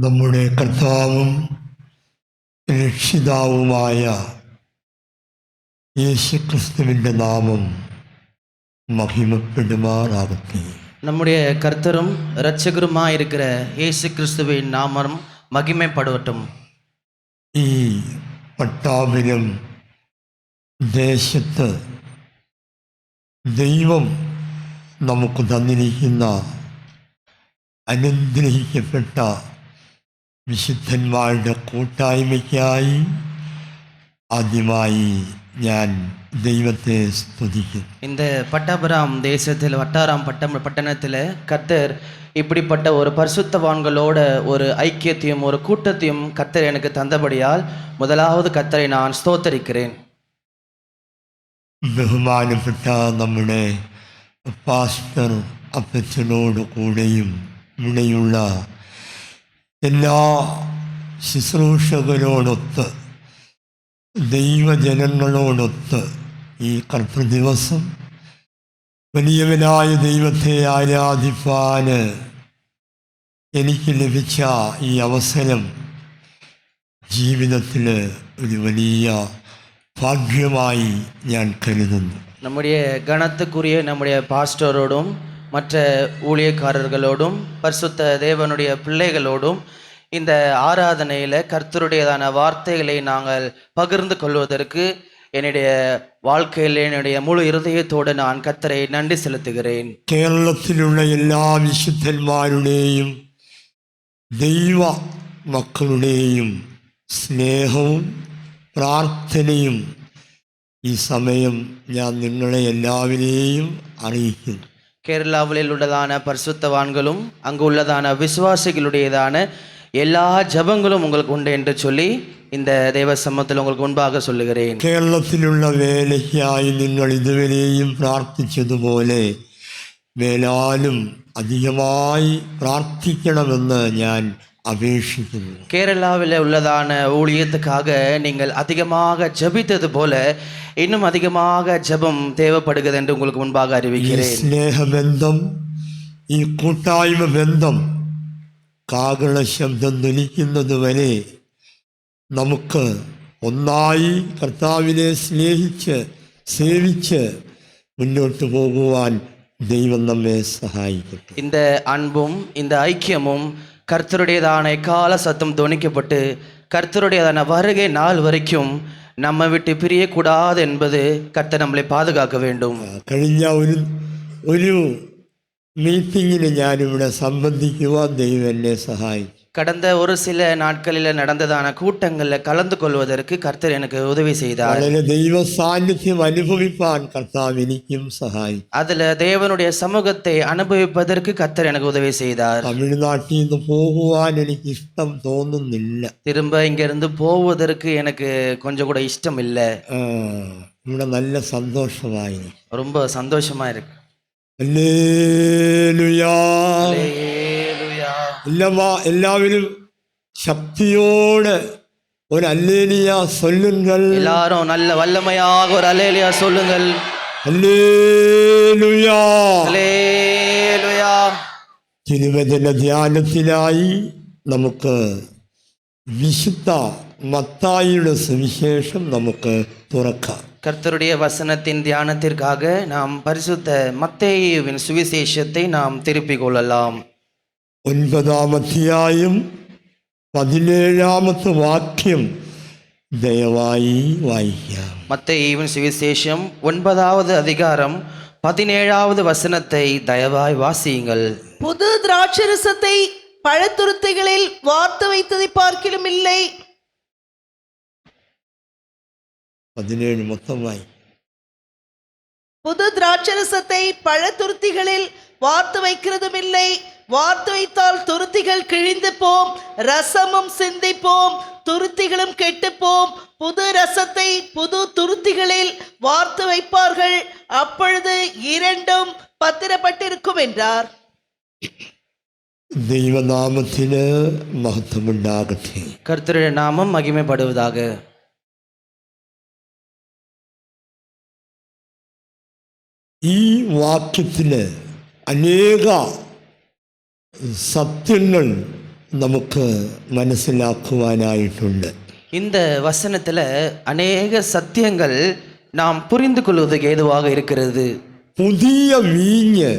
നമ്മുടെ കർത്താവും രക്ഷിതാവുമായ യേശുക്രിസ്തുവിൻ്റെ നാമം மகிமைப்படுமாறாகட்ടെ. நம்முடைய கர்த்தரும் இரட்சகருமாய் இருக்கிற இயேசு கிறிஸ்துவின் நாமம் மகிமைப்படட்டும். ഈ പട്ടാഭിരം ദേശത്ത് ദൈവം നമുക്ക് തന്നിരിക്കുന്ന അനുഗ്രഹിക്കപ്പെട്ട വിശുദ്ധന്മാരുടെ കൂട്ടായ്മയ്ക്കായി ആദ്യമായി ഞാൻ தெய்வத்தை ஸ்துதிக்கும். இந்த பட்டாபுரம் தேசத்தில் வட்டாரம் பட்டணத்தில் கர்த்தர் இப்படிப்பட்ட ஒரு பரிசுத்தவான்களோட ஒரு ஐக்கியத்தையும் ஒரு கூட்டத்தையும் கர்த்தர் எனக்கு தந்தபடியால் முதலாவது கர்த்தரை நான் ஸ்தோத்தரிக்கிறேன். ബഹുമാനപ്പെട്ട നമ്മുടെ പാസ്റ്റർ അപ്പച്ചനോട് കൂടെയും ഇവിടെയുള്ള എല്ലാ ശുശ്രൂഷകരോടൊത്ത് ദൈവജനങ്ങളോടൊത്ത് ഈ കർത്തൃദിവസം വലിയവനായ ദൈവത്തെ ആരാധിപ്പാൻ എനിക്ക് ലഭിച്ച ഈ അവസരം ജീവിതത്തിൽ ഒരു വലിയ ഭാഗ്യമായി ഞാൻ കരുതുന്നു. நம்முடைய கனத்துக்குரிய நம்முடைய பாஸ்டரோடும் மற்ற ஊழியக்காரர்களோடும் பரிசுத்த தேவனுடைய பிள்ளைகளோடும் இந்த ஆராதனையில் கர்த்தருடையதான வார்த்தைகளை நாங்கள் பகிர்ந்து கொள்வதற்கு என்னுடைய வாழ்க்கையில் என்னுடைய முழு இருதயத்தோடு நான் கர்த்தரை நன்றி செலுத்துகிறேன். കേരളത്തിലുള്ള എല്ലാ വിശുദ്ധന്മാരുടെയും ദൈവ മക്കളുടെയും സ്നേഹവും പ്രാർത്ഥനയും ഈ സമയം ഞാൻ നിങ്ങളെ എല്ലാവരെയും അറിയിക്കുന്നു. கேரளாவில் உள்ளதான பரிசுத்தவான்களும் அங்கு உள்ளதான விசுவாசிகளுடையதான எல்லா ஜபங்களும் உங்களுக்கு உண்டு என்று சொல்லி இந்த தேவ சமூகத்தில் உங்களுக்கு முன்பாக சொல்லுகிறேன். കേരളത്തിലുള്ള വേലയ്ക്കായി നിങ്ങൾ ഇതുവരെയും പ്രാർത്ഥിച്ചതുപോലെ മേലാലും அதிகമായി പ്രാർത്ഥിക്കണമെന്ന് ഞാൻ அபேஷிക്കുന്നു. கேரளாவில் உள்ளதான ஊழியத்துக்காக நீங்கள் அதிகமாக ஜபித்தது போல இன்னும் அதிகமாக ஜபம் தேவைப்படுகிறது என்று உங்களுக்கு முன்பாக அறிவிக்கிறேன். സ്നേഹബന്ധം, ഈ കൂട്ടായ്മ ബന്ധം കാഹള ശബ്ദം ധ്വനിക്കുന്നത് വരെ നമുക്ക് ഒന്നായി കർത്താവിനെ സ്നേഹിച്ച് സേവിച്ച് മുന്നോട്ട് പോകുവാൻ ദൈവം നമ്മെ സഹായിക്കട്ടെ. இந்த அன்பும் இந்த ஐக்கியமும் கர்த்தருடையதான கால சத்தம் துணிக்கப்பட்டு கர்த்தருடையதான வருகை நாள் வரைக்கும் நம்ம விட்டு பிரியக்கூடாது என்பது கர்த்தர் நம்மளை பாதுகாக்க வேண்டும். കഴിഞ്ഞ ഒരു മീറ്റിങ്ങിന് ഞാനിവിടെ സംബന്ധിക്കുവാൻ ദൈവം എന്നെ സഹായിച്ചു. கடந்த ஒரு சில நாட்களில் நடந்ததான கூட்டங்களில் கலந்து கொள்வதற்கு கர்த்தர் எனக்கு உதவி செய்தார். വളരെ ദൈവ സാന്നിധ്യം അനുഭവിപ്പാൻ കർത്താവ് എനിക്കും സഹായിച്ചു. அதில் தேவனுடைய சமூகத்தை அனுபவிப்பதற்கு கர்த்தர் எனக்கு உதவி செய்தார். തമിഴ്നാട്ടിൽ നിന്ന് പോകുവാൻ എനിക്ക് ഇഷ്ടം തോന്നുന്നില്ല. திரும்ப இங்கிருந்து போவதற்கு எனக்கு கொஞ்சம் கூட இஷ்டம் இல்லை. ഇവിടെ നല്ല സന്തോഷമായി, ரொம்ப சந்தோஷமா இருக்கு. ഹല്ലേലൂയാ. എല്ലാവരും ശക്തിയോടെ ஒரு அல்லேலியா சொல்லுங்கள். எல்லாரும் நல்ல வல்லமையாக ஒரு அல்லேலியா சொல்லுங்கள். ഹല്ലേലൂയാ. அல்லேலூயா. തിരുവചന ധ്യാനത്തിനായി നമുക്ക് വിശുദ്ധ മത്തായിയുടെ സുവിശേഷം നമുക്ക് തുറക്കാം. கர்த்தருடைய வசனத்தின் தியானத்திற்காக நாம் பரிசுத்த மத்தேயுவின் சுவிசேஷத்தை நாம் திருப்பிக் கொள்ளலாம். 9-ാം അധ്യായം 17-ാമത്തെ വാക്യം ദയവായി വായിക്കാം. மத்தேயுவின் சுவிசேஷம் 9வது அதிகாரம் 17வது வசனத்தை தயவாய் வாசியுங்கள். புது திராட்சரசத்தை பழத்துருத்திகளில் வார்த்து வைத்ததை பார்க்கிலும் இல்லை. 17 மொத்தமாய். புது திராட்சரசத்தை பழத்துருத்திகளில் வார்த்து வைக்கிறதும் இல்லை. வார்த்து வைத்தால் துருத்திகள் கிழிந்து போம், ரசமும் சிந்தி போம், துருத்திகளும் கெட்டு போம். புது ரசத்தை புது துருத்திகளில் வார்த்து வைப்பார்கள், அப்பொழுது இரண்டும் பத்திரப்பட்டிருக்கும் என்றார். ദൈവനാമത്തിന് മഹത്വമുണ്ടാകട്ടെ. கர்த்தருடைய நாமம் மகிமைப்படுவதாக. ഈ വാക്യത്തിൽ അനേക സത്യങ്ങൾ നമുക്ക് മനസ്സിലാക്കുവാനായിട്ടുണ്ട്. இந்த வசனத்துல அநேக சத்தியங்கள் நாம் புரிந்து கொள்வதற்கு ஏதுவாக இருக்கிறது. പുതിയ വീഞ്ഞ്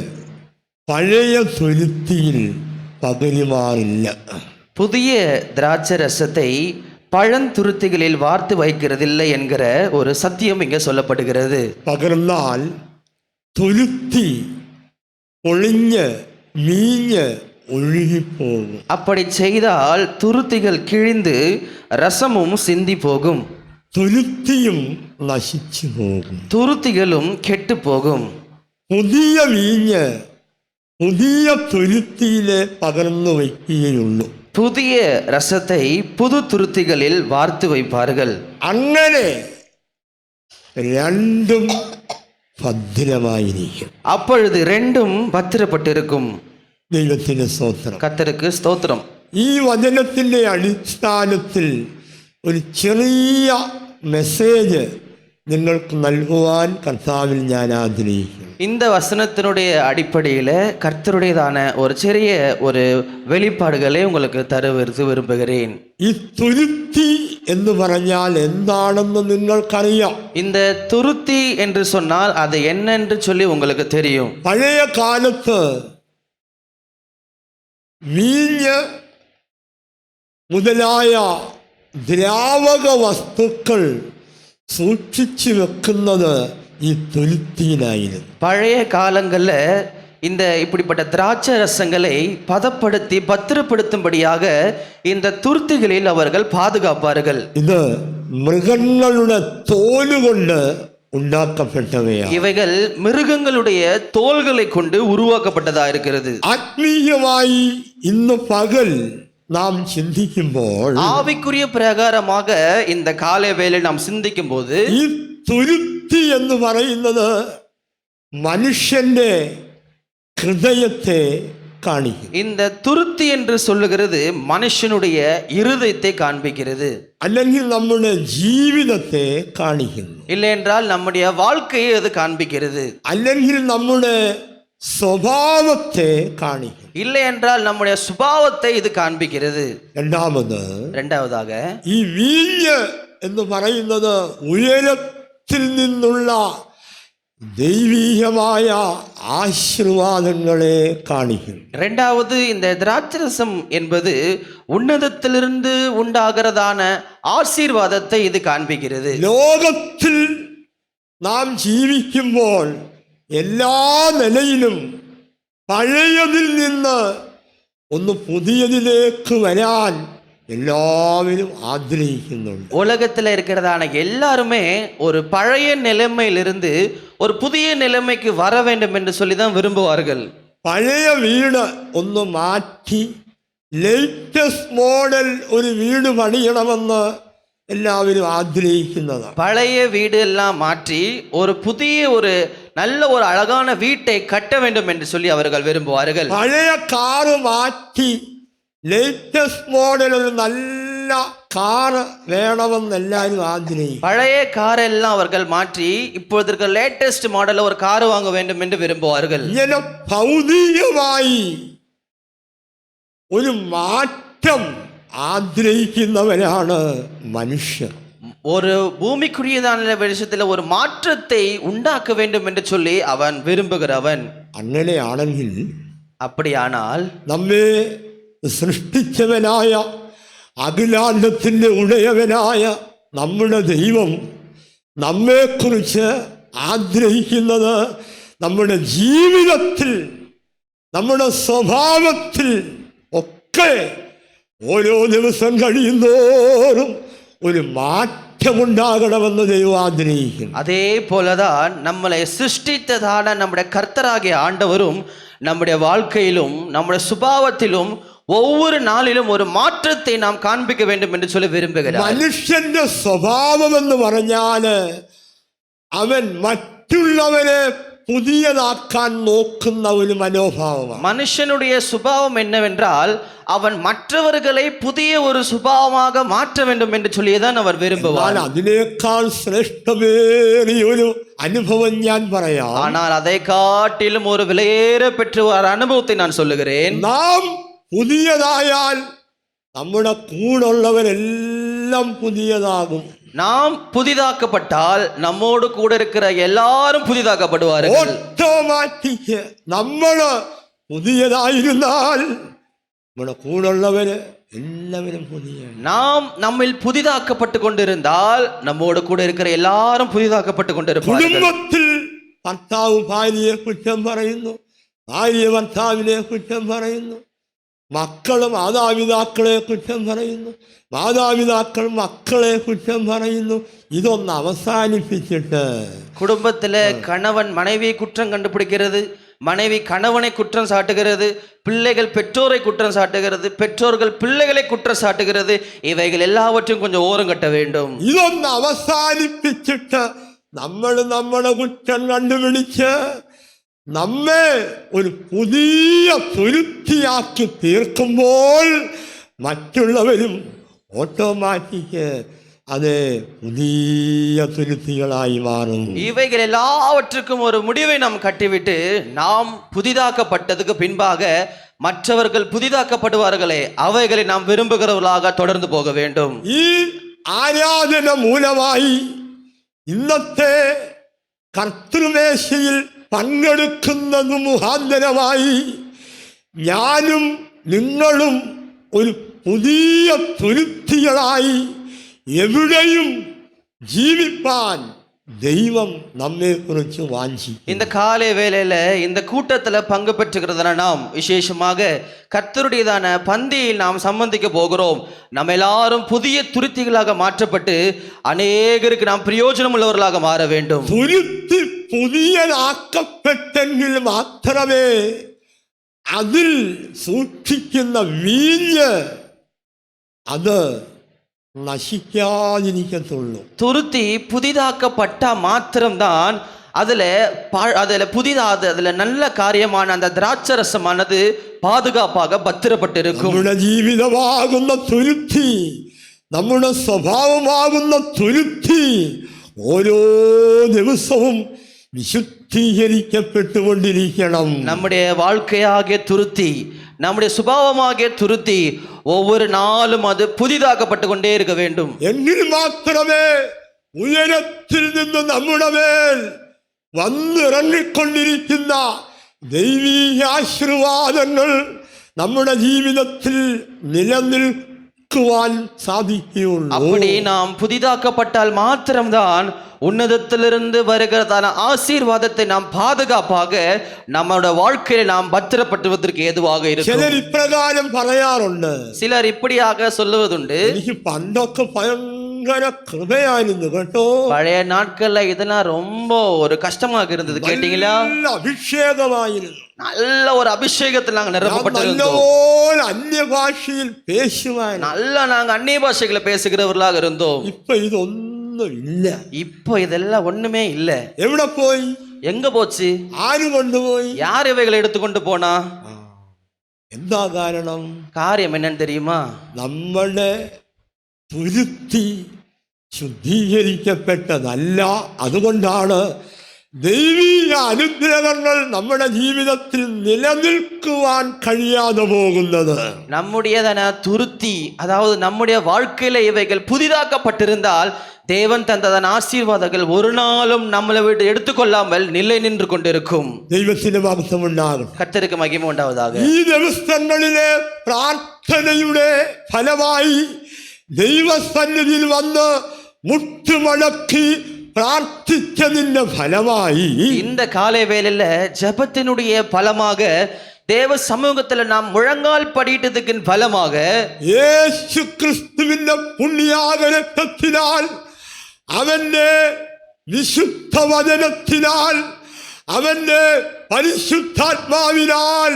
പഴയ തുരുത്തിയിൽ പകരുമാറില്ല. புதிய திராட்சை ரசத்தை பழந்துருத்திகளில் வார்த்து வைக்கிறதில்லை என்கிற ஒரு சத்தியம் இங்கே சொல்லப்படுகிறது. പകർന്നാൽ തുരുത്തി ഒളിഞ്ഞ് വീഞ്ഞ് ഒഴുകിപ്പോകും. அப்படி செய்தால் துருத்திகள் கிழிந்து ரசமும் சிந்தி போகும், തുരുത്തിയും നശിച്ചു പോകും. துருத்திகளும் கெட்டு போகும். പുതിയ വീഞ്ഞ് പുതിയ തുരുത്തിയിലെ പകർന്നു വയ്ക്കുകയുള്ളൂ. புதிய ரசத்தை புது துருத்திகளில் வார்த்து வைப்பார்கள். അങ്ങനെ രണ്ടും ഭദ്രമായിരിക്കും. அப்பொழுது ரெண்டும் பத்திரப்பட்டிருக்கும். ദൈവത്തിന് സ്തോത്രം. கர்த்தருக்கு ஸ்தோத்திரம். ഈ വചനത്തിൻ്റെ അടിസ്ഥാനത്തിൽ ഒരു ചെറിയ മെസ്സേജ് നിങ്ങൾക്ക് നൽകുവാൻ കർത്താവിൽ ഞാൻ ആഗ്രഹിക്കുന്നു. இந்த வசனத்தினுடைய அடிப்படையில் கர்த்தருடையதான ஒரு சிறிய ஒரு வெளிப்பாடுகளை உங்களுக்கு தர விரும்புகிறேன். ഈ തുരുത്തി എന്ന് പറഞ്ഞാൽ എന്താണെന്ന് നിങ്ങൾക്കറിയാം. இந்த துருத்தி என்று சொன்னால் அது என்னென்று சொல்லி உங்களுக்கு தெரியும். പഴയ കാലത്ത് വീഞ്ഞ് മുതലായ ദ്രാവക വസ്തുക്കൾ സൂക്ഷിച്ചു വെക്കുന്നത് ഈ തുരുത്തിയിലായിരുന്നു. பழைய காலங்களில் இந்த இப்படிப்பட்ட திராட்சை ரசங்களை பதப்படுத்தி பத்திரப்படுத்தும்படியாக இந்த துருத்திகளில் அவர்கள் பாதுகாப்பார்கள். ഇത് മൃഗങ്ങളുടെ തോലുകൊണ്ട് ഉണ്ടാക്കപ്പെട്ടവയാണ്. இவைகள் மிருகங்களுடைய தோள்களை கொண்டு உருவாக்கப்பட்டதா இருக்கிறது. ആത്മീയമായി ഇന്ന് പകൽ നാം ചിന്തിക്കുമ്പോൾ ஆவிக்குரிய பிரகாரமாக இந்த காலை வேளை நாம் சிந்திக்கும் போது ഈ തുരുത്തി എന്ന് പറയുന്നത് മനുഷ്യന്റെ ഹൃദയത്തെ കാണിക്കും. இந்த துருத்தி என்று சொல்லுகிறது மனுஷனுடைய இருதயத்தை காண்பிக்கிறது, അല്ലെങ്കിൽ നമ്മുടെ ജീവിതത്തെ കാണിക്കുന്നു, இல்லை என்றால் நம்முடைய வாழ்க்கையை அது காண்பிக்கிறது, അല്ലെങ്കിൽ നമ്മുടെ സ്വഭാവത്തെ കാണിക്കും, இல்லை என்றால் நம்முடைய சுபாவத்தை இது காண்பிக்கிறது. രണ്ടാമதாக ഈ വീഞ്ഞ് എന്ന് പറയുന്നത് ഉയരത്തിൽ നിന്നുള്ള ദൈവീകമായ ആശീർവാദങ്ങളെ കാണിക്കും. இரண்டாவது இந்த திராட்சரசம் என்பது உன்னதத்திலிருந்து உண்டாகிறதான ஆசீர்வாதத்தை இது காண்பிக்கிறது. ലോകത്തിൽ നാം ജീവിക്കുമ്പോൾ എല്ലാ നിലയിലും പഴയതിൽ നിന്ന് ഒന്ന് പുതിയതിലേക്ക് വരാൻ எல்லாரும் ஆதரிக்கின்றனர். உலகத்தில் இருக்கிறதான எல்லாருமே ஒரு பழைய நிலைமையிலிருந்து ஒரு புதிய நிலைமைக்கு வர வேண்டும் என்று சொல்லி தான் விரும்புவார்கள். പഴയ വീട് ഒന്ന് മാറ്റി ലേറ്റസ്റ്റ് മോഡൽ ഒരു വീട് പണിയണമെന്ന് എല്ലാവരും ആഗ്രഹിക്കുന്നതാണ്. பழைய வீடு எல்லாம் மாற்றி ஒரு புதிய ஒரு நல்ல ஒரு அழகான வீட்டை கட்ட வேண்டும் என்று சொல்லி அவர்கள் விரும்புவார்கள். പഴയ കാറ് മാറ്റി ലേറ്റസ്റ്റ് മോഡൽ ഒരു നല്ല കാറ് വേണമെന്ന് എല്ലാവരും ആഗ്രഹിക്കും. பழைய கார் எல்லாம் அவர்கள் மாற்றி இப்பொழுது லேட்டஸ்ட் மாடல்ல ஒரு கார் வாங்க வேண்டும் என்று விரும்புவார்கள். ഇങ്ങനെ ഭൗതികമായി ഒരു മാറ്റം ആഗ്രഹിക്കുന്നവരാണ് മനുഷ്യർ. ஒரு பூமிக்குரியதான விஷயத்தில் ஒரு மாற்றத்தை உண்டாக்க வேண்டும் என்று சொல்லி அவன் விரும்புகிறவன். അങ്ങനെയാണെങ്കിൽ அப்படியானால் നമ്മെ സൃഷ്ടിച്ചവനായ അഖിലാണ്ടത്തിൻ്റെ ഉടയവനായ നമ്മുടെ ദൈവം നമ്മെക്കുറിച്ച് ആഗ്രഹിക്കുന്നത് നമ്മുടെ ജീവിതത്തിൽ നമ്മുടെ സ്വഭാവത്തിൽ ഒക്കെ ഓരോ ദിവസം കഴിയുന്തോറും ഒരു மாற்றமுண்டாகണമെന്ന് ദൈവം ആഗ്രഹിക്കുന്നു. அதே போலதான் நம்மளை சிருஷ்டித்ததான நம்முடைய கர்த்தராகிய ஆண்டவரும் நம்முடைய வாழ்க்கையிலும் நம்முடைய சுபாவத்திலும் ஒவ்வொரு நாளிலும் ஒரு மாற்றத்தை நாம் காண்பிக்க வேண்டும் என்று சொல்லி விரும்புகிறார். മനുഷ്യന്റെ സ്വഭാവം എന്ന് പറഞ്ഞാൽ അവൻ മറ്റുള്ളവരെ പുതിയതാക്കാൻ നോക്കുന്ന ഒരു മനോഭാവമാണ്. மனுஷனுடைய சுபாவம் என்னவென்றால் அவன் மற்றவர்களை புதிய ஒரு சுபாவமாக மாற்ற வேண்டும் என்று சொல்லியதான் அவர் விரும்புவார். അതിനേക്കാൾ ശ്രേഷ്ഠമേറിയ ഒരു അനുഭവം ഞാൻ പറയാം. ஆனால் அதை காட்டிலும் ஒரு விலையேற பெற்ற ஒரு அனுபவத்தை நான் சொல்லுகிறேன். നാം പുതിയതായാൽ നമ്മുടെ കൂടുള്ളവരെല്ലാം പുതിയതാകും. நாம் புதிதாக்கப்பட்டால் நம்மோடு கூட இருக்கிற எல்லாரும் புதிதாக்கப்படுவார்கள். ഓട്ടോമാറ്റിക് നമ്മള് പുതിയതായിരുന്നാൽ നമ്മുടെ കൂടുള്ളവര് എല്ലാവരും പുതിയ. நாம் நம்மில் புதிதாக்கப்பட்டு கொண்டிருந்தால் நம்மோடு கூட இருக்கிற எல்லாரும் புதிதாக்கப்பட்டு கொண்டிருப்பார்கள். കുടുംബത്തിൽ ഭർത്താവ് ഭാര്യയെ കുറ്റം പറയുന്നു, ഭാര്യ ഭർത്താവിനെ കുറ്റം പറയുന്നു, മക്കള് മാതാപിതാക്കളെ കുറ്റം പറയുന്നു, മാതാപിതാക്കൾ മക്കളെ കുറ്റം പറയുന്നു. ഇതൊന്ന് അവസാനിപ്പിച്ചിട്ട് குடும்பத்துல கணவன் மனைவியை குற்றம் கண்டுபிடிக்கிறது, மனைவி கணவனை குற்றம் சாட்டுகிறது, பிள்ளைகள் பெற்றோரை குற்றம் சாட்டுகிறது, பெற்றோர்கள் பிள்ளைகளை குற்றம் சாட்டுகிறது. இவைகள் எல்லாவற்றையும் கொஞ்சம் ஓரம் கட்ட வேண்டும். ഇതൊന്ന് അവസാനിപ്പിച്ചിട്ട് നമ്മൾ നമ്മുടെ കുറ്റം കണ്ടുപിടിച്ച് നമ്മെ ഒരു പുതിയ തുരുത്തിയാക്കി തീർക്കുമ്പോൾ മറ്റുള്ളവരും ഓട്ടോമാറ്റിക് അത് പുതിയ തുരുത്തികളായി മാറും. இவைகள் எல்லாவற்றுக்கும் ஒரு முடிவை நாம் கட்டிவிட்டு நாம் புதிதாக்கப்பட்டதுக்கு பின்பாக மற்றவர்கள் புதிதாக்கப்படுவார்களே அவைகளை நாம் விரும்புகிறவர்களாக தொடர்ந்து போக வேண்டும். ഈ ആരാധന മൂലമായി ഇന്നത്തെ കർത്തൃമേശയിൽ പങ്കെടുക്കുന്നത് മുഖാന്തരമായി ഞാനും നിങ്ങളും ഒരു പുതിയ തുരുത്തികളായി എവിടെയും ജീവിപ്പാൻ ദൈവം നമ്മെ കുറിച്ച് വാഞ്ചിക്കും. இந்த காலை வேளையில இந்த கூட்டத்துல பங்கு பெற்றுகிறதுனா நாம் விசேஷமாக கர்த்தருடையதான பந்தியில் நாம் சம்பந்திக்க போகிறோம். நம்ம எல்லாரும் புதிய துருத்திகளாக மாற்றப்பட்டு அநேகருக்கு நாம் பிரயோஜனம் உள்ளவர்களாக மாற வேண்டும். തുരുത്തി പുതിയതാക്കപ്പെട്ടെങ്കിൽ മാത്രമേ അതിൽ സൂക്ഷിക്കുന്ന വീഞ്ഞ് അത് നശിക്കാതിരിക്കത്തുള്ളൂ. துருத்தி புதிதாக்கப்பட்ட மாத்திரம்தான் அதுல அதுல நல்ல காரியமான அந்த திராட்சரசமானது பாதுகாப்பாக பத்திரப்பட்டிருக்கும். നമ്മുടെ ജീവിതമാകുന്ന തുരുത്തി, നമ്മുടെ സ്വഭാവമാകുന്ന തുരുത്തി ഓരോ ദിവസവും വിശുദ്ധീകരിക്കപ്പെട്ടുകൊണ്ടിരിക്കണം. நம்முடைய வாழ்க்கையாகிய துருத்தி, நம்முடைய சுபாவமாகிய துருத்தி ஒவ்வொரு நாளும் அது புதிதாக்கப்பட்டு கொண்டே இருக்க வேண்டும். എങ്കിൽ മാത്രമേ ഉയരത്തിൽ നിന്ന് നമ്മുടെ മേൽ വന്നിറങ്ങിക്കൊണ്ടിരിക്കുന്ന ദൈവീക ആശീർവാദങ്ങൾ നമ്മുടെ ജീവിതത്തിൽ നിലനിൽക്കുവാൻ സാധിക്കുകയുള്ളൂ. அப்படி நாம் புதிதாக்கப்பட்டால் மாத்திரம்தான் உன்னதத்திலிருந்து வருகிறதான ஆசீர்வாதத்தை நாம் பாதுகாப்பாக நம்முடைய வாழ்க்கையில நாம் பத்திரப்படுத்துவதற்கு ஏதுவாக இருக்கும். ചിലർ ഇപ്രകാരം പറയാറുണ്ട്, சிலர் இப்படியாக சொல்லுவதுண்டு, എനിക്ക് പണ്ടൊക്കെ ഭയങ്കര കൃപയായിരുന്നു കേട്ടോ, பழைய நாட்கள்ல இதெல்லாம் ரொம்ப ஒரு கஷ்டமாக இருந்தது. கேட்டீங்களா? നല്ല അഭിഷേകമായിരുന്നു, நல்ல ஒரு அபிஷேகத்தில் நாங்க நிரப்பப்பட்டிருந்தோம், നല്ലപോലെ അന്യഭാഷയിൽ പേശുവാൻ, நல்லா நாங்க அந்நிய பாஷைகளை பேசுகிறவர்களாக இருந்தோம். ഇപ്പൊ ഇതൊന്നും ഇല്ല. இப்போ இதெல்லாம் ஒண்ணுமே இல்ல. എവിടെ പോയി? எங்க போச்சு? ആര് കൊണ്ടുപോയി? யார் இவைகளை எடுத்துக்கொண்டு போனா? എന്താ കാരണം? காரியம் என்னன்னு தெரியுமா? നമ്മുടെ തുരുത്തി ശുദ്ധീകരിക്കപ്പെട്ടതല്ല. അതുകൊണ്ടാണ് ദൈവീക അനുഗ്രഹങ്ങൾ നമ്മുടെ ജീവിതത്തിൽ നിലനിൽക്കുവാൻ കഴിയാതെ പോകുന്നത്. நம்முடையதான துருத்தி, அதாவது நம்முடைய வாழ்க்கையில இவைகள் புதிதாக்கப்பட்டிருந்தால் தேவன் தந்ததான ஆசீர்வாதங்கள் ஒரு நாளும் நம்மளை விட்டு எடுத்துக்கொள்ளாமல் நிலை நின்று கொண்டிருக்கும். ദൈവത്തിന് മഹത്വം ഉണ്ടാകും. கர்த்தருக்கு மகிமை உண்டாவதாக. ഈ ദിവസങ്ങളിലെ പ്രാർത്ഥനയുടെ ഫലമായി ദൈവസന്നിധിയിൽ വന്ന് മുട്ടുമടക്കി പ്രാർത്ഥിച്ചതിന്റെ ഫലമായി இந்த காலை வேளையில ஜெபத்தினுடைய பலமாக தேவ சமூகத்துல நாம் முழங்கால் படியிட்டதுக்கு பலமாக യേശു ക്രിസ്തുവിന്റെ പുണ്യാക രക്തത്തിനാൽ അവന്റെ വിശുദ്ധ വചനത്തിനാൽ അവന്റെ പരിശുദ്ധാത്മാവിനാൽ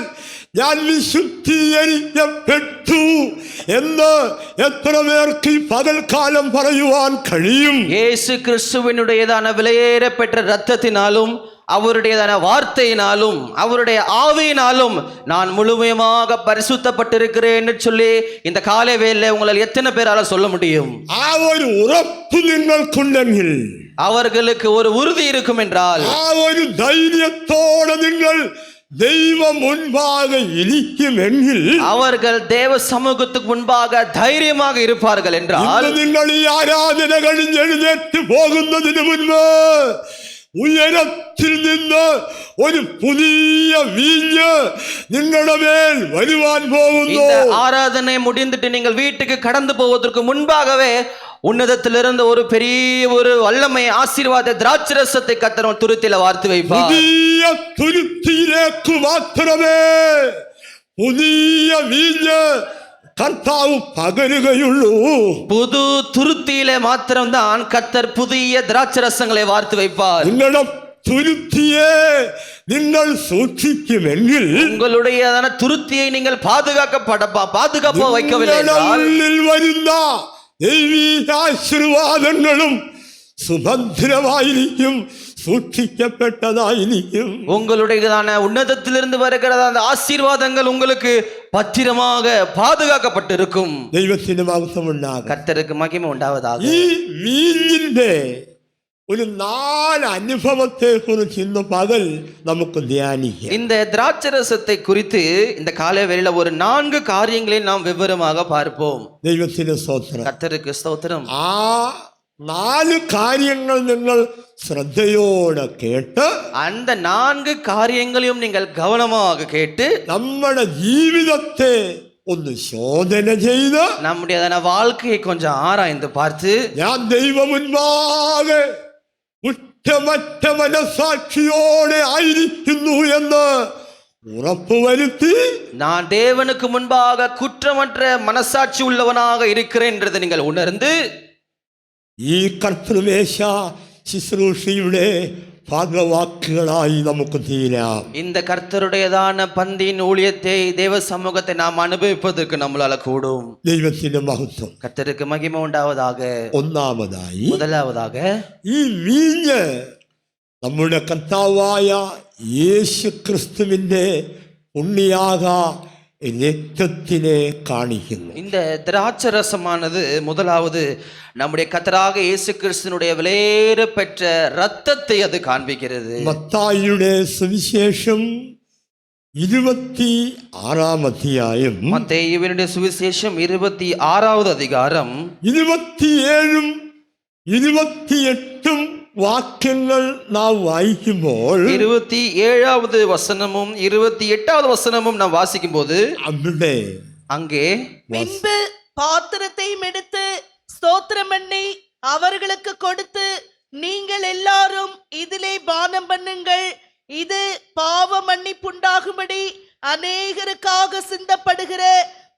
ഞാൻ വിശുദ്ധീകരിക്കപ്പെട്ടു എന്ന് എത്ര പേർക്ക് ഈ പകൽക്കാലം പറയുവാൻ കഴിയും? இயேசு கிறிஸ்துவினுடையதான விலையேறப்பெற்ற இரத்தத்தினாலும் அவருடையதான வார்த்தையினாலும் அவருடைய ஆவியினாலும் நான் முழுமையாக பரிசுத்தப்பட்டிருக்கிறேன் என்று சொல்லி இந்த காலை வேளையிலே உங்களால் எத்தனை பேரால சொல்ல முடியும்? ആ ഒരു ഉറപ്പ് നിങ്ങൾക്കുണ്ടെങ്കിൽ, அவர்களுக்கு ஒரு உறுதி இருக்கும் என்றால், ആ ഒരു ധൈര്യത്തോടെ നിങ്ങൾ தெய்வம் முன்பாக இരിക്കുമെങ്കിൽ அவர்கள் தேவ சமூகத்துக்கு முன்பாக தைரியமாக இருப்பார்கள் என்றால், നിങ്ങൾ ഈ ആരാധന കഴിഞ്ഞ് എഴുന്നേറ്റ് പോകുന്നതിന് മുൻപ് ഉയരത്തിൽ നിന്ന് ഒരു പുതിയ വീഞ്ഞ് നിങ്ങളുടെ മേൽ വരുവാൻ പോകുന്നു. இந்த ஆராதனை முடிந்துட்டு நீங்கள் வீட்டுக்கு கடந்து போவதற்கு முன்பாகவே உன்னதத்திலிருந்து ஒரு பெரிய ஒரு வல்லமை ஆசீர்வாத திராட்சரசத்தை கர்த்தர் துருத்தில வார்த்து வைப்பார். പുതിയ തുരുത്തിയിലേക്ക് മാത്രമേ പുതിയ വീഞ്ഞ് കർത്താവ് പകരുകയുള്ളൂ. புது துருத்தியிலே மாத்திரம்தான் கர்த்தர் புதிய திராட்சரசங்களை வார்த்து வைப்பார். നിങ്ങളുടെ തുരുത്തിയെ നിങ്ങൾ സൂക്ഷിക്കുമെങ്കിൽ, உங்களுடையதான துருத்தியை நீங்கள் பாதுகாப்பா வைக்கவில்லை നിങ്ങളുടെ என்றால், ഉള്ളിൽ വരുന്ന ദൈവീക ആശീർവാദങ്ങളും സുഭദ്രമായിരിക്കും, സൂക്ഷിക്കപ്പെട്ടതായിരിക്കും. உங்களுடையதான உன்னதத்திலிருந்து வருகிற அந்த ஆசீர்வாதங்கள் உங்களுக்கு பத்திரமாக பாதுகாக்கப்பட்டிருக்கும். ദൈവത്തിന് മഹത്വം ഉണ്ടാകും. கர்த்தருக்கு மகிமை உண்டாவதாக. ഈ വീഞ്ഞിന്റെ ഒരു 4 അനുഭവത്തെ കുറിച്ച് ഇന്ന് പകൽ നമുക്ക് ധ്യാനിക്കാം. இந்த திராட்சரசத்தை குறித்து இந்த காலை வேளையில ஒரு 4 காரியங்களை நாம் விவரமாக பார்ப்போம். ദൈവത്തിന് സ്തോത്രം. கர்த்தருக்கு ஸ்தோத்திரம். ആ 4 കാര്യങ്ങൾ നിങ്ങൾ ശ്രദ്ധയോടെ കേട്ട് அந்த 4 காரியங்களையும் நீங்கள் கவனமாக கேட்டு നമ്മുടെ ജീവിതത്തെ ഒന്ന് ശോധന ചെയ്ത് நம்முடைய வாழ்க்கையை கொஞ்சம் ஆராய்ந்து பார்த்து, ഞാൻ ദൈവമുൻപാകെ കുറ്റമറ്റ മനസാക്ഷിയോടെ ആയിരിക്കുന്നു എന്ന് ഉറപ്പുവരുത്തി நான் தேவனுக்கு முன்பாக குற்றமற்ற மனசாட்சி உள்ளவனாக இருக்கிறேன் என்றதை நீங்கள் உணர்ந்து, ഈ കർത്തൃമേശ ശുശ്രൂഷയുടെ ഭാഗവാക്കുകളായി നമുക്ക് തീരാം. இந்த கர்த்தருடையதான பந்தியின் ஊழியத்தை தேவ சமூகத்தை நாம் அனுபவிப்பதற்கு நம்மளால கூடும். ദൈവത്തിന്റെ മഹത്വം. கர்த்தருக்கு மகிமை உண்டாவதாக. ഒന്നാമതായി, முதலாவதாக ഈ വീഞ്ഞ് നമ്മുടെ കർത്താവായ യേശു ക്രിസ്തുവിന്റെ പുണ്യാക രക്തത്തിനെ കാണിക്കുന്നു. இந்த திராட்சரசமானது முதலாவது நம்முடைய கர்த்தராக இயேசு கிறிஸ்துவினுடைய விலையேற பெற்ற இரத்தத்தை அது காண்பிக்கிறது. മത്തായിയുടെ സുവിശേഷം 26-ാം അധ്യായം மத்தேயுவினுடைய சுவிசேஷம் 26வது அதிகாரம் 27-ഉം 28-ഉം വാക്യങ്ങൾ നാം വായിക്കുമ്പോൾ 27வது வசனமும் 28வது வசனமும் நாம் வாசிக்கும் போது, അവിടെ அங்கே பின்பு பாத்திரத்தையும் எடுத்து ஸ்தோத்திரம் பண்ணி அவர்களுக்கு கொடுத்து, நீங்கள் எல்லாரும் இதிலே பானம் பண்ணுங்கள், இது பாவ மன்னிப்புண்டாகும்படி அநேகருக்காக சிந்தப்படுகிற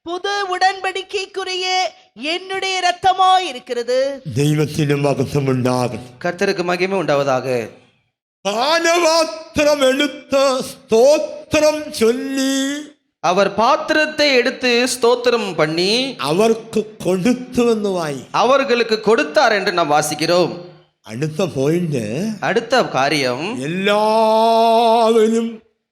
புது உடன்படிக்கைக்குரிய என்னுடைய இரத்தமாய் இருக்கிறது. ദൈവത്തിന് മഹത്വമുണ്ടാകും. கர்த்தருக்கு மகிமை உண்டாவதாக. പാനപാത്രം എടുത്ത് സ്തോത്രം ചൊല്ലി அவர் பாத்திரத்தை எடுத்து ஸ்தோத்திரம் பண்ணி അവർക്ക് കൊടുത്തു എന്ന് വായി. அவர்களுக்கு கொடுத்தார் என்று நாம் வாசிக்கிறோம். അടുത്ത പോയിന്റ്, அடுத்த காரியம், എല്ലാവരും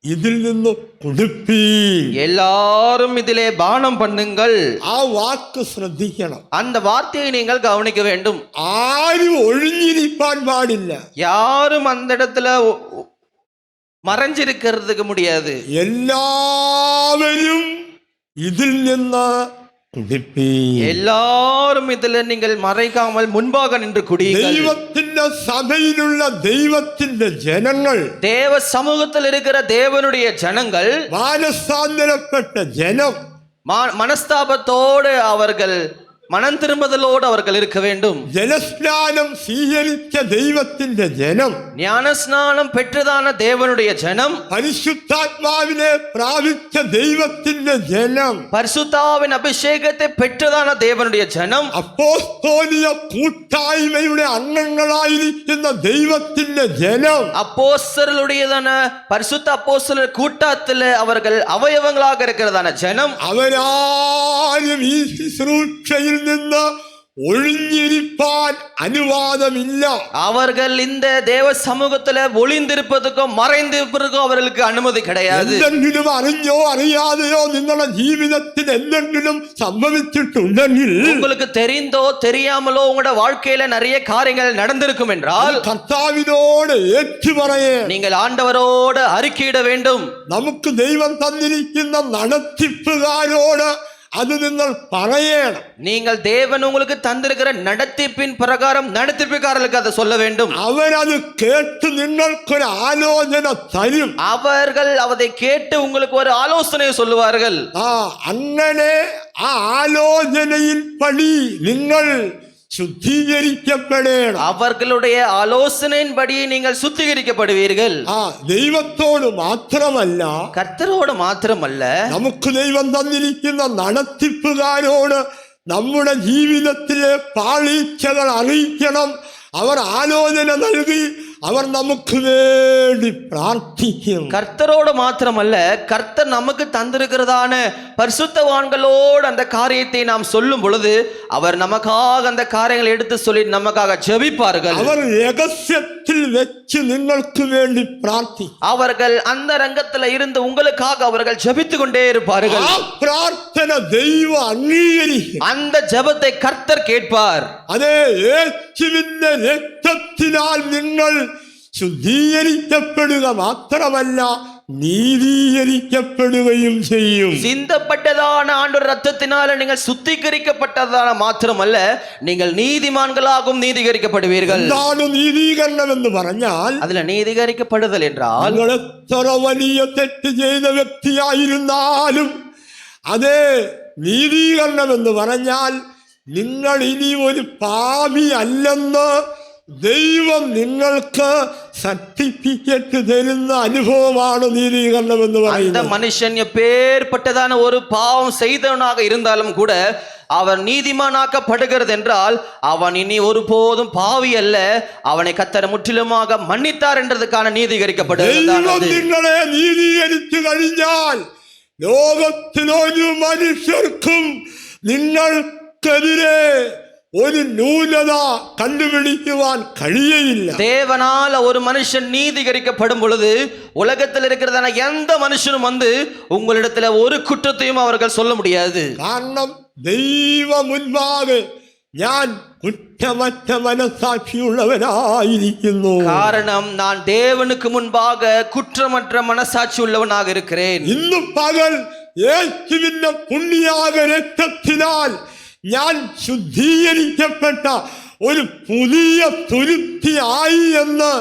ഇതിൽ നിന്ന് കുടിപ്പീൻ. எல்லாரும் இதிலே பானம் பண்ணுங்கள். ആ വാക്ക് ശ്രദ്ധിക്കണം. அந்த வார்த்தையை நீங்கள் கவனிக்க வேண்டும். ആരും ഒഴിഞ്ഞിരിക്കാൻ പാടില്ല. யாரும் அந்த இடத்துல மறைஞ்சிருக்கிறதுக்கு முடியாது. എല്ലാവരും ഇതിൽ നിന്ന് കുടിപ്പീൻ. எல்லாரும் இதுல நீங்கள் மறைக்காமல் முன்பாக நின்று குடியுங்கள். ദൈവത്തിന്റെ സഭയിലുള്ള ദൈവത്തിന്റെ ജനങ്ങൾ, தேவ சமூகத்தில் இருக்கிற தேவனுடைய ஜனங்கள், മാനസാന്തരപ്പെട്ട ജനം, மனஸ்தாபத்தோடு அவர்கள் மனம் திரும்புதலோடு அவர்கள் இருக்க வேண்டும். ജലസ്നാനം സ്വീകരിച്ച ദൈവത്തിന്റെ ജനം, ஞானஸ்நானம் பெற்றதான தேவனுடைய ஜனம், പരിശുദ്ധാത്മാവിനെ പ്രാപിച്ച ദൈവത്തിന്റെ ജനം, பரிசுத்தாவின் அபிஷேகத்தை பெற்றதான தேவனுடைய ஜனம், അപ്പോസ്തോലിക കൂട്ടായ്മയുടെ അംഗങ്ങളായിരിക്കുന്ന ദൈവത്തിന്റെ ജനം, அப்போஸ்தலருடையதான பரிசுத்த அப்போஸ்தலர் கூட்டத்தில் அவர்கள் அவயவங்களாக இருக்கிறதான ஜனம், അവരാരും ഈ ശുശ്രൂഷയിൽ നിന്ന് ഒഴിഞ്ഞിരിപ്പാൻ അനുവാദമില്ല. அவர்கள் இந்த தேவ சமூகத்துல ஒளிந்திருப்பதுக்கும் மறைந்திருப்பதற்கும் அவர்களுக்கு அனுமதி கிடையாது. എന്തെങ്കിലും അറിഞ്ഞോ അറിയാതെയോ നിങ്ങളുടെ ജീവിതത്തിൽ എന്തെങ്കിലും സംഭവിച്ചിട്ടുണ്ടെങ്കിൽ, உங்களுக்கு தெரிந்தோ தெரியாமலோ உங்களோட வாழ்க்கையில நிறைய காரியங்கள் நடந்திருக்கும் என்றால் കർത്താവിനോട് ഏറ്റുപറയേ. நீங்கள் ஆண்டவரோடு அறிக்கையிட வேண்டும். നമുക്ക് ദൈവം തന്നിരിക്കുന്ന നടത്തിപ്പുകാരോട് അത് നിങ്ങൾ പറയണം. நீங்கள் தேவன் உங்களுக்கு தந்திருக்கிற நடத்திப்பின் பிரகாரம் நடத்திப்புக்காரர்களுக்கு அதை சொல்ல வேண்டும். അവരത് കേട്ട് നിങ്ങൾക്കൊരു ആലോചന തരും. அவர்கள் அதை கேட்டு உங்களுக்கு ஒரு ஆலோசனை சொல்லுவார்கள். അങ്ങനെ ആ ആലോചനയിൽ പടി നിങ്ങൾ ശുദ്ധീകരിക്കപ്പെടണം. அவர்களுடைய ஆலோசனையின்படி நீங்கள் சுத்திகரிக்கப்படுவீர்கள். ദൈവത്തോട് മാത്രമല്ല, கர்த்தரோடு மாத்திரமல்ல, നമുക്ക് ദൈവം തന്നിരിക്കുന്ന നടത്തിപ്പുകാരോട് നമ്മുടെ ജീവിതത്തിലെ പാളിച്ചകൾ അറിയിക്കണം. അവർ ആലോചന നൽകി அவர் நமக்கு வேண்டி பிரார்த்திக்கும். கர்த்தரோடு மாத்திரமல்ல, கர்த்தர் நமக்கு தந்திருக்கிறதான பரிசுத்தவான்களோடு அந்த காரியத்தை நாம் சொல்லும் பொழுது அவர் நமக்காக அந்த காரியங்களை எடுத்து சொல்லி நமக்காக ஜெபிப்பார்கள். அவர் ரகசியத்தில் வச்சு നിങ്ങൾക്ക് வேண்டி பிரார்த்தி. அவர்கள் அந்த ரங்கத்துல இருந்து உங்களுக்காக அவர்கள் ஜெபித்து கொண்டே இருப்பார்கள். பிரார்த்தனை தெய்வ அங்கீகரிக்கும். அந்த ஜெபத்தை கர்த்தர் கேட்பார். அதே இயேசுவின் இரத்தத்தினால் நீங்கள் ശുദ്ധീകരിക്കപ്പെടുക മാത്രമല്ല നീതീകരിക്കപ്പെടുകയും ചെയ്യും. சிந்தப்பட்டதான ஆண்டவர் ரத்தத்தினால நீங்கள் சுத்திகரிக்கப்பட்டதான மாத்திரமல்ல, நீங்கள் நீதிமான்களாகவும் நீதிகரிக்கப்படுவீர்கள். എന്താണ് നീതീകരണം എന്ന് പറഞ്ഞാൽ, அதுல நீதிகரிக்கப்படுதல் என்றால், നിങ്ങൾ എത്ര വലിയ തെറ്റ് ചെയ്ത വ്യക്തിയായിരുന്നാലും, അതേ നീതീകരണം എന്ന് പറഞ്ഞാൽ നിങ്ങൾ ഇനി ഒരു പാപി അല്ലെന്ന് ദൈവം നിങ്ങൾക്ക് സർട്ടിഫിക്കറ്റ് തരുന്ന അനുഭവമാണ് നീതീകരണം എന്ന് പറയുന്നത്. அந்த மனுஷன் எப்பேற்பட்டதான ஒரு பாவம் செய்தவனாக இருந்தாலும் கூட அவன் நீதிமானாக்கப்படுகிறது என்றால் அவன் இனி ஒருபோதும் பாவி அல்ல, அவனை கர்த்தர் முற்றிலுமாக மன்னித்தார் என்றதுக்கான நீதிகரிக்கப்படுகிறது. ദൈവം നിങ്ങളെ നീതീകരിച്ചു കഴിഞ്ഞാൽ ലോകത്തിലൊരു മനുഷ്യർക്കും നിങ്ങൾക്കെതിരെ ஒரு நூலத கண்டுபிடிக்குவான் കഴിയയില്ല. தேவனால ஒரு மனுஷன் நீதிகரிக்கப்படும் பொழுது உலகத்தில் இருக்கிறதான எந்த மனுஷனும் வந்து உங்களிடத்துல ஒரு குற்றத்தையும் அவர்கள் சொல்ல முடியாது. കാരണം ദൈവ മുൻപാകെ ഞാൻ കുറ്റമറ്റ മനസാட்சியுள்ளவனாയിരിക്കുന്നു. காரணம் நான் தேவனுக்கு முன்பாக குற்றமற்ற மனசாட்சி உள்ளவனாக இருக்கிறேன். ഇന്ന് പകൽ യേശുവിന്റെ പുണ്യാക രക്തത്തിനാൽ ഞാൻ ശുദ്ധീകരിക്കപ്പെട്ട ഒരു പുതിയ തുരുത്തിയായി എന്ന്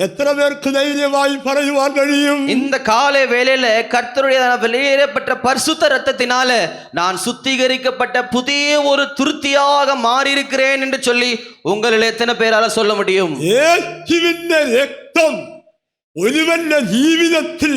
എത്ര പേർക്ക് ധൈര്യമായി പറയുവാൻ കഴിയും? இந்த காலை வேளையில கர்த்தருடைய வெளியேறப்பட்ட பரிசுத்த ரத்தத்தினால நான் சுத்திகரிக்கப்பட்ட புதிய ஒரு துருத்தியாக மாறி இருக்கிறேன் என்று சொல்லி உங்களில் எத்தனை பேரால சொல்ல முடியும்? യേശുവിന്റെ രക്തം ഒരുവന്റെ ജീവിതത്തിൽ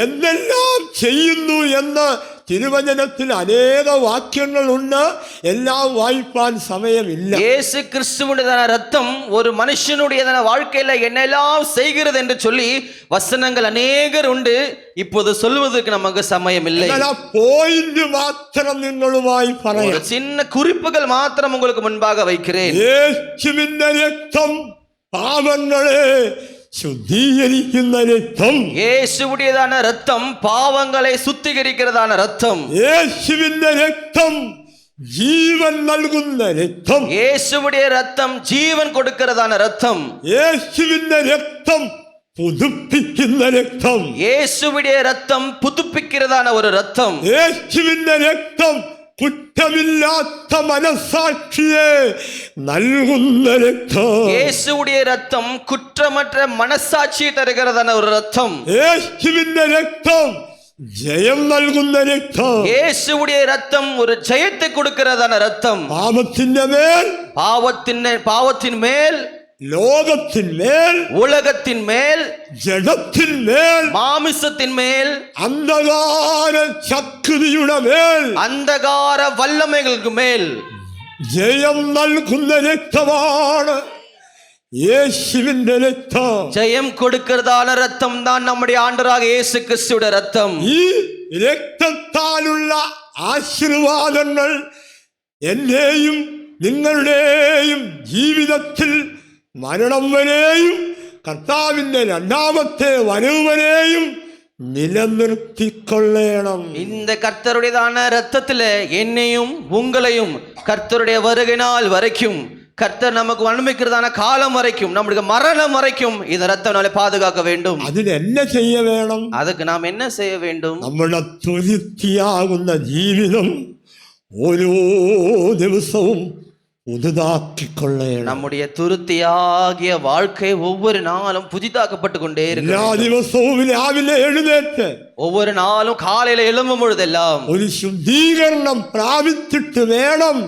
എന്തെല്ലാം ചെയ്യുന്നു എന്ന് തിരുവചനത്തിൽ അനേക വാക്യങ്ങളുണ്ട്. എല്ലാം വായിപ്പാൻ സമയമില്ല. இயேசு கிறிஸ்துவுடைய ரத்தம் ஒரு மனுஷனுடைய வாழ்க்கையில என்னெல்லாம் செய்கிறது என்று சொல்லி வசனங்கள் அநேகர் உண்டு. இப்போது சொல்வதற்கு நமக்கு சமயம் இல்லை. പോയിന്റ് മാത്രം നിങ്ങളുമായി പറയാം. சின்ன குறிப்புகள் மாத்திரம் உங்களுக்கு முன்பாக வைக்கிறேன். യേശുവിന്റെ രക്തം പാപങ്ങളെ ശുദ്ധീകരിക്കുന്ന രക്തം. യേശുവുடையதான ரத்தம் பாவங்களை சுத்திகரிக்கிறதான ரத்தம். യേശുവിന്റെ രക്തം ജീവൻ നൽകുന്ന രക്തം. യേശുவுடைய ரத்தம் ജീവൻ കൊടുக்கிறதான ரத்தம். യേശുവിന്റെ രക്തം പുതുപ്പിക്കുന്ന രക്തം. യേശുவுடைய ரத்தம் புதுப்பிக்கிறதான ஒரு ரத்தம். യേശുവിന്റെ രക്തം കുറ്റമില്ലാത്ത മനസാക്ഷിയെ നൽകുന്ന രക്തം. യേശുவுடைய ரத்தம் குற்றமற்ற மனசாட்சியை தருகிறதான ஒரு ரத்தம். യേശുവിന്റെ രക്തം ജയം നൽകുന്ന രക്തം. യേശുவுடைய ரத்தம் ஒரு ஜெயத்தை கொடுக்கிறதான ரத்தம். പാപത്തിന്റെ മേൽ, பாவத்தின் மேல், ലോകത്തിൻ മേൽ, உலகத்தின் மேல், ജഡത്തിൻ മേൽ, மாமிசத்தின் மேல், അന്ധകാര ശക്തിയുടെ മേൽ, அந்தகார வல்லமைகளுக்கு மேல் ജയം നൽകുന്ന രക്തമാണ് യേശുവിന്റെ രക്തം. ஜெயம் கொடுக்கிறதான ரத்தம் தான் நம்முடைய ஆண்டவராக இயேசு கிறிஸ்துவோட ரத்தம். ഈ രക്തത്താലുള്ള ആശീർവാദങ്ങൾ എന്നെയും നിങ്ങളുടെയും ജീവിതത്തിൽ മരണം വരെയും കർത്താവിന്റെ രണ്ടാമത്തെ വരവ് വരെയും നിലനിർത്തിക്കൊള്ളണം. இந்த கர்த்தருடையதான இரத்தத்துல என்னையும் உங்களையும் கர்த்தருடைய வருகை நாள் வரைக்கும், கர்த்தர் நமக்கு அனுமதிக்கிறதான காலம் வரைக்கும், நம்முடைய மரணம் வரைக்கும் இந்த ரத்தம் பாதுகாக்க வேண்டும். അതിന് എന്നെ ചെയ്യ വേണം? அதுக்கு நாம் என்ன செய்ய வேண்டும்? നമ്മുടെ തുരുത്തിയാകുന്ന ജീവിതം ഓരോ ദിവസവും പുതുതാക്കിക്കൊള്ളണം. நம்முடைய துருத்தியாகிய வாழ்க்கை ஒவ்வொரு நாளும் புதிதாக்கப்பட்டு கொண்டே എല്ലാ இருக்கு. ദിവസവും രാവിലെ എഴുന്നേറ്റ് ஒவ்வொரு நாளும் காலையில எழும்பும் பொழுதெல்லாம் ഒരു ശുദ്ധീകരണം പ്രാപിച്ചിട്ട് വേണം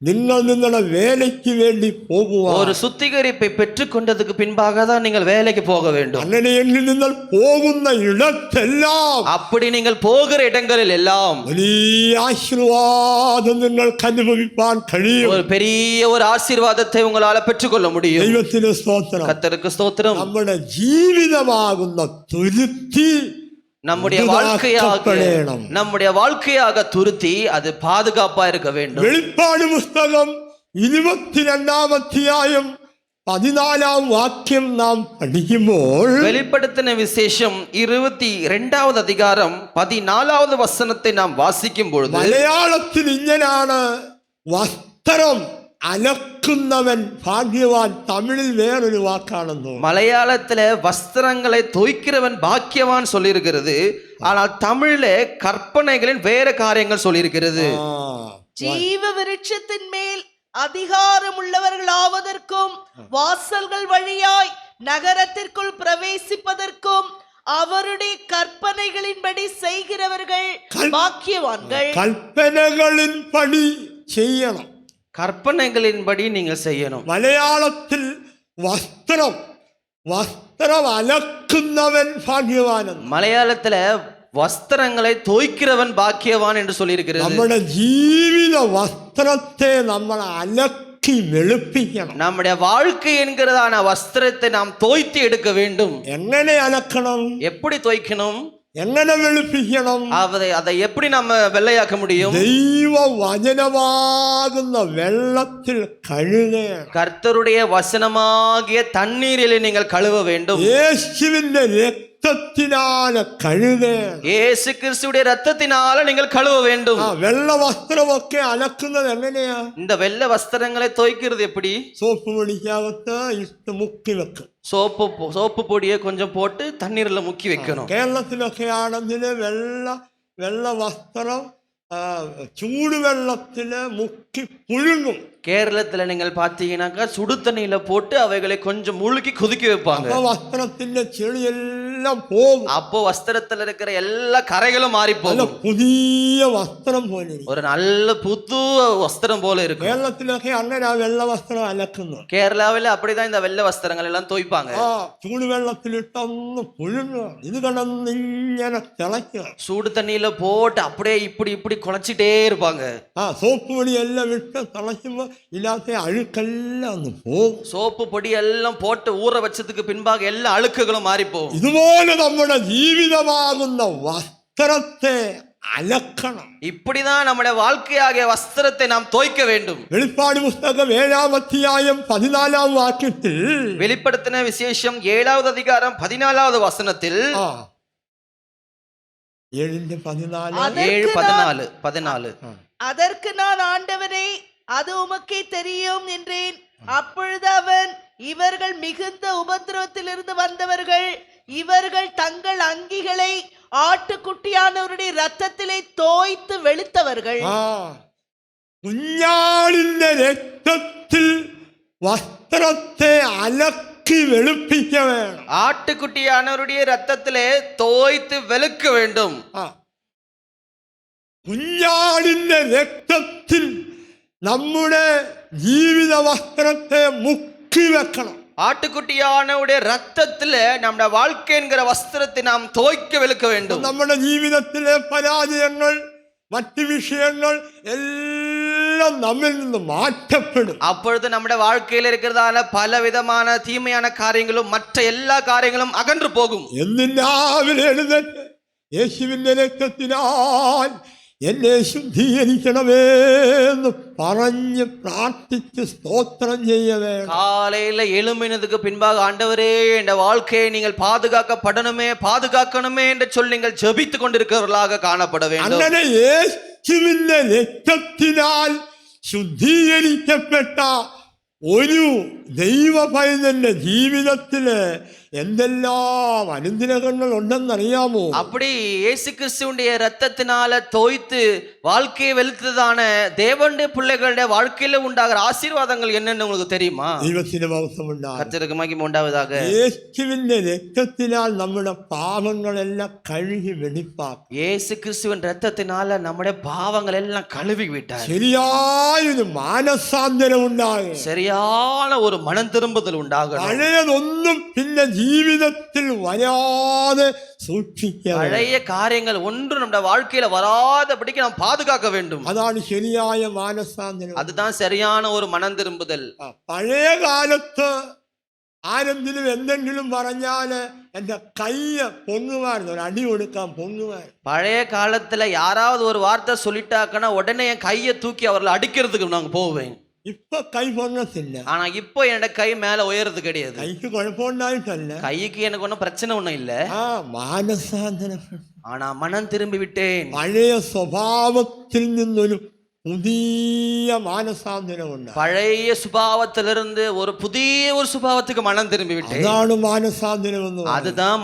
നിങ്ങൾ നിങ്ങളുടെ വേലയ്ക്ക് വേണ്ടി പോകുവാൻ. ஒரு சுத்திகரிப்பை பெற்றுக்கொண்டதுக்கு பின்பாக தான் நீங்கள் வேலைக்கு போக வேண்டும். അങ്ങനെയെങ്കിൽ നിങ്ങൾ പോകുന്ന ഇടത്തെല്ലാം அப்படி நீங்கள் போகிற இடங்களில் எல்லாம் വലിയ ആശീർവാദം നിങ്ങൾക്ക് അനുഭവിപ്പാൻ കഴിയും. ஒரு பெரிய ஒரு ஆசீர்வாதத்தை உங்களால பெற்றுக்கொள்ள முடியும். ദൈവത്തിന് സ്തോത്രം. கர்த்தருக்கு ஸ்தோத்திரம். നമ്മുടെ ജീവിതമാകുന്ന തുരുത്തി நம்முடைய வாழ்க்கையாக துருத்தி அது பாதுகாப்பா இருக்க வேண்டும். വെളിപ്പാട് പുസ്തകം 22-ാം അധ്യായം 14-ാം വാക്യം നാം പഠിക്കുമ്പോൾ வெளிப்படுத்தின விசேஷம் 22வது அதிகாரம் 14வது வசனத்தை நாம் வாசிக்கும் பொழுது മലയാളത്തിൽ ഇങ്ങനാണ്: വസ്ത്രം അലക്കുന്നവൻ ഭാഗ്യവാൻ. തമിഴിൽ വേറൊരു വാക്കാണെന്നോ. மலையாளத்துல வஸ்திரங்களை தோய்க்கிறவன் பாக்கியவான் சொல்லியிருக்கிறது. ஆனால் தமிழ்ல கற்பனைகளின் வேற காரியங்கள் சொல்லியிருக்கிறது. ஜீவ விருட்சத்தின் மேல் அதிகாரம் உள்ளவர்கள் ஆவதற்கும் வாசல்கள் வழியாய் நகரத்திற்குள் பிரவேசிப்பதற்கும் அவருடைய கற்பனைகளின்படி செய்கிறவர்கள் பாக்கியவான்கள். കൽപ്പനകളിൻപടി ചെയ്യണം. கற்பனைகளின்படி நீங்கள் செய்யணும். മലയാളത്തിൽ വസ്ത്രം അലക്കുന്നവൻ ഭാഗ്യവാൻ. மலையாளத்துல வஸ்திரங்களை தோய்க்கிறவன் பாக்கியவான் என்று சொல்லியிருக்கிறது. നമ്മുടെ ജീവിത വസ്ത്രത്തെ നമ്മൾ അലക്കി വെളുപ്പിക്കണം. நம்முடைய வாழ்க்கை என்கிறதான வஸ்திரத்தை நாம் தோய்த்து எடுக்க வேண்டும். എങ്ങനെ അലക്കണം? எப்படி தோய்க்கணும்? എങ്ങനെ വെളുപ്പിക്കണം? அதை எப்படி நம்ம வெள்ளையாக்க முடியும்? ദൈവ വചനമാകുന്ന വെള്ളത്തിൽ കഴുകണം. கர்த்தருடைய வசனமாகிய தண்ணீரிலே நீங்கள் கழுவ வேண்டும். യേശുവിന്റെ രക്തത്തിനാല കഴുകണം. இயேசு கிறிஸ்துவுடைய இரத்தத்தினால நீங்கள் கழுவ வேண்டும். വെള്ള വസ്ത്രമൊക്കെ അലക്കുന്നത് എങ്ങനെയാ? இந்த வெள்ளை வஸ்திரங்களை தோய்க்கிறது எப்படி? സോപ്പ് പൊടിക്കകത്ത് ഇട്ട് മുക്കി വെക്കും. சோப்பு பொடியை கொஞ்சம் போட்டு தண்ணீர்ல முக்கி வைக்கணும். കേരളത്തിലൊക്കെ ആണെങ്കിൽ വെള്ള വസ്ത്രം ചൂടുവെള്ളത്തില് മുക്കി പുഴുങ്ങും. கேரளத்துல நீங்கள் பார்த்தீங்கன்னாக்கா சுடு தண்ணியில போட்டு அவைகளை கொஞ்சம் முழுக்கி கொதிக்க வைப்பாங்க. വസ്ത്രത്തിന്റെ ചെളി എല്ലാം പോകും. அப்போ வஸ்திரத்துல இருக்கிற எல்லா கரைகளும் மாறி போகும். പുതിയ വസ്ത്രം പോലെ ஒரு நல்ல புது வஸ்திரம் போல இருக்கும். കേരളത്തിലൊക്കെ അങ്ങനെ ആ വെള്ള വസ്ത്രം അലക്കുന്നു. கேரளாவில அப்படிதான் இந்த வெள்ளை வஸ்திரங்கள் எல்லாம் தோய்ப்பாங்க. ചൂടുവെള്ളത്തിലിട്ടൊന്ന് പുഴുങ്ങുക. ഇത് കിടന്നിങ്ങനെ തിളയ്ക്കുക. சூடு தண்ணியில போட்டு அப்படியே இப்படி இப்படி குழைச்சிட்டே இருப்பாங்க. സോപ്പ് പൊടി എല്ലാം ഇട്ട് തിളയ്ക്കുമ്പോ ഇല്ലാത്ത അഴുക്കെല്ലാം ഒന്ന് പോകും. சோப்பு பொடி எல்லாம் போட்டு ஊற வச்சதுக்கு பின்பாக எல்லா அழுக்குகளும் மாறி போகும். ഇതുപോലെ നമ്മുടെ ജീവിതമാകുന്ന വസ്ത്രത്തെ അലക്കണം. இப்படிதான் நம்முடைய வாழ்க்கையாகிய வஸ்திரத்தை நாம் தோய்க்க வேண்டும். വെളിപ്പാട് പുസ്തകം 7-ാം അധ്യായം 14-ാം വാക്യത്തിൽ வெளிப்படுத்தின விசேஷம் 7வது அதிகாரம் 14வது வசனத்தில் 7:14 அதற்கு நான் ஆண்டவரே அது உமக்கே தெரியும் என்றேன். அப்பொழுது அவன், இவர்கள் மிகுந்த உபத்திரவத்திலிருந்து வந்தவர்கள், இவர்கள் தங்கள் அங்கிகளை ஆட்டுக்குட்டியானவருடைய ரத்தத்திலே தோய்த்து வெளுத்தவர்கள். കുഞ്ഞാടിന്റെ രക്തത്തിൽ വസ്ത്രത്തെ അലക്കി വെളുപ്പിക്ക വേണം. ஆட்டுக்குட்டியானவருடைய ரத்தத்திலே தோய்த்து வெளுக்க வேண்டும். കുഞ്ഞാടിന്റെ രക്തത്തിൽ നമ്മുടെ ജീവിത വസ്ത്രത്തെ മുക്കി വെക്കണം. ஆட்டுக்குட்டியானவருடைய ரத்தத்துல நம்முடைய வாழ்க்கை என்கிற வஸ்திரத்தை நாம் தோய்க்க வெளுக்க வேண்டும். നമ്മുടെ ജീവിതത്തിലെ പരാജയങ്ങൾ, മറ്റു വിഷയങ്ങൾ എല്ലാം നമ്മിൽ നിന്ന് മാറ്റപ്പെടും. அப்பொழுது நம்முடைய வாழ்க்கையில் இருக்கிறதான பல விதமான தீமையான காரியங்களும் மற்ற எல்லா காரியங்களும் அகன்று போகும். എന്നും രാവിലെ എഴുന്നേറ്റ് യേശുവിന്റെ രക്തത്തിനാൽ എന്നെ ശുദ്ധീകരിക്കണമേ എന്ന് പറഞ്ഞ് പ്രാർത്ഥിച്ച് സ്തോത്രം ചെയ്യവേ. காலையில எழும்பினதுக்கு பின்பாக ஆண்டவரே என்ற வாழ்க்கையை நீங்கள் பாதுகாக்கப்படணுமே பாதுகாக்கணுமே என்று சொல்லி நீங்கள் ஜெபித்துக் கொண்டிருக்கிறவர்களாக காணப்பட வேண்டும். അങ്ങനെ യേശുവിന്റെ രക്തത്തിനാൽ ശുദ്ധീകരിക്കപ്പെട്ട ഒരു ദൈവ പൈതന്റെ ജീവിതത്തില് എന്തെല്ലാം അനുഗ്രഹങ്ങൾ ഉണ്ടെന്നറിയാമോ? அப்படி இயேசு கிறிஸ்துவுடைய இரத்தத்தினால தோய்த்து வாழ்க்கையை வெளுத்ததான தேவனுடைய பிள்ளைகளுடைய வாழ்க்கையில உண்டாகிற ஆசீர்வாதங்கள் என்னன்னு உங்களுக்கு தெரியுமா? ദൈവത്തിന്റെ മഹത്വമുണ്ടാകും. கர்த்தருக்கு மகிமை உண்டாவதாக. യേശുവിന്റെ രക്തത്തിനാൽ നമ്മുടെ പാപങ്ങളെല്ലാം കഴുകി വെടിപ്പാക്കും. இயேசு கிறிஸ்துவின் இரத்தத்தினால நம்முடைய பாவங்கள் எல்லாம் கழுவி விட்டார். ശരിയായൊരു മാനസാന്തരം ഉണ്ടാകും. சரியான ஒரு மனம் திரும்புதல் உண்டாகணும். പഴയതൊന്നും പിന്നെ ജീവിതത്തിൽ വരാതെ സൂക്ഷിക്കുക. பழைய காரியங்கள் ஒன்று நம்முடைய வாழ்க்கையில வராதபடிக்கு நாம் பாதுகாக்க வேண்டும். അതാണ് ശരിയായ മാനസാന്തരം. அதுதான் சரியான ஒரு மனம் திரும்புதல். പഴയ കാലത്ത് ആരെങ്കിലും എന്തെങ്കിലും പറഞ്ഞാല് എന്റെ കയ്യ് പൊങ്ങുമായിരുന്നു, ഒരു അടി കൊടുക്കാൻ പൊങ്ങുമായിരുന്നു. பழைய காலத்துல யாராவது ஒரு வார்த்தை சொல்லிட்டாங்கன்னா உடனே என் கையை தூக்கி அவர்களை அடிக்கிறதுக்கு நாங்க போவேன். ഇപ്പൊ കൈ പൊങ്ങത്തില്ല. ஆனா இப்போ என்னோட கை மேல உயர்றது கிடையாது. കൈക്ക് കുഴപ്പമുണ്ടായിട്ടല്ല, கைக்கு எனக்கு ஒன்றும் பிரச்சனை ஒன்றும் இல்ல. മാനസാന്തരം. ஆனா மனம் திரும்பி விட்டேன். പഴയ സ്വഭാവത്തിൽ നിന്നൊരു പുതിയ മാനസാന്തരമുണ്ട്. பழைய சுபாவத்திலிருந்து ஒரு புதிய ஒரு சுபாவத்துக்கு மனம் திரும்பி விட்டேன். അതാണ് മാനസാന്തരം എന്ന്. அதுதான்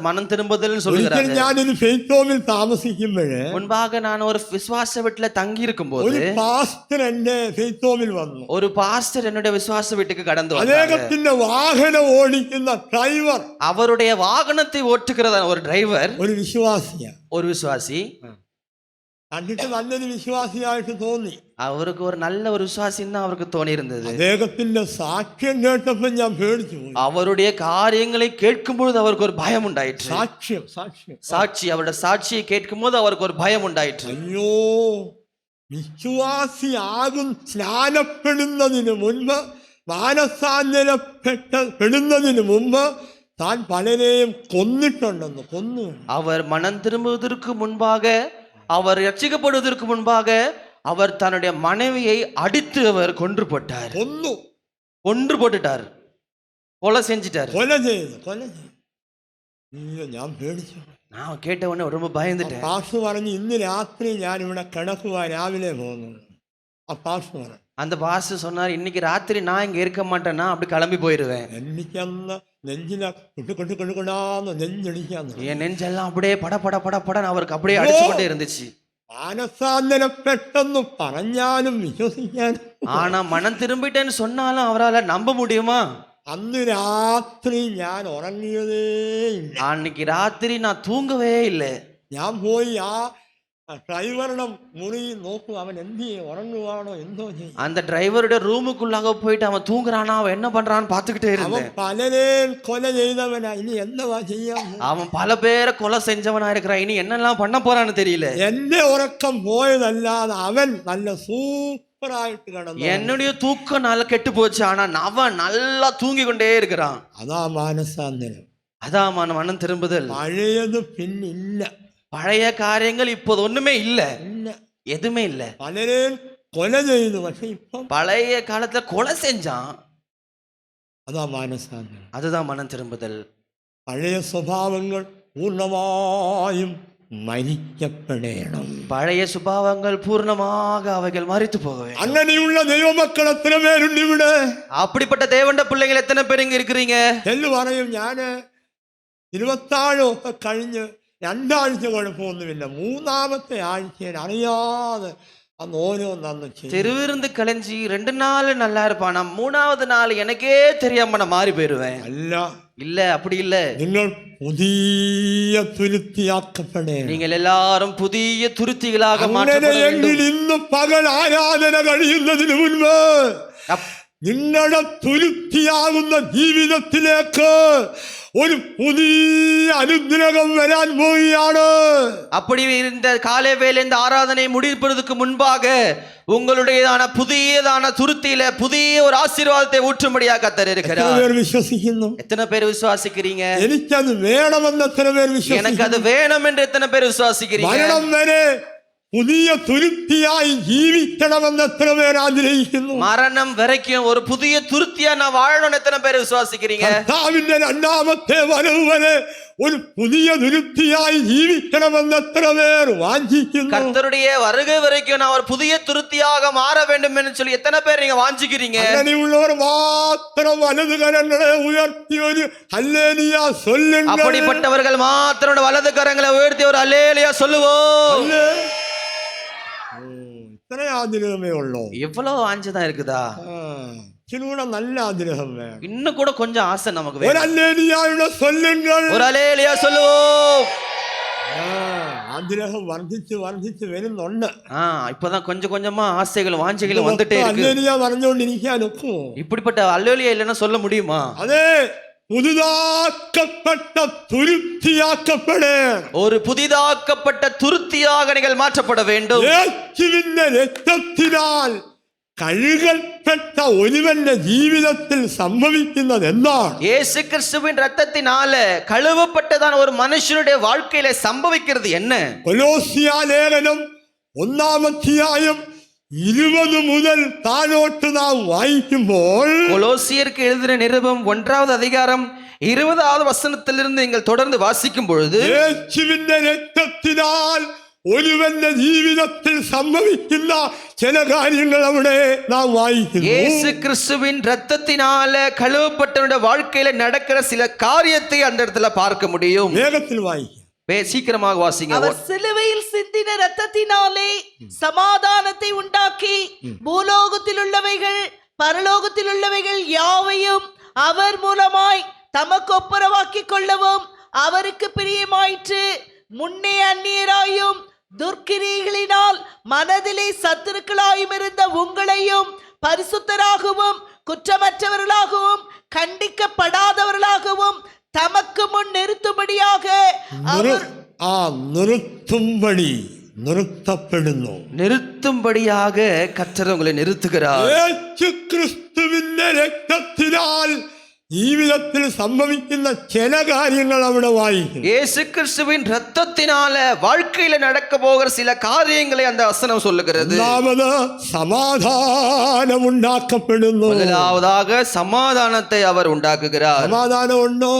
மனம் திரும்புதல்னு சொல்லுகிறாங்க. ഞാനൊരു ഫെയ്ത്ത് ഹോമിൽ താമസിക്കുമ്പോഴേ முன்பாக நான் ஒரு விசுவாச வீட்டுல தங்கி இருக்கும் போது ഒരു പാസ്റ്റർ എന്റെ ഫെയ്ത്ത് ഹോമിൽ വന്നു. ஒரு பாஸ்டர் என்னுடைய விசுவாச வீட்டுக்கு கடந்து வந்தார். അദ്ദേഹത്തിന്റെ വാഹനം ഓടിക്കുന്ന ഡ്രൈവർ, அவருடைய வாகனத்தை ஓட்டுகிறத ஒரு டிரைவர், ഒരു വിശ്വാസിയാണ്. ஒரு விசுவாசி. കണ്ടിട്ട് നല്ലൊരു വിശ്വാസിയായിട്ട് തോന്നി. அவருக்கு ஒரு நல்ல ஒரு விசுவாசின்னு தான் அவருக்கு தோணி இருந்தது. അദ്ദേഹത്തിന്റെ സാക്ഷ്യം കേട്ടപ്പോൾ ഞാൻ പേടിച്ചു പോയി. அவருடைய காரியங்களை கேட்கும் பொழுது அவருக்கு ஒரு பயம் உண்டாயிற்று. സാക്ഷി அவருடைய சாட்சியை கேட்கும் போது அவருக்கு ஒரு பயம் உண்டாயிற்று. അയ്യോ, വിശ്വാസിയാകും സ്നാനപ്പെടുന്നതിന് മുൻപ്, മാനസാന്തരപ്പെടുന്നതിന് മുമ്പ് താൻ പലരെയും കൊന്നു. அவர் மனம் திரும்புவதற்கு முன்பாக, அவர் ரட்சிக்கப்படுவதற்கு முன்பாக அவர் தன்னுடைய மனைவியை அடித்து அவர் கொன்று போட்டார். கொன்று போட்டுட்டார், கொலை செஞ்சிட்டார். കൊല ചെയ്തു. അയ്യോ, ഞാൻ പേടിച്ചു. நான் கேட்ட உடனே ரொம்ப பயந்துட்டேன். പാസ്റ്റർ പറഞ്ഞു, ഇന്ന് രാത്രി ഞാൻ ഇവിടെ കിടക്കുക, രാവിലെ പോകുന്നു. ആ പാസ്റ്റർ പറഞ്ഞു. அந்த பாஸ்டர் சொன்னார், இன்னைக்கு ராத்திரி நான் இங்க இருக்க மாட்டேன்னா அப்படி கிளம்பி போயிடுவேன். എനിക്കന്ന് നെഞ്ചില കൊണ്ടുകൊണ്ടാന്ന് നെഞ്ചടിക്കാന്ന്. என் நெஞ்செல்லாம் அப்படியே பட பட பட படன்னு அவருக்கு அப்படியே அடிச்சு கொண்டே இருந்துச்சு. മാനസാന്തരപ്പെട്ടെന്ന് പറഞ്ഞാലും വിശ്വസിക്കാൻ, ஆனா மனம் திரும்பிட்டேன்னு சொன்னாலும் அவரால் நம்ப முடியுமா? അന്ന് രാത്രി ഞാൻ ഉറങ്ങിയതേ ഇല്ല. அன்னைக்கு ராத்திரி நான் தூங்கவே இல்லை. ഞാൻ പോയി ആ ഡ്രൈവറുടെ മുറി നോക്കും, അവൻ എന്ത് ചെയ്യും, ഉറങ്ങുവാണോ എന്തോ ചെയ്യും. அந்த டிரைவருடைய ரூமுக்குள்ளாக போயிட்டு அவன் தூங்குறானா, அவன் என்ன பண்றான்னு பார்த்துக்கிட்டே അവൻ இருந்தேன். പലരെയും കൊല ചെയ്തവനാ, ഇനി എന്നവാ ചെയ്യാൻ. அவன் பல பேரை கொலை செஞ்சவனா இருக்கிறான், இனி என்னெல்லாம் பண்ண போறான்னு தெரியல. എന്റെ ഉറക്കം போயதல்லாத അവൻ നല്ല സൂപ്പറായിട്ട് കിടന്നു. என்னுடைய தூக்கம் நல்லா கெட்டு போச்சு, ஆனா அவன் நல்லா தூங்கி கொண்டே இருக்கிறான். അതാ മാനസാന്തരം. அதான் மனம் திரும்புதல். പഴയത് പിന്നില്ല. பழைய காரியங்கள் இப்போது ஒண்ணுமே இல்ல, எதுவுமே இல்ல. പലരെയും കൊല ചെയ്തു, പക്ഷെ ഇപ്പം பழைய காலத்துல கொலை செஞ்சான். അതാ മാനസാന്തരം. அதுதான் மனம் திரும்புதல். പഴയ സ്വഭാവങ്ങൾ പൂർണ്ണമായും മരിക്കപ്പെടണം. பழைய சுபாவங்கள் பூர்ணமாக அவைகள் மரித்து போகவே. അങ്ങനെയുള്ള ദൈവമക്കൾ എത്ര പേരുണ്ട് ഇവിടെ? அப்படிப்பட்ட தேவண்ட பிள்ளைகள் எத்தனை பேர் இங்க இருக்கிறீங்க? എന്ന് പറയും, ഞാന് 27 ഒക്കെ കഴിഞ്ഞ് 2 ആഴ്ച കുഴപ്പമൊന്നുമില്ല, 3-ാമത്തെ ആഴ്ചയിൽ അറിയാതെ അന്ന് ഓരോന്നു ചെയ്യും. திருவிருந்து கலைஞ்சி 2 நாள் நல்லா இருப்பான், நான் 3வது நாள் எனக்கே தெரியாம நான் மாறி போயிருவேன். അല്ല, இல்ல, அப்படி இல்ல. നിങ്ങൾ പുതിയ തുരുത്തിയാക്കപ്പെടണം. நீங்கள் எல்லாரும் புதிய துருத்திகளாக மாற்றப்பட അങ്ങനെയെങ്കിൽ வேண்டும். ഇന്ന് പകൽ ആരാധന കഴിയുന്നതിന് മുൻപ് നിങ്ങളുടെ തുരുത്തിയാകുന്ന ജീവിതത്തിലേക്ക് ഒരു പുതിയ അനുഗ്രഹം വരാൻ പോവുകയാണ്. அப்படி இந்த காலை வேளை இந்த ஆராதனை முடிப்பதற்கு முன்பாக உங்களுடையதான புதியதான துருத்தியில புதிய ஒரு ஆசீர்வாதத்தை ஊற்றும்படியாக கர்த்தர் இருக்கிறார். വിശ്വസിക്കുന്നു? எத்தனை பேர் விசுவாசிக்கிறீங்க? എനിക്കത് വേണമെന്ന് എത്ര പേർ எனக்கு அது வேணும் என்று எத்தனை பேர் விசுவாசிக்கிறீங்க? മരണം വരെ പുതിയ തുരുത്തിയായി ജീവിക്കണമെന്ന് എത്ര പേർ ആഗ്രഹിക്കുന്നു? மரணம் வரைக்கும் ஒரு புதிய துருத்தியா நான் வாழணும்னு எத்தனை பேர் விசுவாசிக்கிறீங்க? കർത്താവിന്റെ രണ്ടാമത്തെ വരവ് വരെ ഒരു പുതിയ തുരുത്തിയായി ജീവിക്കണമെന്ന് എത്ര പേർ വാഞ്ചിക്കുന്നു? கர்த்தருடைய வருகை வரைக்கும் நான் ஒரு புதிய துருத்தியாக மாற வேண்டும் என்று சொல்லி எத்தனை பேர் நீங்க வாஞ்சிக்கிறீங்க? അങ്ങനെയുള്ളവർ മാത്രം വലതു കരങ്ങളെ ഉയർത്തി ഒരു ഹല്ലേലൂയ சொல்லுங்கள். அப்படிப்பட்டவர்கள் மாத்திரம் வலது கரங்களை உயர்த்தி ஒரு அல்லேலூயா சொல்லுவோம். ഇത്ര ആഗ്രഹമേ ഉള്ളൂ. எவ்வளவு வாஞ்சதான் இருக்குதா? ഇച്ചിരൂടെ നല്ല ആഗ്രഹം വേണം. இன்னும் கூட கொஞ்சம் ஆசை நமக்கு ഒരു வேணும். ഹല്ലേലൂയയുടെ சொல்லுங்கள். ஒரு அல்லேலூயா சொல்லுவோம். ആഗ്രഹം വർദ്ധിച്ച് വർദ്ധിച്ച് വരുന്നുണ്ട്. இப்பதான் கொஞ்சம் கொஞ்சமா ஆசைகளும் வாஞ்சைகளும் வந்துட்டே இருக்கு. ഹല്ലേലൂയ പറഞ്ഞുകൊണ്ടിരിക്കാൻ ഒക്കുമോ? இப்படிப்பட்ட அல்லேலூயா இல்லைன்னா சொல்ல முடியுமா? അതെ, പുതുതാക്കപ്പെട്ട തുരുത്തിയാക്കപ്പെടേ. ஒரு புதிதாக்கப்பட்ட துருத்தியாக நீங்கள் மாற்றப்பட வேண்டும். യേശുവിന്റെ രക്തത്തിനാൽ കഴുകപ്പെട്ട ഒരുവന്റെ ജീവിതത്തിൽ സംഭവിക്കുന്നത് എന്താണ്? இயேசு கிறிஸ்துவின் ரத்தத்தினால கழுவப்பட்டதான ஒரு மனுஷனுடைய வாழ்க்கையில சம்பவிக்கிறது என்ன? കൊലോസ്യ ലേഖനം 1-ാം അധ്യായം 20 മുതൽ താഴോട്ട് നാം വായിക്കുമ്പോൾ கொலோசியருக்கு எழுதின நிருபம் 1வது அதிகாரம் 20வது வசனத்திலிருந்து நீங்கள் தொடர்ந்து வாசிக்கும் பொழுது യേശുവിന്റെ രക്തത്തിനാൽ ഒരുവന്റെ ജീവിതത്തിൽ സംഭവിക്കുന്ന ചില കാര്യങ്ങൾ അവിടെ നാം വായിക്കുന്നു. இயேசு கிறிஸ்துவின் ரத்தத்தினால கழுவப்பட்டவனுடைய வாழ்க்கையில நடக்கிற சில காரியத்தை அந்த இடத்துல பார்க்க முடியும். വേഗത്തിൽ വായിക്കാം. சீக்கிரமாக வாசிங்க. அவர் சிலுவையில் சிந்தின ரத்தத்தினாலே சமாதானத்தை உண்டாக்கி பூலோகத்தில் உள்ளவைகள் பரலோகத்தில் உள்ளவைகள் யாவையும் அவர் மூலமாய் தமக்கு ஒப்புரவாக்கிக் கொள்ளவும் அவருக்கு பிரியமாயிற்று. முன்னே அந்நியராயும் துர்க்கிரியைகளினால் மனதிலே சத்துருக்களாயும் இருந்த உங்களையும் பரிசுத்தராகவும் குற்றமற்றவர்களாகவும் கண்டிக்கப்படாதவர்களாகவும் தமக்கு முன் நிறுத்தும்படியாக அவர் நிறுத்தும்படியாக கர்த்தர் உங்களை நிறுத்துகிறார். യേശു ക്രിസ്തുവിന്റെ രക്തത്തിനാൽ ജീവിതത്തിൽ സംഭവിക്കുന്ന ചില കാര്യങ്ങൾ അവിടെ വായിക്കും. இயேசு கிறிஸ்துவின் ரத்தத்தினால வாழ்க்கையில நடக்க போகிற சில காரியங்களை அந்த வசனம் சொல்லுகிறது. ഒന്നാമത് സമാധാനം ഉണ്ടാക്കപ്പെടുന്നു. முதலாவதாக சமாதானத்தை அவர் உண்டாக்குகிறார். സമാധാനം ഉണ്ടോ?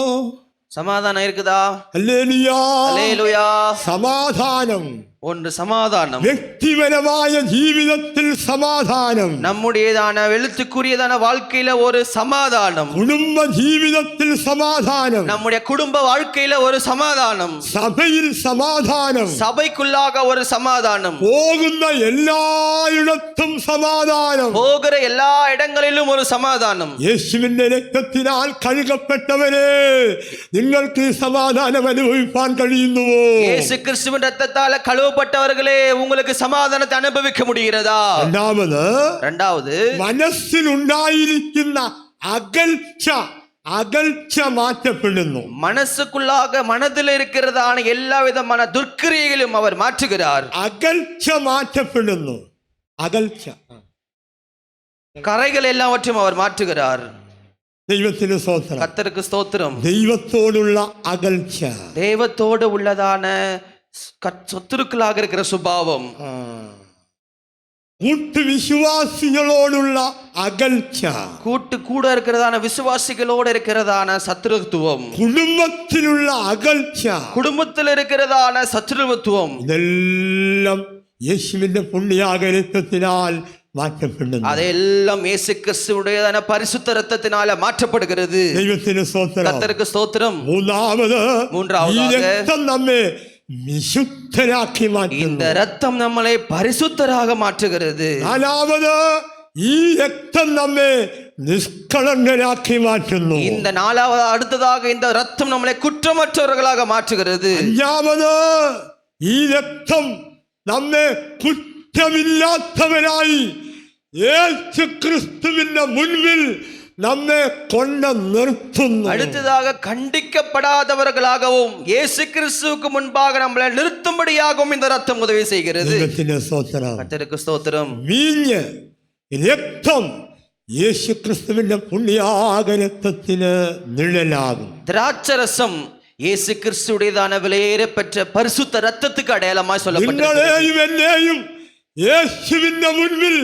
சமாதானம் இருக்குதா? ഹല്ലേലൂയ. அல்லேலூயா. സമാധാനം. ஒன்று சமாதானம். വ്യക്തിപരമായ ജീവിതത്തിൽ സമാധാനം. நம்முடையதான எழுத்துக்குரியதான வாழ்க்கையில ஒரு சமாதானம். കുടുംബ ജീവിതത്തിൽ സമാധാനം. நம்முடைய குடும்ப வாழ்க்கையில ஒரு சமாதானம். സഭയിൽ സമാധാനം. சபைக்குள்ளாக ஒரு சமாதானம். പോകുന്ന എല്ലായിടത്തും സമാധാനം. போகிற எல்லா இடங்களிலும் ஒரு சமாதானம். യേശുവിന്റെ രക്തത്തിനാൽ കഴുകപ്പെട്ടവരെ നിങ്ങൾക്ക് സമാധാനം അനുഭവിപ്പാൻ കഴിയുന്നുവോ? இயேசு கிறிஸ்துவின் ரத்தத்தால கழுவப்பட்டவர்களே உங்களுக்கு சமாதானத்தை அனுபவிக்க முடிகிறதா? രണ്ടാമത് മനസ്സിലുണ്ടായിരിക്കുന്ന അകൽച്ച മാറ്റപ്പെടുന്നു. மனசுக்குள்ளாக மனதில் இருக்கிறதான எல்லா விதமான துர்க்கிரியைகளும் அவர் மாற்றுகிறார். അകൽച്ച മാറ്റപ്പെടുന്നു. അകൽച്ച கரைகள் எல்லாவற்றையும் அவர் மாற்றுகிறார். ദൈവത്തിന് സ്തോത്രം. கர்த்தருக்கு ஸ்தோத்திரம். ദൈവത്തോടുള്ള അകൽച്ച, தெய்வத்தோடு உள்ளதான சத்துருக்களாக இருக்கிற சுபாவம், കൂട്ടുവിശ്വാസികളോടുള്ള അകൽച്ച, கூட இருக்கிறதான விசுவாசிகளோடு இருக்கிறதான சத்துருத்துவம், കുടുംബത്തിലുള്ള അകൽച്ച, குடும்பத்தில் இருக்கிறதான சத்துருத்துவம், ഇതെല്ലാം യേശുവിന്റെ പുണ്യാക രക്തത്തിനാൽ മാറ്റപ്പെടുന്നു. அதெல்லாம் இயேசு கிறிஸ்துவுடையதான பரிசுத்த இரத்தத்தினால மாற்றப்படுகிறது. ദൈവത്തിന് സ്തോത്രം. கர்த்தருக்கு ஸ்தோத்திரம். മൂന്നാമത് ഈ രക്തം നമ്മെ വിശുദ്ധരാക്കി മാറ്റുന്നു. இந்த ரத்தம் நம்மளை பரிசுத்தராக மாற்றுகிறது. നാലാമത് ഈ രക്തം നമ്മെ നിഷ്കളങ്കരാക്കി മാറ്റുന്നു. இந்த நாலாவது அடுத்ததாக இந்த ரத்தம் நம்மளை குற்றமற்றவர்களாக மாற்றுகிறது. അഞ്ചാമത് ഈ രക്തം നമ്മെ കുറ്റമില്ലാത്തവരായി യേശു ക്രിസ്തുവിന്റെ മുൻപിൽ നമ്മെ കൊണ്ട് നിർത്തുന്നു. அடுத்ததாக கண்டிக்கப்படாதவர்களாகவும் இயேசு கிறிஸ்துவுக்கு முன்பாக நம்மளை நிறுத்தும்படியாகவும் இந்த ரத்தம் உதவி செய்கிறது. கர்த்தருக்கு ஸ்தோத்திரம். വീഞ്ഞ്, രക്തം യേശു ക്രിസ്തുവിന്റെ പുണ്യാക രക്തത്തിന് നിഴലാകും. திராட்சரசம் இயேசு கிறிஸ்துடையதான விலையேற பெற்ற பரிசுத்த ரத்தத்துக்கு அடையாளமாய் சொல்லப்பட்டிருக்கிறது. നിങ്ങളെയും എന്നെയും യേശുവിന്റെ മുൻപിൽ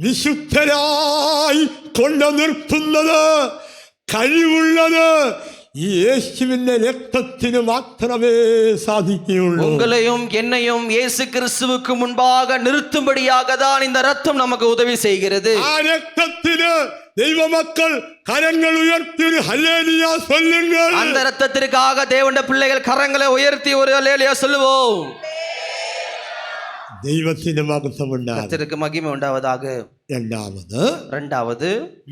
വിശുദ്ധരായി കൊണ്ടു നിർത്തുന്നത് കഴിവുള്ളത് ഈ യേശുവിന്റെ രക്തത്തിന് മാത്രമേ സാധിക്കുകയുള്ളൂ. உங்களையும் என்னையும் இயேசு கிறிஸ்துவுக்கு முன்பாக நிறுத்தும்படியாக தான் இந்த ரத்தம் நமக்கு உதவி செய்கிறது. ആ രക്തത്തിന് ദൈവമക്കൾ കരങ്ങൾ ഉയർത്തി ഒരു ഹല്ലേലൂയ சொல்லுங்கள். அந்த ரத்தத்திற்காக தேவனுடைய பிள்ளைகள் கரங்களை உயர்த்தி ஒரு அல்லேலூயா சொல்லுவோம். ദൈവത്തിന് മഹത്വം ഉണ്ടാകും. கர்த்தருக்கு மகிமை உண்டாவதாக. രണ്ടാമത് இரண்டாவது,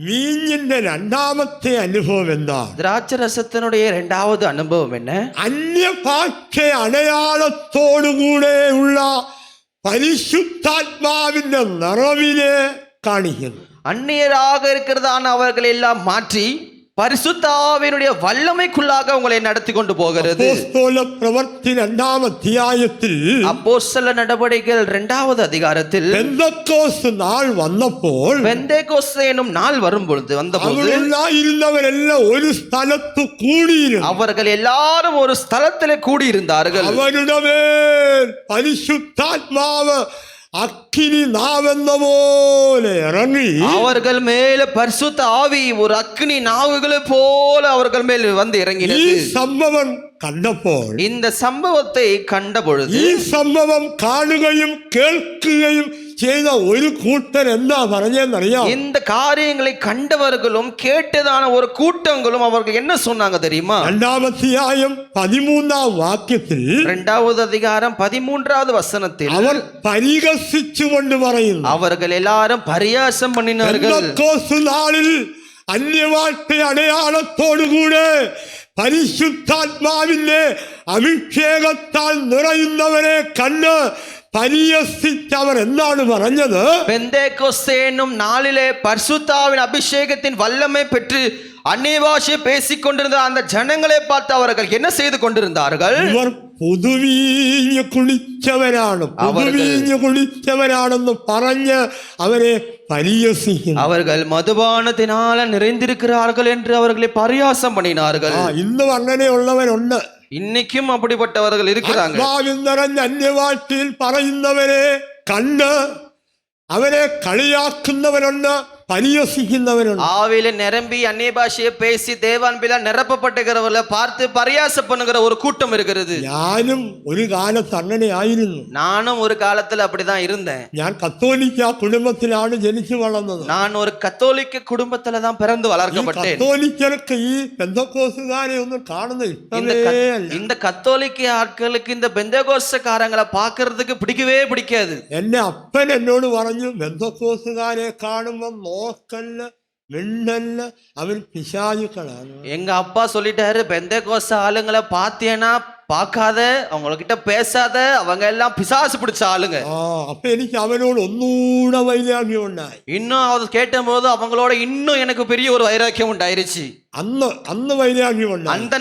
വീഞ്ഞിന്റെ രണ്ടാമത്തെ അനുഭവം എന്താണ്? திராட்சை ரசத்தினுடைய இரண்டாவது அனுபவம் என்ன? അന്യഭാഷ അടയാളത്തോടുകൂടെ ഉള്ള പരിശുദ്ധാത്മാവിന്റെ നിറവിനെ കാണിക്കുന്നു. அந்நியராக இருக்கிறதான அவர்கள் எல்லாம் மாற்றி பரிசுத்த ஆவியினுடைய வல்லமைக்குள்ளாக உங்களை நடத்தி கொண்டு போகிறது. അപ്പോസ്തല പ്രവൃത്തി 2-ാം അധ്യായത്തിൽ அப்போஸ்தல நடவடிக்கைகள் 2வது அதிகாரத்தில் പെന്തക്കോസ്ത് നാൾ വന്നപ്പോൾ பெந்தேகோஸ்து என்னும் நாள் வந்தபொழுது ഇരുന്നവരെല്ലാം ഒരു സ്ഥലത്ത് കൂടിയിരുന്നു. அவர்கள் எல்லாரும் ஒரு ஸ்தலத்திலே கூடியிருந்தார்கள். അവരുടെ മേൽ പരിശുദ്ധാത്മാവ് അഗ്നി നാവെന്ന പോലെ ഇറങ്ങി அவர்கள் மேல பரிசுத்த ஆவி ஒரு அக்னி நாவுகளை போல அவர்கள் மேல் வந்து ഈ இறங்கினது. സംഭവം കണ്ടപ്പോൾ இந்த சம்பவத்தை கண்ட பொழுது ഈ സംഭവം കാണുകയും കേൾക്കുകയും ചെയ്ത ഒരു കൂട്ടർ എന്താ പറഞ്ഞെന്നറിയാം? இந்த காரியங்களை கண்டவர்களும் கேட்டதான ஒரு கூட்டங்களும் அவர்கள் என்ன சொன்னாங்க தெரியுமா? 2-ാം അധ്യായം 13-ാം വാക്യത്തിൽ 2வது அதிகாரம் 13வது வசனத்தில் അവർ പരിഹസിച്ചുകൊണ്ട് പറയുന്നു, அவர்கள் எல்லாரும் பரியாசம் பண்ணினார்கள். പെന്തക്കോസ്ത് നാളിൽ അന്യഭാഷ അടയാളത്തോടുകൂടെ പരിശുദ്ധാത്മാവിന്റെ അഭിഷേകത്താൽ നിറയുന്നവരെ കണ്ട് പരിഹസിച്ചവർ എന്താണ് പറഞ്ഞത്? பெந்தேகோஸ்தே என்னும் நாளிலே பரிசுத்தாவின் அபிஷேகத்தின் வல்லமை பெற்று அந்நிய பாஷை பேசிக் கொண்டிருந்த அந்த ஜனங்களை பார்த்து அவர்கள் என்ன செய்து கொண்டிருந்தார்கள்? ഇവർ പുതുവീഞ്ഞ് കുളിച്ചവരാണ്, പുതുവീഞ്ഞ് കുളിച്ചവരാണെന്ന് പറഞ്ഞ് അവരെ പരിഹസിക്കുന്നു. அவர்கள் மதுபானத்தினால நிறைந்திருக்கிறார்கள் என்று அவர்களை பரியாசம் பண்ணினார்கள். ഇന്നും അങ്ങനെയുള്ളവരുണ്ട്. இன்னைக்கும் அப்படிப்பட்டவர்கள் இருக்கிறாங்க. ആത്മാവിൽ നിറഞ്ഞ അന്യഭാഷയിൽ പറയുന്നവരെ കണ്ട് അവരെ കളിയാക്കുന്നവരുണ്ട്, പരിഹസിക്കുന്നവരുണ്ട്. ஆவியில நிரம்பி அந்நிய பாஷையை பேசி தேவான்பில நிரப்பப்பட்டுகிறவர்களை பார்த்து பரியாசம் பண்ணுகிற ஒரு கூட்டம் இருக்கிறது. ഞാനും ഒരു കാലത്ത് അങ്ങനെ ആയിരുന്നു. நானும் ஒரு காலத்துல அப்படிதான் இருந்தேன். ഞാൻ കത്തോലിക്ക കുടുംബത്തിലാണ് ജനിച്ചു വളർന്നത്. நான் ஒரு கத்தோலிக்க குடும்பத்துல தான் பிறந்து வளர்க்கப்பட்டேன். കത്തോലിക്കർക്ക് ഈ പെന്തക്കോസ്തുകാരെ ഒന്നും കാണുന്ന ഇഷ്ടമേ അല്ല. இந்த கத்தோலிக்க ஆட்களுக்கு இந்த பெந்தேகோஸ்தக்காரங்களை பார்க்கிறதுக்கு பிடிக்கவே பிடிக்காது. എന്റെ അപ്പൻ എന്നോട് പറഞ്ഞു, പെന്തക്കോസ്തുകാരെ കാണുമ്പോൾ നോക്കല്ല മിണ്ടല്ല, അവർ പിശാചുക്കളാണ്. எங்க அப்பா சொல்லிட்டாரு, பெந்தேகோஸ்த ஆளுங்களை பார்த்தேன்னா பார்க்காத, அவங்ககிட்ட பேசாத, அவங்க எல்லாம் பிசாசு பிடிச்ச ஆளுங்க. അപ്പൊ എനിക്ക് அவனோடு ഒന്നുകൂടെ വൈരാഗ്യം ഉണ്ടായി. இன்னும் அது கேட்ட போது அவங்களோட இன்னும் எனக்கு பெரிய ஒரு வைராக்கியம் உண்டாயிருச்சு. അന്ന് വൈരാഗ്യം ഉണ്ടായി. அந்த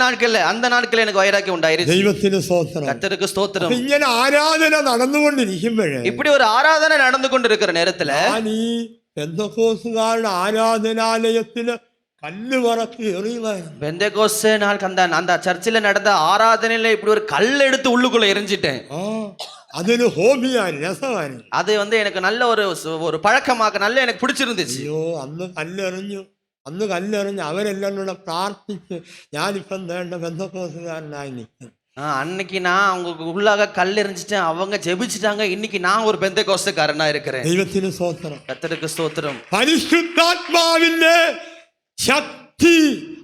நாட்கள் எனக்கு வைராக்கியம் உண்டாயிருச்சு. ദൈവത്തിന് സ്തോത്രം. கர்த்தருக்கு ஸ்தோத்திரம். ഇങ്ങനെ ആരാധന നടന്നുകൊണ്ടിരിക്കുമ്പോഴേ இப்படி ஒரு ஆராதனை நடந்து கொண்டிருக்கிற நேரத்துல ഞാൻ ഈ പെന്തക്കോസ്തുകാരുടെ ആരാധനാലയത്തില് കല്ല് പറക്കി എറിയുമായിരുന്നു. பெந்தேகோஸ்தே நாள் அந்த சர்ச்சில் நடந்த ஆராதனையில இப்படி ஒரு கல் எடுத்து உள்ளுக்குள்ள எரிஞ்சிட்டேன். അതൊരു ഹോബിയാണ്, രസമാണ്. அது எனக்கு நல்ல ஒரு பழக்கமாக நல்ல எனக்கு பிடிச்சிருந்துச்சு. അയ്യോ, അന്ന് കല്ലെറിഞ്ഞ് അവരെല്ലാം കൂടെ പ്രാർത്ഥിച്ച് ഞാനിപ്പം വേണ്ട പെന്തക്കോസ്തുകാരനായി നിൽക്കും. அன்னைக்கு நான் அவங்க உள்ளாக கல் எறிஞ்சிட்டேன், அவங்க ஜெபிச்சிட்டாங்க. இன்னைக்கு நான் ஒரு பெந்தேகோஸ்தக்காரனா இருக்கிறேன். ദൈവത്തിന് സ്തോത്രം. கர்த்தருக்கு ஸ்தோத்திரம். പരിശുദ്ധാത്മാവിന്റെ ശക്തി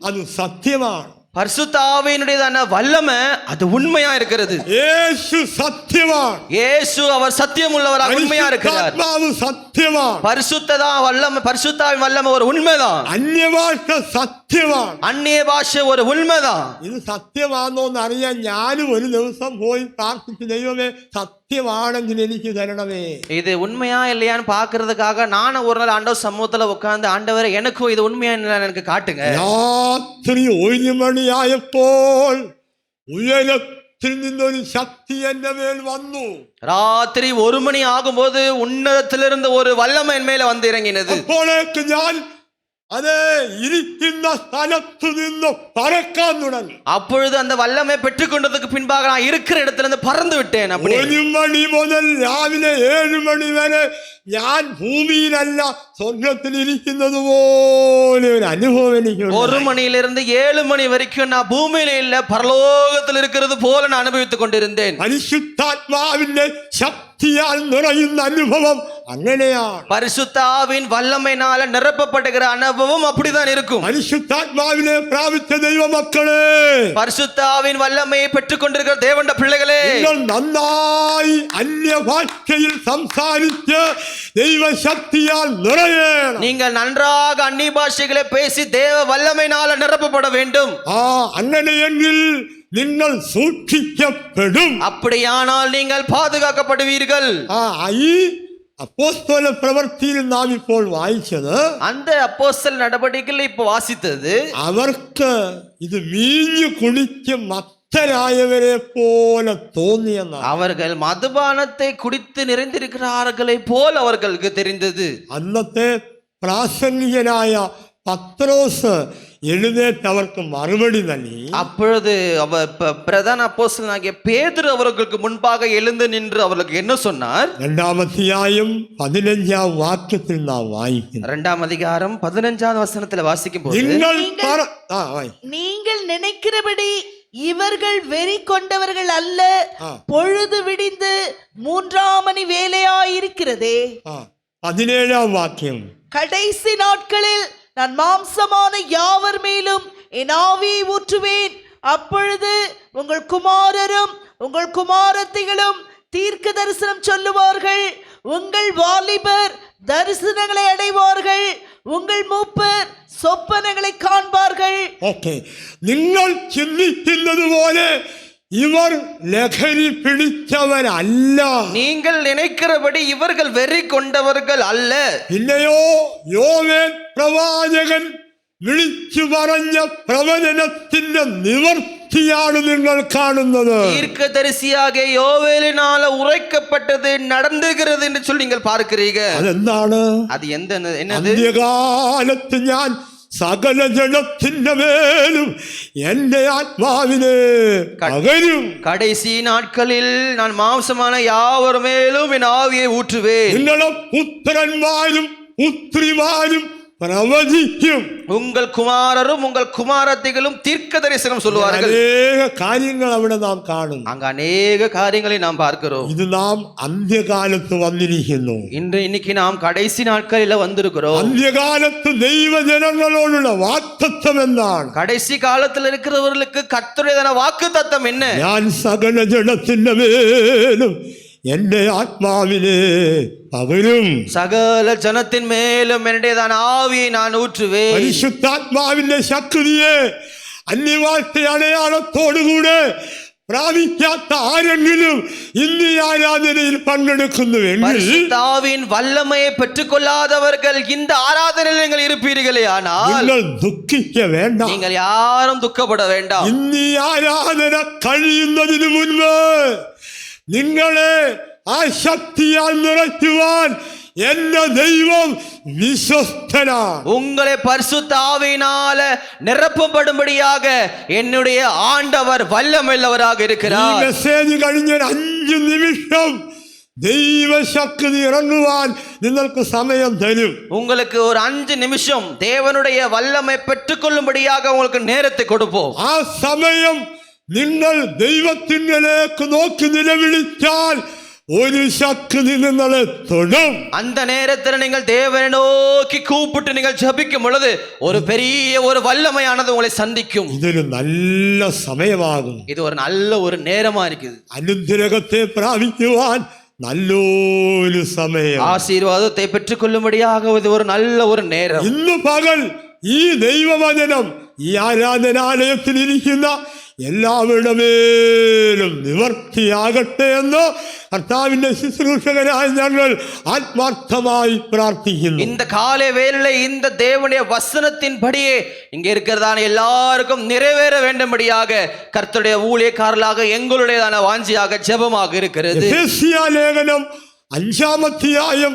അത് സത്യമാണ്. பரிசுத்த ஆவியினுடையதான வல்லமை அது உண்மையா இருக்கிறது. യേശു സത്യമാണ്. இயேசு அவர் சத்தியம் உள்ளவராக உண்மையா இருக்கிறார். പരിശുദ്ധാത്മാവ് സത്യമാണ്. பரிசுத்தாவின் வல்லமை ஒரு உண்மைதான். അന്യഭാഷ സത്യമാണ്. அந்நிய பாஷை ஒரு உண்மைதான். ഇത് സത്യമാണോന്ന് അറിയാൻ ഞാനും ഒരു ദിവസം പോയി പ്രാർത്ഥിച്ചു, ദൈവമേ സത്യമാണെങ്കിൽ എനിക്ക് തരണമേ. இது உண்மையா இல்லையான்னு பாக்குறதுக்காக நானும் ஒரு நாள் ஆண்டவர் சமூகத்துல உட்கார்ந்து, ஆண்டவரே எனக்கும் இது உண்மையா இல்லைன்னு எனக்கு காட்டுங்க. രാത്രി 1 മണിയായപ്പോൾ ഉയരത്തിൽ നിന്നൊരു ശക്തി എന്റെ മേൽ വന്നു. ராத்திரி 1 மணி ஆகும்போது உன்னதத்திலிருந்து ஒரு வல்லமை என் மேல வந்து இறங்கினது. അപ്പോഴേക്ക് ഞാൻ അത് ഇരിക്കുന്ന സ്ഥലത്തു നിന്നും പറക്കാൻ തുടങ്ങി. அப்பொழுது அந்த வல்லமை பெற்றுக்கொண்டதுக்கு பின்பாக நான் இருக்கிற இடத்துல இருந்து பறந்து விட்டேன். அப்படி 1 மணி முதൽ രാവിലെ 7 മണി വരെ ഞാൻ ഭൂമിയിലല്ല സ്വർഗത്തിൽ ഇരിക്കുന്നത് പോലെ ഒരു അനുഭവം എനിക്ക് 1 மணியிலிருந்து 7 மணி வரைக்கும் நான் பூமியில இல்ல பரலோகத்தில் இருக்கிறது போல நான் அனுபவித்துக் கொண்டிருந்தேன். പരിശുദ്ധാത്മാവിന്റെ ശക്തിയാൽ നിറയുന്ന അനുഭവം അങ്ങനെയാണ്. பரிசுத்த ஆவியின் வல்லமையினால நிரப்பப்படுகிற அனுபவம் அப்படிதான் இருக்கும். പരിശുദ്ധാത്മാവിനെ പ്രാപിച്ച ദൈവമക്കളെ, பரிசுத்த ஆவியின் வல்லமையை பெற்றுக்கொண்டிருக்கிற தேவனுடைய பிள்ளைகளே, നിങ്ങൾ നന്നായി അന്യഭാഷയിൽ സംസാരിച്ച് ദൈവശക്തിയാൽ നിറയണം. நீங்கள் நன்றாக அந்நிய பாஷைகளை பேசி தேவ வல்லமையினால நிரப்பப்பட வேண்டும். അങ്ങനെയെങ്കിൽ നിങ്ങൾ സൂക്ഷിക്കപ്പെടും. அப்படியானால் நீங்கள் பாதுகாக்கப்படுவீர்கள். ഈ അപ്പോസ്തല പ്രവൃത്തിയിൽ നാം ഇപ്പോൾ വായിച്ചത്, அந்த அப்போஸ்தல நடவடிக்கைகள் இப்போ வாசித்தது, അവർക്ക് ഇത് വീഞ്ഞു കുടിച്ച് മത്തരായവരെ പോലെ തോന്നിയെന്നാണ്. அவர்கள் மதுபானத்தை குடித்து நிறைந்திருக்கிறார்களை போல் அவர்களுக்கு தெரிந்தது. അന്നത്തെ പ്രാസംഗികനായ പത്രോസ് എഴുന്നേറ്റ് അവർക്ക് മറുപടി നൽകി. அப்பொழுது அவர் பிரதான அப்போஸ்தலனாகிய பேதுரு அவர்களுக்கு முன்பாக எழுந்து நின்று அவர்களுக்கு என்ன சொன்னார்? 2-ാം അധ്യായം 15-ാം വാക്യത്തിൽ നാം വായിക്കുന്നു. 2-ாம் அதிகாரம் 15-வது வசனத்துல வாசிக்கும் போது, நீங்கள் நினைக்கிறபடி இவர்கள் வெறி கொண்டவர்கள் அல்ல, பொழுது விடிந்து 3ஆம் மணி வேலையாயிருக்கிறதே. 17-ാം വാക്യം, கடைசி நாட்களில் நான் மாம்சமான யாவர் மேலும் என் ஆவியை ஊற்றுவேன். அப்பொழுது உங்கள் குமாரரும் உங்கள் குமாரத்திகளும் தீர்க்க தரிசனம் சொல்லுவார்கள். உங்கள் வாலிபர் தரிசனங்களை அடைவார்கள். உங்கள் மூப்பர் சொப்பனங்களை காண்பார்கள். ഓക്കെ, നിങ്ങൾ ചിന്തിക്കുന്നത് പോലെ ഇവർ ലഹരി പിടിച്ചവരല്ല. நீங்கள் நினைக்கிறபடி இவர்கள் வெறி கொண்டவர்கள் அல்ல. പിന്നെയോ യോവേൽ പ്രവാചകൻ വിളിച്ചു പറഞ്ഞ പ്രവചനത്തിന്റെ നിവർത്തിയാണ് നിങ്ങൾ കാണുന്നത്. தீர்க்கதரிசியாக யோவேலினால உரைக்கப்பட்டது நடந்துகிறது என்று சொல்லி நீங்கள் பார்க்கிறீர்கள். അതെന്താണ്? அது என்னது? അന്ത്യകാലത്ത് ഞാൻ സകല ജനത്തിന്റെ മേലും എന്റെ ആത്മാവിനെ പകരും. கடைசி நாட்களில் நான் மாംசமான யாவர் மேலும் என் ஆவியை ஊற்றுவேன். നിങ്ങളെ പുത്രന്മാരും പുത്രിമാരും പ്രവചിക്കും. உங்கள் குமாரரும் உங்கள் குமாரத்திகளும் தீர்க்க தரிசனம் சொல்லுவார்கள். അനേക കാര്യങ്ങൾ അവിടെ നാം കാണുന്നു. அங்க அநேக காரியங்களை நாம் பார்க்கிறோம். ഇത് നാം അന്ത്യകാലത്ത് വന്നിരിക്കുന്നു. இன்னைக்கு நாம் கடைசி நாட்களில வந்திருக்கிறோம். അന്ത്യകാലത്ത് ദൈവജനങ്ങളോടുള്ള വാഗ്ദത്തം എന്താണ്? கடைசி காலத்தில் இருக்கிறவர்களுக்கு கர்த்தருடைய வாக்குத்தத்தம் என்ன? ഞാൻ സകല ജനത്തിന്റെ മേലും എന്റെ ആത്മാവിനെ പകരും. சகல ஜனத்தின் மேலும் என்னுடையதான ஆவியை நான் ஊற்றுவேன். പരിശുദ്ധാത്മാവിന്റെ ശക്തിയെ അന്യവാഴ്ച അടയാളത്തോടുകൂടെ പ്രാപിക്കാത്ത ആരെങ്കിലും ഇന്ന് ഈ ആരാധനയിൽ പങ്കെടുക്കുന്നുവെങ്കിൽ, பரிசுத்தாவின் வல்லமையை பெற்றுக்கொள்ளாதவர்கள் இந்த ஆராதனையில் நீங்கள் இருப்பீர்களே ஆனால் നിങ്ങൾ ദുഃഖിക്ക വേണ്ട. நீங்கள் யாரும் துக்கப்பட வேண்டாம். ഇന്ന് ഈ ആരാധന കഴിയുന്നതിന് മുൻപ് നിങ്ങളെ ആ ശക്തിയാൽ നിറയ്ക്കുവാൻ എന്റെ ദൈവം വിശ്വസ്തനാണ്. உங்களை பரிசுத்த ஆவியினால நிரப்பப்படும்படியாக என்னுடைய ஆண்டவர் வல்லமையுள்ளவராக ഈ இருக்கிறார். മെസ്സേജ് കഴിഞ്ഞ 5 നിമിഷം ദൈവശക്തി ഇറങ്ങുവാൻ നിങ്ങൾക്ക് സമയം തരും. உங்களுக்கு ஒரு 5 நிமிஷம் தேவனுடைய வல்லமை பெற்றுக்கொள்ளும்படியாக உங்களுக்கு நேரத்தை கொடுப்போம். ആ സമയം നിങ്ങൾ ദൈവത്തിലേക്ക് നോക്കി നിലവിളിച്ചാൽ ഒരു ശക്തി നിങ്ങളെ തൊടും. அந்த நேரத்தில் நீங்கள் தேவனை நோக்கி கூப்பிட்டு நீங்கள் ஜெபிக்கும் பொழுது ஒரு பெரிய ஒரு வல்லமையானது உங்களை சந்திக்கும். ഇതൊരു നല്ല സമയമാകും. இது ஒரு நல்ல ஒரு நேரமா இருக்குது. അനുഗ്രഹത്തെ പ്രാപിക്കുവാൻ നല്ലൊരു സമയം. ஆசீர்வாதத்தை பெற்றுக்கொள்ளும்படியாக இது ஒரு நல்ல ஒரு நேரம். ഇന്ന് പകൽ ഈ ദൈവവചനം ഈ ആരാധനാലയത്തിൽ ഇരിക്കുന്ന എല്ലാവരുടെ മേലും നിവർത്തിയാകട്ടെ എന്ന് കർത്താവിന്റെ ശുശ്രൂഷകരായ ഞങ്ങൾ ആത്മാർത്ഥമായി പ്രാർത്ഥിക്കുന്നു. இந்த காலை வேளையில இந்த தேவனுடைய வசனத்தின்படியே இங்க இருக்கிறதான எல்லாருக்கும் நிறைவேற வேண்டும்படியாக கர்த்தருடைய ஊழியக்காரர்களாக எங்களுடையதான வாஞ்சியாக ஜெபமாக இருக்கிறது. എഫേസ്യ ലേഖനം 5-ാം അധ്യായം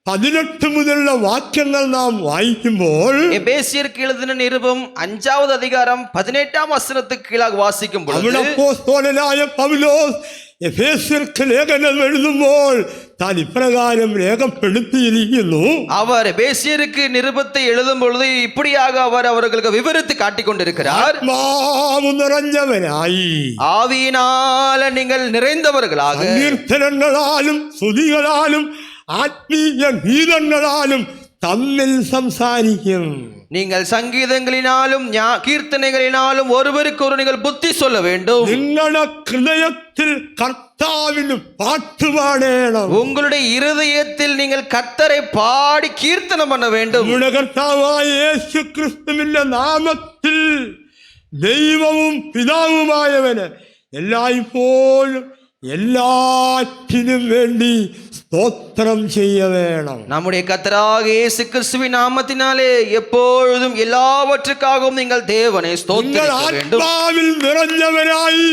18 മുതലുള്ള വാക്യങ്ങൾ നാം വായിക്കുമ്പോൾ எபேசியருக்கு எழுதின நிருபம் 5வது அதிகாரம் 18ஆம் வசனத்துக்கு கீழாக வாசிக்கும் അവിടെ பொழுது അപ്പോസ്തലനായ പൗലോസ് എഫേസ്യർക്ക് ലേഖനം എഴുതുമ്പോൾ താൻ ഇപ്രകാരം രേഖപ്പെടുത്തിയിരിക്കുന്നു. அவர் எபேசியருக்கு நிருபத்தை எழுதும் பொழுது இப்படியாக அவர் அவர்களுக்கு விவரித்து காட்டிக் கொண்டிருக்கிறார். ആത്മാവ് നിറഞ്ഞവനായി ஆவியினால நீங்கள் நிறைந்தவர்களாக കീർത്തനങ്ങളാലും സ്തുതികളാലും ആത്മീയ ഗീതങ്ങളാലും തമ്മിൽ സംസാരിക്കും. நீங்கள் சங்கீதங்களினாலும் கீர்த்தனைகளினாலும் ஒருவருக்கு ஒரு நீங்கள் புத்தி சொல்ல வேண்டும். നിങ്ങളുടെ ഹൃദയത്തിൽ കർത്താവിന് പാട്ടുപാടേണം. உங்களுடைய இருதயத்தில் நீங்கள் கர்த்தரை பாடி கீர்த்தனம் பண்ண வேண்டும். നമ്മുടെ കർത്താവായ യേശു ക്രിസ്തുവിന്റെ നാമത്തിൽ ദൈവവും പിതാവുമായവന് എല്ലായ്പ്പോഴും എല്ലാറ്റിനും വേണ്ടി സ്തോത്രം ചെയ്യ വേണം. நம்முடைய கர்த்தராகிய இயேசு கிறிஸ்துவின் நாமத்தினாலே எப்பொழுதும் எல்லாவற்றுக்காகவும் நீங்கள் தேவனை ஸ்தோத்திரிக்க வேண்டும். ആത്മാവിൽ നിറഞ്ഞവനായി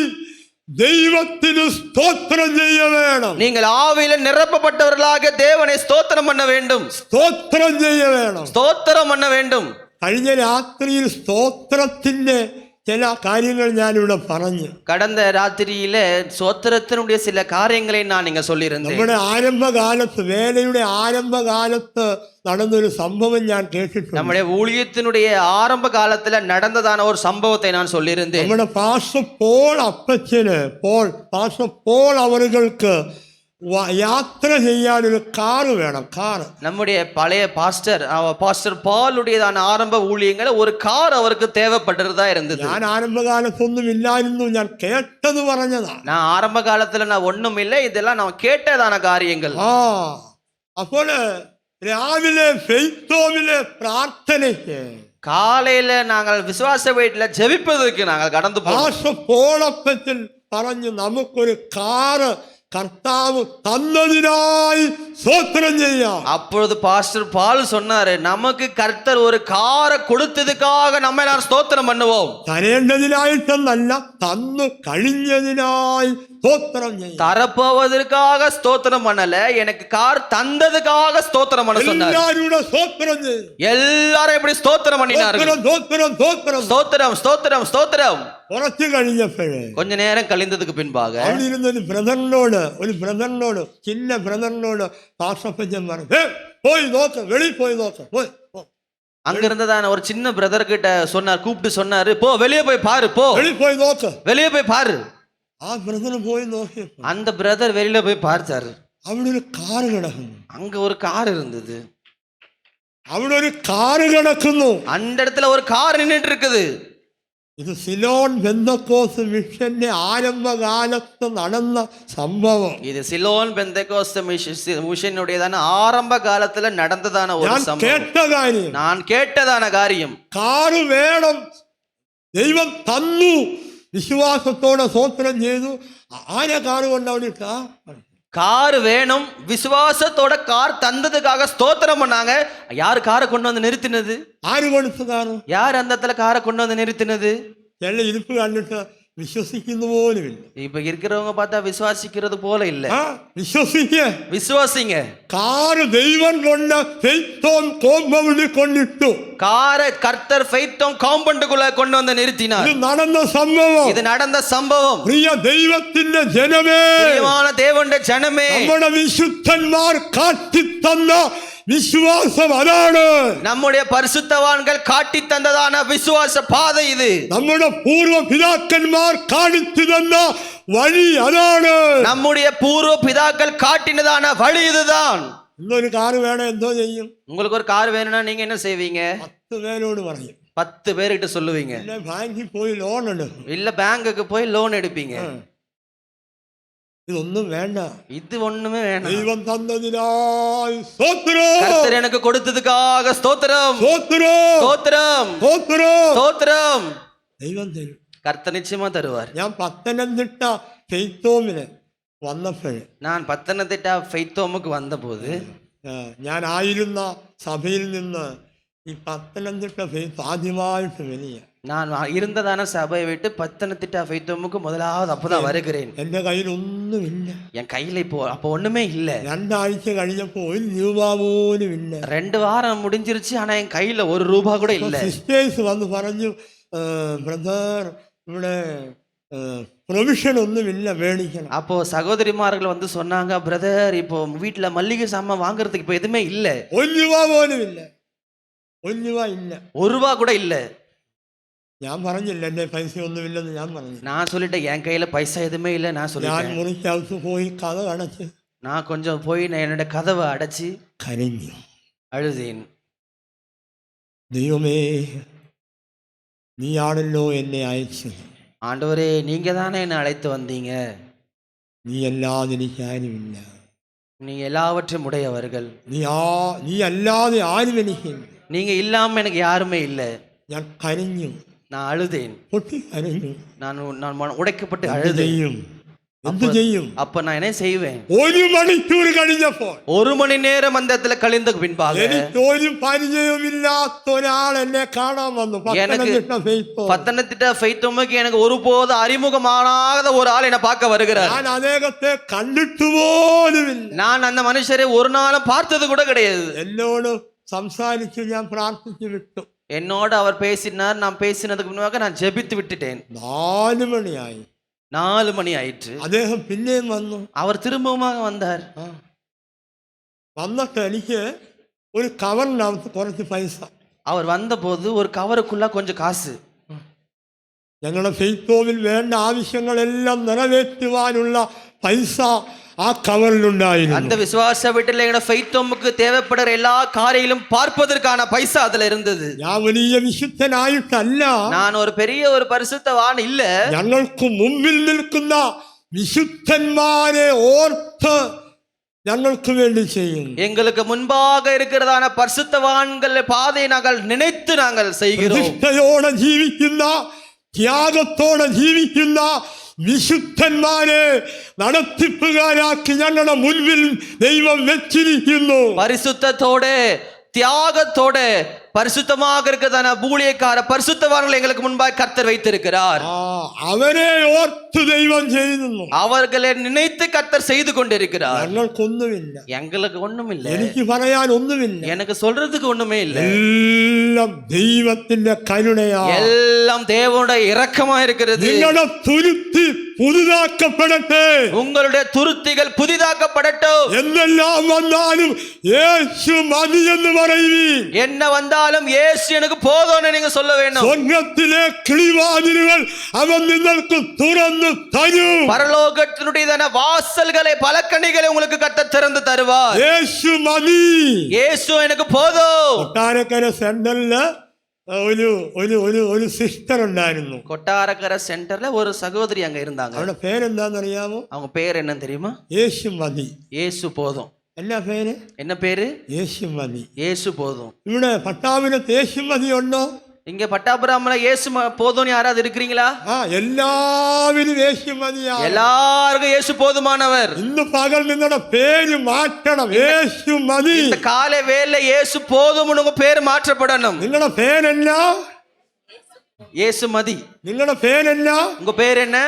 ദൈവത്തിന് സ്തോത്രം ചെയ്യ വേണം. நீங்கள் ஆவியில நிரப்பப்பட்டவர்களாக தேவனை ஸ்தோத்திரம் பண்ண வேண்டும். സ്തോത്രം ചെയ്യ വേണം. ஸ்தோத்திரம் பண்ண வேண்டும். കഴിഞ്ഞ രാത്രിയിൽ സ്തോത്രത്തിന്റെ ചില കാര്യങ്ങൾ ഞാനിവിടെ പറഞ്ഞു. கடந்த ராத்திரியில ஸ்தோத்திரத்தினுடைய சில காரியங்களை நான் நீங்க சொல்லியிருந்தேன். നമ്മുടെ ആരംഭകാലത്ത് വേലയുടെ ആരംഭകാലത്ത് നടന്നൊരു സംഭവം ഞാൻ കേട്ടിട്ടുണ്ട്. நம்முடைய ஊழியத்தினுடைய ஆரம்ப காலத்துல நடந்ததான ஒரு சம்பவத்தை நான் சொல்லியிருந்தேன். നമ്മുടെ പാസ്റ്റർ പോൾ അപ്പച്ചന് പാസ്റ്റർ പോൾ അവർക്ക് യാത്ര ചെയ്യാനൊരു കാറ് വേണം. കാറ് நம்முடைய பழைய பாஸ்டர் பாலுடையதான ஆரம்ப ஊழியங்களை ஒரு கார் அவருக்கு தேவைப்பட்டதா இருந்தது. ഞാൻ ആരംഭകാലത്തൊന്നും ഇല്ലായിരുന്നു, ഞാൻ കേട്ടത് പറഞ്ഞതാ. நான் ஆரம்ப காலத்துல நான் ஒண்ணும் இல்லை, இதெல்லாம் நான் கேட்டதான காரியங்கள். അപ്പോൾ രാവിലെ ഫെയ്ത്തോമിലെ പ്രാർത്ഥനയ്ക്ക് காலையில நாங்கள் விசுவாச வீட்டுல ஜெபிப்பதற்கு நாங்கள் கடந்து പാസ്റ്റർ പോൾ അപ്പച്ചൻ പറഞ്ഞു നമുക്കൊരു കാറ് കർത്താവ് തന്നതിനായി സ്തോത്രം ചെയ്യാം. அப்பொழுது பாஸ்டர் பால் சொன்னாரு, நமக்கு கர்த்தர் ஒரு காரை கொடுத்ததுக்காக நம்ம எல்லாரும் ஸ்தோத்திரம் பண்ணுவோம். തരേണ്ടതിനായിട്ടെന്നല്ല, തന്നു കഴിഞ്ഞതിനായി സ്തോത്രം ചെയ്യാം. தரப்போவதற்காக ஸ்தோத்திரம் பண்ணல, எனக்கு கார் தந்ததுக்காக ஸ்தோத்திரம் பண்ண சொன்னார். എല്ലാവരും സ്തോത്രം ചെയ്യും. எல்லாரும் எப்படி ஸ்தோத்திரம் பண்ணினார்கள். സ്തോത്രം സ്തോത്രം ஸ்தோத்திரம் ஸ்தோத்திரம் ஸ்தோத்திரம். കുറച്ച് കഴിഞ്ഞപ്പോഴേ கொஞ்ச நேரம் கழிந்ததுக்கு பின்பாக അവിടെ ഇരുന്ന ഒരു ബ്രദറിനോട് ചിന്ന ബ്രദറിനോട് പാസ്റ്റപ്പച്ചൻ പറഞ്ഞു, പോയി നോക്ക്, വെളിയിൽ പോയി നോക്ക്, പോയി. அங்க இருந்ததான ஒரு சின்ன பிரதர் கிட்ட சொன்னார், கூப்பிட்டு சொன்னாரு, போ வெளியே போய் பாரு, போ വെളിയിൽ പോയി നോക്ക്. வெளியே போய் பாரு. ആ ബ്രദർ പോയി നോക്കിയപ്പോ அந்த பிரதர் வெளியில போய் பார்த்தாரு. അവിടെ ഒരു കാറ് കിടക്കുന്നു. அங்க ஒரு கார் இருந்தது. അവിടെ ഒരു കാറ് കിടക്കുന്നു. அந்த இடத்துல ஒரு கார் நின்னுட்டு இருக்குது. ഇത് സിലോൺ പെന്തക്കോസ്ത് മിഷന്റെ ആരംഭകാലത്ത് നടന്ന സംഭവം. இது சிலோன் பெந்தகோஸ்து மிஷனுடையதான ஆரம்ப காலத்துல நடந்ததான ஒரு ഞാൻ சம்பவம். കേട്ട കാര്യം, நான் கேட்டதான காரியம். കാറ് വേണം, ദൈവം തന്നു, വിശ്വാസത്തോടെ സ്തോത്രം ചെയ്തു. ആരെ കാറ് കൊണ്ട് അവിടെ ഇട്ടാ? கார் வேணும், விசுவாசத்தோட கார் தந்ததுக்காக ஸ்தோத்திரம் பண்ணாங்க. யாரு காரை கொண்டு வந்து நிறுத்தினது? ആര് കൊടുത്തു കാറ്? யார் அந்த இடத்துல காரை கொண்டு வந்து நிறுத்தினது? ചില ഇരിപ്പ് കണ്ടിട്ട് വിശ്വസിക്കുന്ന പോലുമില്ല. இப்ப இருக்கிறவங்க பார்த்தா விசுவாசிக்கிறது போல இல்ல. விசுவாசிங்க. കാറ് ദൈവം കൊണ്ട് ഫെയ്ത്തോം കോമ്പൗണ്ടിൽ കൊണ്ടിട്ടു. காரை கர்த்தர் ஃபெய்த்தோம் காம்பவுண்டுக்குள்ள கொண்டு வந்து நிறுத்தினார். ഇത് നടന്ന സംഭവം. இது நடந்த சம்பவம். പ്രിയ ദൈവത്തിന്റെ ജനമേ, பிரியமான தேவனுடைய ஜனமே, നമ്മുടെ വിശുദ്ധന്മാർ കാട്ടിത്തന്ന വിശ്വാസം അതാണ്. நம்முடைய பரிசுத்தவான்கள் காட்டி தந்ததான விசுவாச பாதை இது. നമ്മുടെ പൂർവ്വ പിതാക്കന്മാർ കാണിച്ചു തന്ന വഴി അതാണ്. நம்முடைய பூர்வ பிதாக்கள் காட்டினதான வழி இதுதான். ഇന്നൊരു കാറ് വേണം, എന്തോ ചെയ്യും? உங்களுக்கு ஒரு கார் வேணும்னா நீங்க என்ன செய்வீங்க? 10 പേരോട് പറയും, 10 பேர்கிட்ட சொல்லுவீங்க. ഇല്ല ബാങ്കിൽ പോയി ലോൺ എടുക്കും, இல்ல பேங்குக்கு போய் லோன் எடுப்பீங்க. ഇതൊന്നും വേണ്ട. இது ஒண்ணுமே வேணாம். ദൈവം തന്നതിനായി സ്തോത്രം. கர்த்தர் எனக்கு கொடுத்ததுக்காக ஸ்தோத்திரம் സ്തോത്രം ஸ்தோத்திரம் സ്തോത്രം. ஸ்தோத்திரம். ദൈവം തരും. கர்த்தர் நிச்சயமா தருவார். ഞാൻ പത്തനംതിട്ട ഫെയ്ത്തോമിന് വന്നപ്പോൾ, நான் பத்தனத்திட்டா ஃபெய்த்தோமுக்கு வந்தபோது ഞാൻ ആയിരുന്ന സഭയിൽ നിന്ന് ഈ പത്തനംതിട്ട ഫെയ്ത്ത് ആദ്യമായിട്ട് വരിക. நான் இருந்ததான சபையை விட்டு பத்தனத்திட்ட ஃபெய்த்தோமுக்கு முதலாவது அப்பதான் வருகிறேன். എൻ്റെ കയ്യിൽ ഒന്നുമില്ല. என் கையில இப்போ அப்போ ஒண்ணுமே இல்ல. 2 ആഴ്ച കഴിഞ്ഞപ്പോൾ 1 രൂപ പോലും ഇല്ല. 2 வாரம் முடிஞ்சிருச்சு, ஆனா என் கையில 1 ரூபா கூட இல்ல. സിസ്റ്റേഴ്സ് വന്ന് പറഞ്ഞു, ബ്രദർ ഇവിടെ പ്രൊവിഷൻ ഒന്നുമില്ല, മേടിക്കണം. அப்போ சகோதரிமார்கள் வந்து சொன்னாங்க, பிரதர் இப்போ வீட்டுல மல்லிகை சாமான் வாங்குறதுக்கு இப்போ எதுவுமே இல்ல. 1 രൂപ പോലും ഇല്ല. 1 രൂപ ഇല്ല. 1 ரூபா கூட இல்ல. ഞാൻ പറഞ്ഞില്ല എൻ്റെ പൈസ ഒന്നുമില്ലെന്ന് ഞാൻ പറഞ്ഞു. நான் சொல்லிட்டேன் என் கையில பைசா எதுவுமே இல்ல. நான் ഞാൻ சொல்லிட்டேன். മുറിക്കകത്ത് പോയി കഥ അടച്ച് நான் கொஞ்சம் போய் நான் என்னோட கதவை அடைச்சி കരഞ്ഞു. அழுதேன். ദൈവമേ, നീയാണല്ലോ എന്നെ അയച്ചത്. ஆண்டவரே, நீங்க தானே என்னை அழைத்து வந்தீங்க. നീ അല്ലാതെ എനിക്ക് ആരുമില്ല. நீங்க எல்லாவற்றையும் உடையவர்கள். നീ അല്ലാതെ ആരും എനിക്കില്ല. நீங்க இல்லாம எனக்கு யாருமே இல்லை. ഞാൻ കരഞ്ഞു, நான் அழுதேன். പൊട്ടി കരഞ്ഞു. நான் ഉடைக்கப்பட்டு എന്ത് அழுதேன். ചെയ്യും? എന്ത് ചെയ്യും? அப்ப நான் என்ன செய்வேன்? 1 മണിക്കൂർ കഴിഞ്ഞപ്പോൾ 1 மணி நேரம் அந்த இடத்துல கழிந்த பின்பாக എനിക്ക് ഒരു പരിചയമില്ലാത്ത ഒരാൾ എന്നെ കാണാൻ വന്നു. பத்தனத்திட்ட ஃபெய்த்தோமுக்கு எனக்கு ஒருபோது அறிமுகமானாத ஒரு ஆள் என்னை பார்க்க வருகிறார். ഞാൻ അദ്ദേഹത്തെ കണ്ടിട്ട് പോലുമില്ല. நான் அந்த மனுஷரை ஒரு நாளும் பார்த்தது கூட கிடையாது. എന്നോട് സംസാരിച്ചു, ഞാൻ പ്രാർത്ഥിച്ചു വിട്ടു. என்னோட அவர் பேசினார். நான் பேசினதுக்கு முன்னாக நான் ஜெபித்து விட்டுட்டேன். 4 മണിയായി. 4 மணி ஆயிற்று. അദ്ദേഹം പിന്നെയും വന്നു. அவர் திரும்பவுமாக வந்தார். വന്നിട്ട് എനിക്ക് ഒരു കവറിനകത്ത് കുറച്ച് പൈസ. அவர் വന്നபோது ஒரு கவருக்குள்ள கொஞ்சம் காசு. ഞങ്ങളുടെ ഫെയ്ത്തോവിൽ വേണ്ട ആവശ്യങ്ങളെല്ലാം നിറവേറ്റുവാനുള്ള പൈസ ആ കവറിലുണ്ടായിരുന്നു. அந்த விசுவாச வீட்டில் எங்களோட ஃபெய்த்தோமுக்கு தேவைப்படுற எல்லா காரியங்களும் பார்ப்பதற்கான பைசா அதுல இருந்தது. ഞാൻ വലിയ വിശുദ്ധനായിട്ടല്ല, நான் ஒரு பெரிய ஒரு பரிசுத்தவான் இல்ல. ഞങ്ങൾക്ക് മുമ്പിൽ നിൽക്കുന്ന വിശുദ്ധന്മാരെ ഓർത്ത് ഞങ്ങൾക്ക് വേണ്ടി ചെയ്യുന്നു. எங்களுக்கு முன்பாக இருக்கிறதான பரிசுத்தவான்கள் பாதையை நாங்கள் நினைத்து நாங்கள் செய்கிறோம். പ്രതിഷ്ഠയോടെ ജീവിക്കുന്ന, ത്യാഗത്തോടെ ജീവിക്കുന്ന വിശുദ്ധന്മാരെ നടത്തിപ്പുകാരാക്കി ഞങ്ങളുടെ മുൻപിൽ ദൈവം വെച്ചിരിക്കുന്നു. பரிசுத்தத்தோட தியாகத்தோட பரிசுத்தமாக இருக்கிறதான ஊழியக்கார பரிசுத்தவான்கள் எங்களுக்கு முன்பாக கர்த்தர் வைத்திருக்கிறார். അവരെ ഓർത്ത് ദൈവം ചെയ്യുന്നു. அவர்களை நினைத்து கர்த்தர் செய்து கொண்டிருக்கிறார். ഞങ്ങൾക്കൊന്നുമില്ല, எங்களுக்கு ஒண்ணும் இல்ல. എനിക്ക് പറയാൻ ഒന്നുമില്ല. எனக்கு சொல்றதுக்கு ஒண்ணுமே இல்ல. എല്ലാം ദൈവത്തിന്റെ കരുണയാ. எல்லாம் தேவனுடைய இரக்கமா இருக்கிறது. നിങ്ങളുടെ തുരുത്തി പുതുതാക്കപ്പെടട്ടെ. உங்களுடைய துருத்திகள் புதிதாக்கப்படட்டும். എന്തെല്ലാം വന്നാലും യേശു മതി എന്ന് പറയുവീൻ. என்ன வந்தாலும் இயேசு எனக்கு போதும்னு நீங்க சொல்ல வேண்டும். സ്വർഗ്ഗത്തിലെ കിളിവാതിലുകൾ അവൻ നിങ്ങൾക്ക് തുറന്നു തരും. பரலோகத்தினுடைய வாசல்களை பலகணிகளை உங்களுக்கு கர்த்தர் திறந்து தருவார். യേശു മതി. இயேசு எனக்கு போதும். കൊട്ടാരക്കര സെന്ററില് ഒരു സിസ്റ്റർ ഉണ്ടായിരുന്നു. கொட்டாரக்கரை சென்டர்ல ஒரு சகோதரி அங்க இருந்தாங்க. അവരുടെ പേരെന്താണെന്നറിയാമോ? அவங்க பேர் என்னன்னு தெரியுமா? യേശു മതി. இயேசு போதும். എന്നാ പേര്? என்ன பேரு? യേശു മതി. இயேசு போதும். ഇവിടെ പട്ടാഭിനത്ത് യേശു മതി ഉണ്ടോ? இங்க பட்டாபுராமல இயேசு போதும்னு யாராவது இருக்கிறீங்களா? എല്ലാവരും യേശു മതിയാ. எல்லாருக்கும் இயேசு போதுமானவர். ഇന്ന് പകൽ നിങ്ങളുടെ പേര് മാറ്റണം. യേശു മതി. இந்த காலை வேளை இயேசு போதும்னு உங்க பேர் மாற்றப்படணும். നിങ്ങളുടെ പേരെന്നാ? இயேசு மதி. നിങ്ങളുടെ പേരെന്നാ? உங்க பேர் என்ன?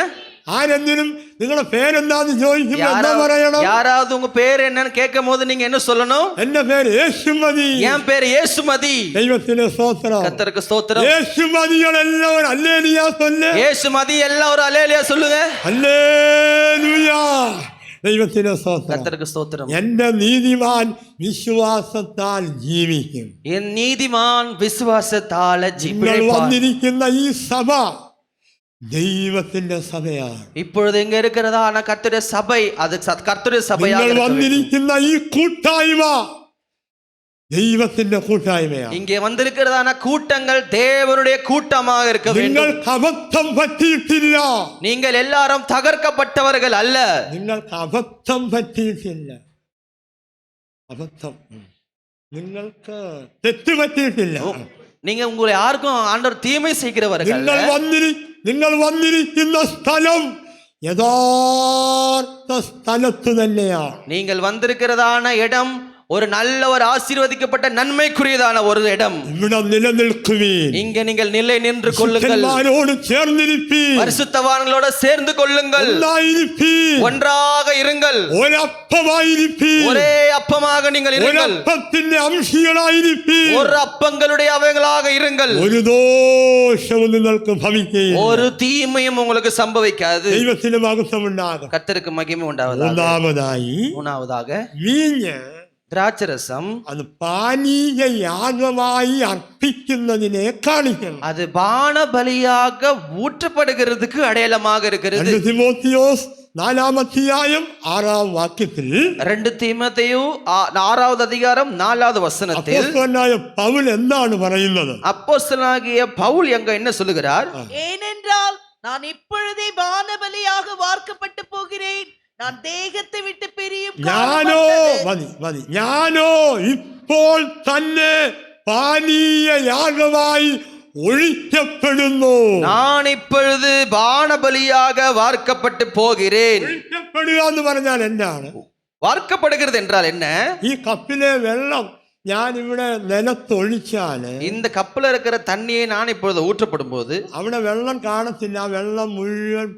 ആരെന്തിനും നിങ്ങളുടെ പേരെന്താന്ന് ചോദിക്കുമ്പോ എന്താ പറയണം? யாராவது உங்க பேர் என்னன்னு கேட்கும் போது நீங்க என்ன சொல்லணும்? എന്റെ പേര് യേശു മതി. என் பேர் இயேசு மதி. ദൈവത്തിന് സ്തോത്രം. கர்த்தருக்கு ஸ்தோத்திரம். യേശു മതികൾ എല്ലാവരും ഹല്ലേലൂയ சொல்லு. இயேசு மதி எல்லாம் ஒரு அல்லேலூயா சொல்லுங்க. ഹല്ലേലൂയ. ദൈവത്തിന് സ്തോത്രം. கர்த்தருக்கு ஸ்தோத்திரம். എന്റെ നീതിമാൻ വിശ്വാസത്താൽ ജീവിക്കും. என் நீதிமான் விசுவாசத்தால നിങ്ങൾ വന്നിരിക്കുന്ന ഈ സഭ ദൈവത്തിന്റെ സഭയാണ്. இப்பொழுது எங்க இருக்கிறதா கர்த்தருடைய சபை, அது கர்த்தருடைய சபையாக നിങ്ങൾ വന്നിരിക്കുന്ന ഈ കൂട്ടായ്മ ദൈവത്തിന്റെ കൂട്ടായ്മയാണ്. இங்கே வந்திருக்கிறதான கூட்டங்கள் தேவனுடைய கூட்டமாக இருக்க வேண்டும். നിങ്ങൾക്ക് അബദ്ധം പറ്റിയിട്ടില്ല. நீங்கள் எல்லாரும் தகர்க்கப்பட்டவர்கள் அல்ல. നിങ്ങൾക്ക് അബദ്ധം പറ്റിയിട്ടില്ല. അബദ്ധം നിങ്ങൾക്ക് തെറ്റ് പറ്റിയിട്ടില്ല. நீங்க உங்களை யாருக்கும் ஆண்டவர் தீமை செய்கிறவர்கள். നിങ്ങൾ വന്നിരിക്കുന്ന സ്ഥലം യഥാർത്ഥ സ്ഥലത്ത് തന്നെയാണ്. நீங்கள் வந்திருக்கிறதான இடம் ஒரு நல்ல ஒரு ஆசீர்வதிக்கப்பட்ட நன்மைக்குரியதான ஒரு இடம். இவ்விடம் நிலநிற்குவீர். இங்க நீங்கள் நிலை நின்று கொள்ளுங்கள். சுத்தவான்களோடு சேர்ந்திருப்பீர். பரிசுத்தவான்களோட சேர்ந்து கொள்ளுங்கள். ஒன்றாயிருப்பீர். ஒன்றாக இருங்கள். ஒரு அப்பமாயிருப்பீர். ஒரே அப்பமாக நீங்கள் ஒரு இருங்கள். அப்பத்தின் அம்சிகளாயிருப்பீர். ஒரு அப்பங்களுடைய அவைகளாக இருங்கள். ഒരു ദോഷവും നിങ്ങൾക്ക് ഭവിക്കുകയില്ല. ஒரு தீமையும் உங்களுக்கு சம்பவிக்காது. ദൈവത്തിന് മഹത്വമുണ്ടാകും. கர்த்தருக்கு மகிமை உண்டாவதாக. മൂന്നാമതായി மூணாவதாக വീഞ്ഞ് திராட்சரசம் അത് പാനീയ യാഗമായി അർപ്പിക്കുന്നതിനെ കാണിക്കണം. அது பான பலியாக ஊற்றப்படுகிறதுக்கு அடையாளமாக இருக்கிறது. 2 തിമോത്തിയോസ് 4-ാം അധ്യായം 6-ാം വാക്യത്തിൽ 2 தீமோத்தேயு 6வது அதிகாரம் 4வது வசனத்தில் അപ്പോസ്തലനായ പൗൽ എന്താണ് പറയുന്നത്? அப்போஸ்தலனாகிய பவுல் எங்க என்ன சொல்லுகிறார்? ஏனென்றால் நான் இப்பொழுதே பானபலியாக வார்க்கப்பட்டு போகிறேன். நான் தேகத்தை விட்டு பிரியும் காலம் ഞാനോ வந்தது. ഞാനോ ഇപ്പോൾ തന്നെ പാനീയ യാഗമായി ഒഴിക്കപ്പെടുന്നു. நான் இப்பொழுது பான பலியாக வார்க்கப்பட்டு போகிறேன். ഒഴിക്കപ്പെടുക എന്ന് പറഞ്ഞാൽ എന്താണ്? வார்க்கப்படுகிறது என்றால் என்ன? ഈ കപ്പിലെ വെള്ളം ഞാൻ ഇവിടെ നിലത്തൊഴിച്ചാല് இந்த கப்பல இருக்கிற தண்ணியை நான் இப்பொழுது ஊற்றப்படும் போது അവിടെ വെള്ളം കാണത്തില്ല. ആ വെള്ളം മുഴുവൻ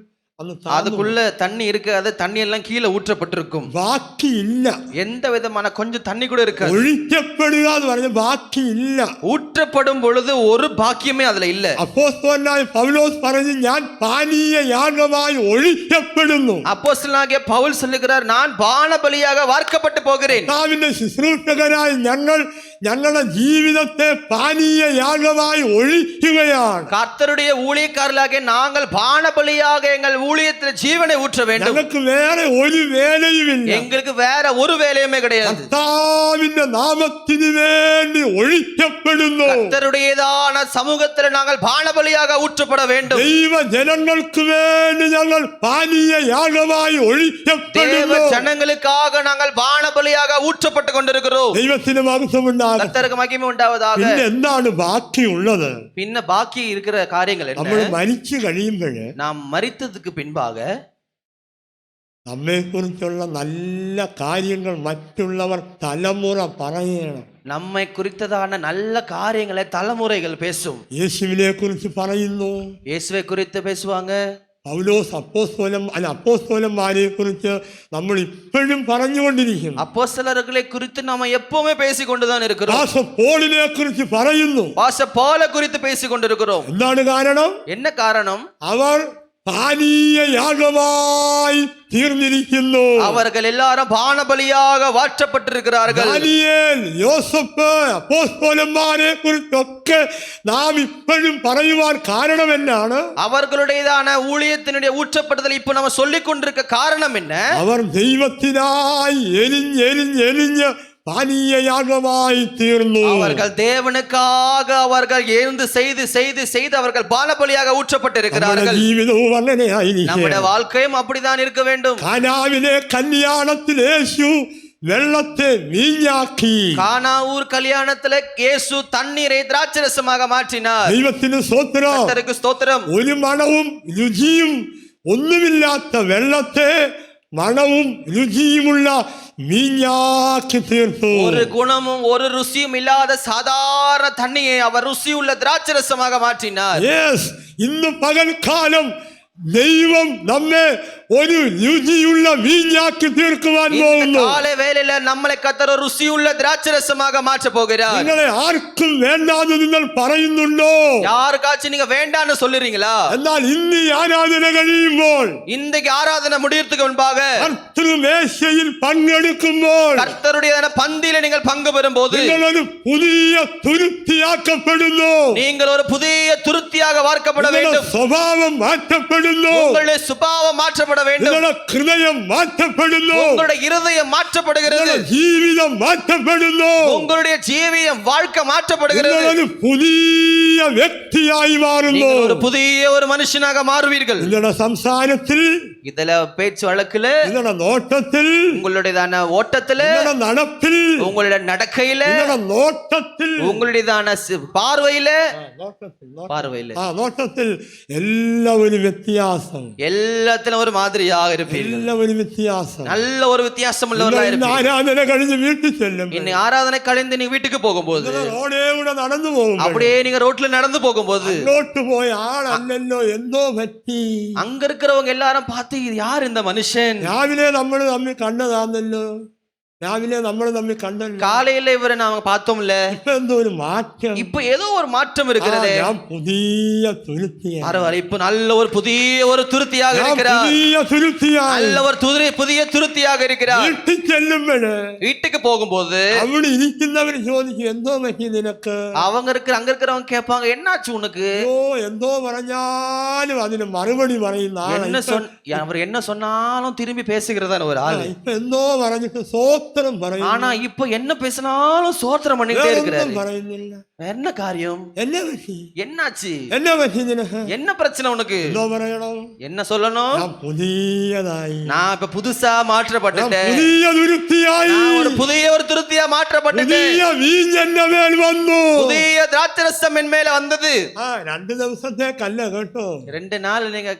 அதுக்குள்ள தண்ணி இருக்காது. தண்ணி எல்லாம் கீழே ஊற்றப்பட்டிருக்கும். ബാക്കി ഇല്ല. எந்த விதமான கொஞ்சம் தண்ணி கூட இருக்காது. ഒഴിക്കപ്പെടുക എന്ന് പറഞ്ഞ ബാക്കി ഇല്ല. ஊற்றப்படும் பொழுது ஒரு பாக்கியமே அதுல இல்ல. അപ്പോസ്തലനായ പൗലോസ് പറഞ്ഞു ഞാൻ പാനീയ യാഗമായി ഒഴിക്കപ്പെടുന്നു. அப்போஸ்தலனாகிய பவுல் சொல்லுகிறார் நான் பான பலியாக வார்க்கப்பட்டு போகிறேன். കർത്താവിന്റെ ശുശ്രൂഷകരായി ഞങ്ങളുടെ ജീവിതത്തെ പാനീയ യാഗമായി ഒഴിക്കുകയാണ്. கர்த்தருடைய ஊழியக்காரர்களாகிய நாங்கள் பான பலியாக எங்கள் ஊழியத்தில் ஜீவனை ஊற்ற வேண்டும். ഞങ്ങൾക്ക് വേറെ ഒരു വേലയുമില്ല. எங்களுக்கு வேற ஒரு வேலையுமே கிடையாது. കർത്താവിന്റെ നാമത്തിന് വേണ്ടി ഒഴിക്കപ്പെടുന്നു. கர்த்தருடையதான சமூகத்தில் நாங்கள் பான பலியாக ஊற்றப்பட வேண்டும். ദൈവ ജനങ്ങൾക്ക് വേണ്ടി ഞങ്ങൾ പാനീയ യാഗമായി தேவ ഒഴിക്കപ്പെടുന്നു. ஜனங்களுக்காக நாங்கள் பான பலியாக ஊற்றப்பட்டு கொண்டிருக்கிறோம். ദൈവത്തിന് മഹത്വമുണ്ടാകും. கர்த்தருக்கு மகிமை உண்டாவதாக. പിന്നെ എന്താണ് ബാക്കിയുള്ളത്? பின்ன பாக்கி இருக்கிற காரியங்கள் നമ്മൾ என்ன? മരിച്ചു കഴിയുമ്പോൾ நாம் மரித்ததுக்கு பின்பாக നമ്മെക്കുറിച്ചുള്ള നല്ല കാര്യങ്ങൾ മറ്റുള്ളവർ തലമുറ പറയണം. நம்மை குறித்ததான நல்ல காரியங்களை தலைமுறைகள் பேசும். യേശുവിനെ കുറിച്ച് പറയുന്നു. இயேசுவை குறித்து பேசுவாங்க. പൗലോസ് അപ്പോസ്തലന്മാരെ കുറിച്ച് നമ്മൾ ഇപ്പോഴും പറഞ്ഞുകൊണ്ടിരിക്കുന്നു. அப்போஸ்தலர்களை குறித்து நாம எப்பவுமே பேசிக்கொண்டுதான் இருக்கிறோம். പോളിനെ കുറിച്ച് പറയുന്നു. பாஸ்டர் பவுலை குறித்து பேசிக் கொண்டிருக்கிறோம். എന്താണ് കാരണം? என்ன காரணம்? അവർ പാനീയ യാഗമായി തീർന്നിരിക്കുന്നു. அவர்கள் எல்லாரும் பான பலியாக வாற்றப்பட்டிருக்கிறார்கள். ദാനിയേൽ, യോസഫ്, അപ്പോസ്തലന്മാരെ കുറിച്ചൊക്കെ നാം ഇപ്പോഴും പറയുവാൻ കാരണം എന്നാണ്? அவர்களுடையதான ஊழியத்தினுடைய ஊற்றப்படுதல் இப்ப நம்ம சொல்லிக் கொண்டிருக்க காரணம் என்ன? അവർ ദൈവത്തിനായി എരിഞ്ഞ് പാനീയ യാഗമായി തീർന്നു. அவர்கள் தேவனுக்காக அவர்கள் எழுந்து செய்து அவர்கள் பானபலியாக ஊற்றப்பட்டிருக்கிறார்கள். ജീവിതവും അങ്ങനെയായിരിക്കും. நம்முடைய வாழ்க்கையும் அப்படிதான் இருக்க வேண்டும். കാനാവിലെ കല്യാണത്തിൽ യേശു വെള്ളത്തെ വീഞ്ഞാക്കി. கானாவூர் கல்யாணத்துல இயேசு தண்ணீரை திராட்சரசமாக மாற்றினார். ദൈവത്തിന് സ്തോത്രം. கர்த்தருக்கு ஸ்தோத்திரம். ഒരു മണവും രുചിയും ഒന്നുമില്ലാത്ത വെള്ളത്തെ മണവും രുചിയുമുള്ള വീഞ്ഞാക്കി തീർത്തു. ஒரு குணமும் ஒரு ருசியும் இல்லாத சாதாரண தண்ணியை அவர் ருசியுள்ள திராட்சரசமாக மாற்றினார். ഇന്ന് പകൽക്കാലം ദൈവം നമ്മെ ഒരു രുചിയുള്ള വീഞ്ഞാക്കി തീർക്കുവാൻ പോകുന്നു. காலை வேளையில நம்மளை கர்த்தர் ருசியுள்ள திராட்சரசமாக மாற்ற போகிறார். നിങ്ങളെ ആർക്കും വേണ്ടാന്ന് നിങ്ങൾ പറയുന്നുണ്ടോ? யாருக்காச்சும் நீங்க வேண்டான்னு சொல்லுறீங்களா? എന്നാൽ ഇന്ന് ഈ ആരാധന കഴിയുമ്പോൾ, இன்றைக்கு ஆராதனை முடியறதுக்கு முன்பாக കർത്തൃമേശയിൽ പങ്കെടുക്കുമ്പോൾ, கர்த்தருடைய பந்தியில நீங்கள் பங்கு பெறும்போது നിങ്ങളൊരു പുതിയ തുരുത്തിയാക്കപ്പെടുന്നു. நீங்கள் ஒரு புதிய துருத்தியாக வார்க்கப்பட നിങ്ങളുടെ வேண்டும். സ്വഭാവം മാറ്റപ്പെടുന്നു. உங்களுடைய சுபாவம் மாற்றப்பட வேண்டும். നിങ്ങളുടെ ഹൃദയം മാറ്റപ്പെടുന്നു. உங்களுடைய இருதயம் மாற்றப்படுகிறது. നിങ്ങളുടെ ജീവിതം മാറ്റപ്പെടുന്നു. உங்களுடைய ஜீவியம் வாழ்க்கை மாற்றப்படுகிறது. നിങ്ങളൊരു പുതിയ പുതിയ വ്യക്തിയായി മാറുന്നു. நீங்கள் ஒரு புதிய ஒரு மனுஷனாக மாறுவீர்கள். നിങ്ങളുടെ സംസാരത്തിൽ, இதுல பேச்சு வழக்குல, നിങ്ങളുടെ നോട്ടത്തിൽ, உங்களுடையதான ஓட்டத்துல, നിങ്ങളുടെ നടപ്പിൽ, உங்களுடைய நடக்கையில, നിങ്ങളുടെ നോട്ടത്തിൽ, உங்களுடையதான பார்வையில, നോട്ടത്തിൽ എല്ലാവരും വ്യത്യാസം, எல்லாத்திலும் ஒரு மாதிரியாக இருப்பீர்கள். എല്ലാവരും വ്യത്യാസം. நல்ல ஒரு வித்தியாசம் உள்ளவர்களாக ഇന്ന് இருப்பீர்கள். ആരാധന കഴിഞ്ഞ് വീട്ടിൽ ചെല്ലും, இன்னைக்கு ஆராதனை கழிந்து நீங்க வீட்டுக்கு போகும்போது, റോഡേ കൂടെ നടന്നു പോകും, அப்படியே நீங்க ரோட்ல நடந்து போகும்போது, അങ്ങോട്ട് പോയ ആളല്ലല്ലോ, എന്തോ പറ്റി. அங்க இருக்கிறவங்க எல்லாரும் பார்த்து இது யார் இந்த மனுஷன், രാവിലെ നമ്മൾ തമ്മിൽ കണ്ടതാന്നല്ലോ, രാവിലെ നമ്മൾ തമ്മിൽ കണ്ടല്ലോ, காலையில இவரை நாம பார்த்தோம்ல, ഇപ്പൊ എന്തോ ഒരു മാറ്റം. இப்ப ஏதோ ஒரு மாற்றம் இருக்கிறது. ഞാൻ പുതിയ തുരുത്തിയാണ്, பரவாயில்ல, இப்ப நல்ல ஒரு புதிய ஒரு துருத்தியாக ഞാൻ இருக்கிறார். പുതിയ തുരുത്തിയാണ്. நல்ல ஒரு புதிய துருத்தியாக இருக்கிறார். വീട്ടിൽ ചെല്ലുമ്പോഴ് வீட்டுக்கு போகும்போது അവിടെ ഇരിക്കുന്നവർ ചോദിക്കും, എന്തോ പറ്റി നിനക്ക്? அங்க இருக்கிறவங்க கேட்பாங்க, என்னாச்சு உனக்கு? ഓ എന്തോ പറഞ്ഞാലും അതിന് മറുപടി പറയുന്ന ആളാ. அவர் என்ன சொன்னாலும் திரும்பி பேசுகிறதான ஒரு ஆள். ഇപ്പൊ എന്തോ പറഞ്ഞിട്ട് സോത്രം പറയും, ஆனா இப்ப என்ன பேசினாலும் சோத்திரம் பண்ணிட்டே இருக்கிறாரு. പറയുന്നില്ല. என்ன காரியம், എന്നെ പറ്റി, என்னாச்சு, എന്നെ പറ്റി നിനക്ക്? என்ன பிரச்சனை உனக்கு? എന്തോ പറയണം? என்ன சொல்லணும்? ഞാൻ പുതിയതായി, நான் இப்ப புதுசா மாற்றப்பட்டுட்டேன், പുതിയ തുരുത്തിയായി, நான் ஒரு புதிய ஒரு திருத்தியா மாற்றப்பட்டுட்டேன், പുതിയ വീഞ്ഞെന്റെ മേൽ വന്നു. புதிய திராட்சரசம் என் மேல வந்தது. 2 ദിവസത്തേക്കല്ല കേട്ടോ, 2 நாள் நீங்க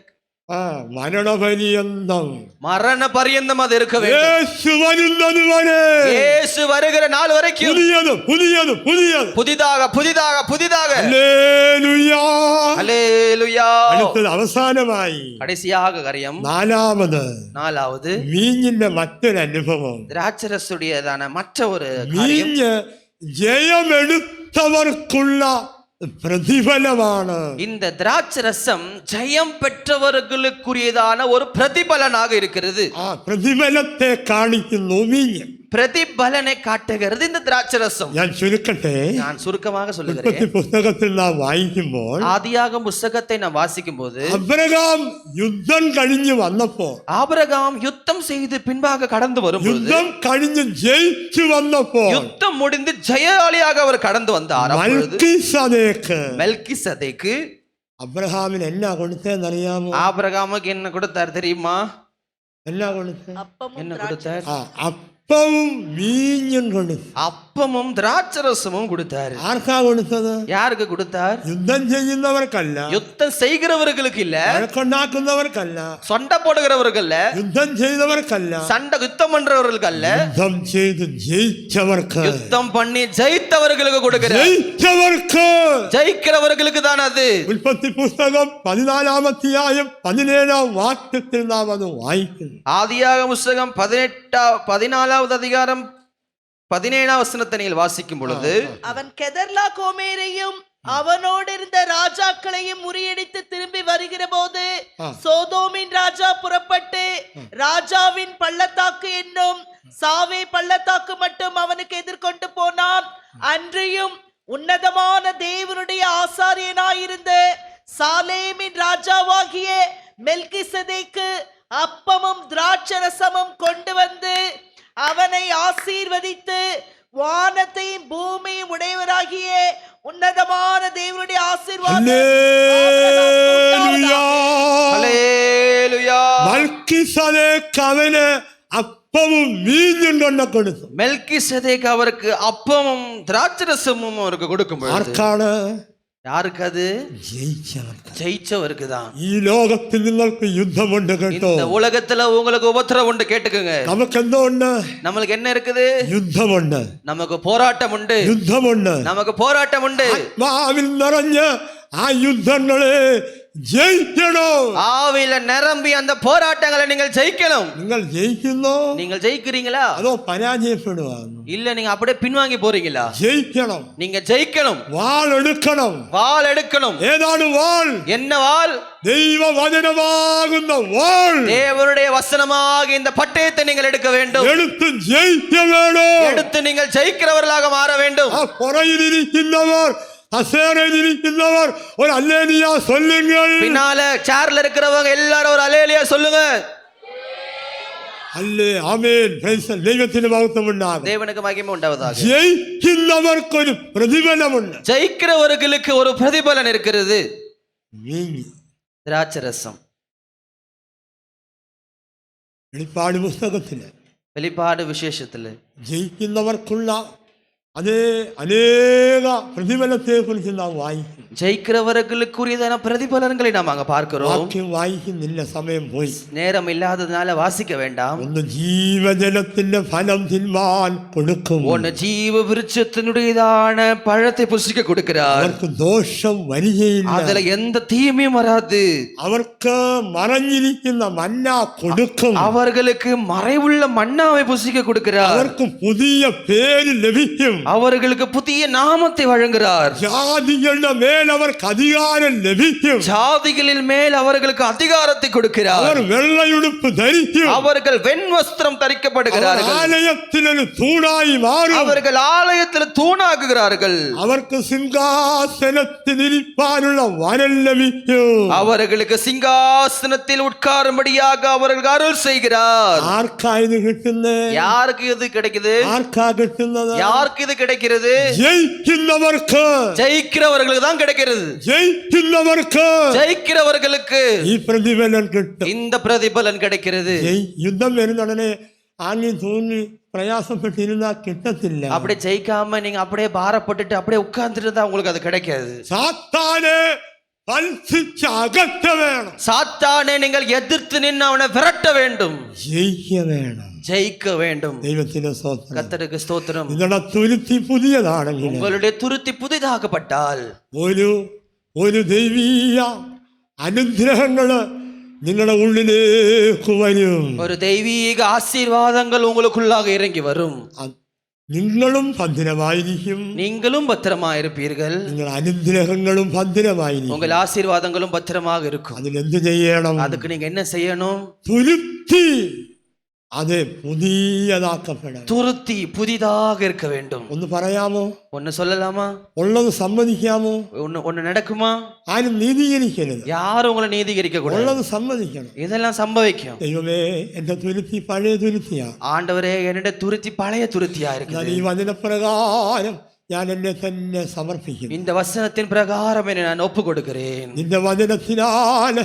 മരണപര്യന്തം, மரண பரியந்தம் அது இருக்க வேண்டும். യേശു വരുന്നത് വരെ, இயேசு வருகிற நாள் வரைக்கும் പുതിയത് പുതിയത് പുതിയത്, புதிதாக புதிதாக புதிதாக. ഹല്ലേലൂയ. ஹல்லேலூயா. അടുത്തത് അവസാനമായി கடைசியாக காரியம், நாலாவது വീഞ്ഞിന്റെ മറ്റൊരു അനുഭവം. திராட்சரசுடையதான மற்ற ஒரு காரியம். വീഞ്ഞ് ജയമെടുത്തവർക്കുള്ള പ്രതിഫലമാണ്. இந்த திராட்சரசம் ஜெயம் பெற்றவர்களுக்குரியதான ஒரு பிரதிபலனாக இருக்கிறது. പ്രതിഫലത്തെ കാണിക്കുന്നു വീഞ്ഞ്, பிரதிபலனை காட்டுகிறது இந்த திராட்சரசம். ഞാൻ ചുരുക്കട്ടെ. நான் சுருக்கமாக ഉൽപ്പത്തി சொல்லுகிறேன். പുസ്തകത്തിൽ നാം വായിക്കുമ്പോൾ ஆதியாகமம் புஸ்தகத்தை நாம் வாசிக்கும் போது, അബ്രഹാം യുദ്ധം കഴിഞ്ഞ് വന്നപ്പോ, ஆபிரகாம் யுத்தம் செய்து பின்பாக கடந்து வரும்போது, യുദ്ധം കഴിഞ്ഞ് ജയിച്ചു വന്നപ്പോ, யுத்தம் முடிந்து ஜெயாளியாக அவர் கடந்து வந்தார். மெல்கிசதேக்கு അബ്രഹാമിന് എന്നാ കൊടുത്തതെന്നറിയാമോ? ஆபிரகாமுக்கு என்ன கொடுத்தார் தெரியுமா? എന്നാ കൊടുത്ത? என்ன கொடுத்தார்? അപ്പവും വീഞ്ഞും കൊടുത്തു. அப்பமும் திராட்சரசமும் கொடுத்தார். ആർക്കാ കൊടുത്തത്? யாருக்கு கொடுத்தார்? യുദ്ധം ചെയ്യുന്നവർക്കല്ല, யுத்தம் செய்கிறவர்களுக்கு இல்ல, വഴക്കുണ്ടാക്കുന്നവർക്കല്ല, சண்டை போடுகிறவர்கள், யுத்தம் ചെയ്തവർക്കല്ല, யுத்தம் பண்றவர்களுக்கு அல்ல, യുദ്ധം ചെയ്ത് ജയിച്ചവർക്ക്, யுத்தம் பண்ணி ஜெயித்தவர்களுக்கு கொடுக்கிறார். ജയിച്ചവർക്ക്, ஜெயிக்கிறவர்களுக்கு தான் அது. ഉൽപ്പത്തി പുസ്തകം 14-ാം അധ്യായം 17-ാം വാക്യത്തിൽ നാം അത് വായിക്കുന്നു. ஆதியாகமம் புஸ்தகம் 14வது அதிகாரம் 17ஆம் வசனத்தை நீங்கள் வாசிக்கும் பொழுது, அவன் கெதர்லா கோமேரையும் அவனோடு இருந்த ராஜாக்களையும் முறியடித்து திரும்பி வருகிற போது சோதோமின் ராஜா புறப்பட்டு ராஜாவின் பள்ளத்தாக்கு என்னும் சாவே பள்ளத்தாக்கு மட்டும் அவனுக்கு எதிர்கொண்டு போனான். அன்றியும் உன்னதமான தேவனுடைய ஆசாரியனாயிருந்த சாலேமின் ராஜாவாகிய மெல்கிசதேக்கு அப்பமும் திராட்சரசமும் கொண்டு வந்து அவனை ஆசீர்வதித்து வானத்தையும் பூமியும் உடையவராகிய உன்னதமான தேவனுடைய ஆசீர்வாதம் മൽക്കിസദേക്ക് അവന് അപ്പവും വീഞ്ഞും കൊണ്ട് കൊടുത്തു. மெல்கிசதேக்கு அவருக்கு அப்பமும் திராட்சரசமும் அவருக்கு கொடுக்கும் பொழுது, ആർക്കാണ്? யாருக்கு அது? ജയിച്ചവർക്ക്. ஜெயிச்சவருக்கு தான். ഈ ലോകത്തിൽ നിങ്ങൾക്ക് യുദ്ധമുണ്ട് കേട്ടോ. இந்த உலகத்துல உங்களுக்கு உபத்திரவம் உண்டு, கேட்டுக்கோங்க. നമുക്ക് എന്തോ ഉണ്ട്? நம்மளுக்கு என்ன இருக்குது? യുദ്ധമുണ്ട്, நமக்கு போராட்டம் உண்டு, യുദ്ധമുണ്ട്. நமக்கு போராட்டம் உண்டு. ആത്മാവിൽ നിറഞ്ഞ് ആ യുദ്ധങ്ങളെ ജയിക്കണം. ஆவியில நிரம்பி அந்த போராட்டங்களை நீங்கள் ஜெயிக்கணும். നിങ്ങൾ ജയിക്കുന്നോ? நீங்கள் ஜெயிக்கிறீங்களா? അതോ പരാജയപ്പെടുവാന്നോ? இல்ல நீங்க அப்படியே பின்வாங்கி போறீங்களா? ജയിക്കണം. நீங்க ஜெயிக்கணும். വാൾ എടുക്കണം. வாள் எடுக்கணும். ഏതാണ് വാൾ? என்ன வாள்? ദൈവവചനമാകുന്ന വാൾ. தேவனுடைய வசனமாக இந்த பட்டயத்தை நீங்கள் எடுக்க வேண்டும். എടുത്ത് ജയിക്ക വേണം. எடுத்து நீங்கள் ஜெயிக்கிறவர்களாக மாற வேண்டும். ആ പുറകിലിരിക്കുന്നവർ, அசேரையிலிருக்கிறவர் ஒரு அல்லேலியா சொல்லுங்கள். பின்னால சேர்ல இருக்கிறவங்க எல்லாரும் ஒரு அல்லேலியா சொல்லுங்க. അല്ലേ ആമേൻ പ്രൈസ് ദൈവത്തിന് മഹത്വം ഉണ്ടാകും. தேவனுக்கு மகிமை உண்டாவதாக. ജയിക്കുന്നവർക്കൊരു പ്രതിഫലമുണ്ട്. ஜெயிக்கிறவர்களுக்கு ஒரு பிரதிபலன் இருக்கிறது. വീഞ്ഞ് திராட்சரசம். വെളിപ്പാട് പുസ്തകത്തില് வெளிப்பாடு விசேஷத்துல ജയിക്കുന്നവർക്കുള്ള അതേ അനേക പ്രതിഫലത്തെ കുറിച്ച് നാം വായിക്കും. ஜெயிக்கிறவர்களுக்குரியதான பிரதிபலன்களை நாம் அங்க பார்க்கிறோம். വാക്യം വായിക്കുന്നില്ല, സമയം പോയി. நேரம் இல்லாததுனால வாசிக்க வேண்டாம். ഒന്ന് ജീവജലത്തിന്റെ ഫലം തിന്മാൻ കൊടുക്കും. ஒன்னு ஜீவ விருட்சத்தினுடையதான பழத்தை புசிக்க கொடுக்கிறார். അവർക്ക് ദോഷം വരികയില്ല. அதுல எந்த தீமையும் வராது. അവർക്ക് മറഞ്ഞിരിക്കുന്ന മന്ന കൊടുക്കും. அவர்களுக்கு மறைவுள்ள மன்னாவை புசிக்க கொடுக்கிறார். അവർക്ക് പുതിയ പേര് ലഭിക്കും. அவர்களுக்கு புதிய நாமத்தை வழங்குகிறார். ജാതികളുടെ മേൽ അവർക്ക് അധികാരം ലഭിക്കും. ஜாதிகளின் மேல் அவர்களுக்கு அதிகாரத்தை கொடுக்கிறார். അവർ വെള്ളയുടുപ്പ് ധരിക്കും. அவர்கள் வெண்வஸ்திரம் தரிக்கப்படுகிறார்கள். ആലയത്തിലൊരു തൂണായി മാറും. அவர்கள் ஆலயத்தில் தூணாகுகிறார்கள். അവർക്ക് സിംഹാസനത്തിലിരിപ്പാനുള്ള വരം ലഭിക്കും. அவர்களுக்கு சிங்காசனத்தில் உட்காரும்படியாக அவர்கள் அருள் செய்கிறார். ആർക്കാ ഇത് കിട്ടുന്നത്? யாருக்கு இது கிடைக்குது? ആർക്കാ കിട്ടുന്നത്? யாருக்கு இது கிடைக்கிறது? ജയിക്കുന്നവർക്ക്. ஜெயிக்கிறவர்களுக்கு தான் கிடைக்கிறது. ജയിക്കുന്നവർക്ക് ஜெயிக்கிறவர்களுக்கு ഈ പ്രതിഫലം കിട്ടും. இந்த பிரதிபலன் கிடைக்கிறது. യുദ്ധം വരുന്ന ഉടനെ ആങ്ങി തൂങ്ങി പ്രയാസപ്പെട്ടിരുന്നാൽ കിട്ടത്തില്ല. அப்படியே ஜெயிக்காம நீங்க அப்படியே பாரப்பட்டுட்டு அப்படியே உட்கார்ந்துட்டு தான் உங்களுக்கு அது கிடைக்காது. സാത്താനെ പൽസിച്ച് അകറ്റ വേണം. சாத்தானை நீங்கள் எதிர்த்து நின்று அவனை விரட்ட வேண்டும். ജയിക്ക വേണം. ஜெயிக்க வேண்டும். ദൈവത്തിന്റെ സ്തോത്രം. கர்த்தருக்கு ஸ்தோத்திரம். നിങ്ങളുടെ തുരുത്തി പുതിയതാണെങ്കിൽ, உங்களுடைய துருத்தி புதிதாகப்பட்டால் ഒരു ദൈവീയ അനുഗ്രഹങ്ങള് നിങ്ങളുടെ ഉള്ളിലേക്ക് വരും. ஒரு தெய்வீக ஆசீர்வாதங்கள் உங்களுக்குள்ளாக இறங்கி வரும். നിങ്ങളും ഭദ്രമായിരിക്കും. நீங்களும் பத்திரமாயிருப்பீர்கள். നിങ്ങളുടെ അനുഗ്രഹങ്ങളും ഭദ്രമായിരിക്കും. உங்கள் ஆசீர்வாதங்களும் பத்திரமாக இருக்கும். അതിനെന്ത് ചെയ്യണം? அதுக்கு நீங்க என்ன செய்யணும்? തുരുത്തി അത് പുതിയതാക്കപ്പെടണം. துருத்தி புதிதாக இருக்க வேண்டும். ഒന്ന് പറയാമോ? ஒன்னு சொல்லலாமா? ഉള്ളത് സമ്മതിക്കാമോ? ஒன்னு நடக்குமா? ആരും നീതീകരിക്കരുത്. யாரும் உங்களை நீதிகரிக்க கூடாது. ഉള്ളത് സമ്മതിക്കണം. இதெல்லாம் சம்பவிக்கும். ദൈവമേ, എന്റെ തുരുത്തി പഴയ തുരുത്തിയാ. ஆண்டவரே, என்னுடைய துருத்தி பழைய துருத்தியா ഞാൻ இருக்குது. ഈ വചനപ്രകാരം ഞാൻ എന്നെ തന്നെ സമർപ്പിക്കുന്നു. இந்த வசனத்தின் பிரகாரம் என்னை நான் ஒப்பு கொடுக்கிறேன். നിന്റെ വചനത്തിനാൽ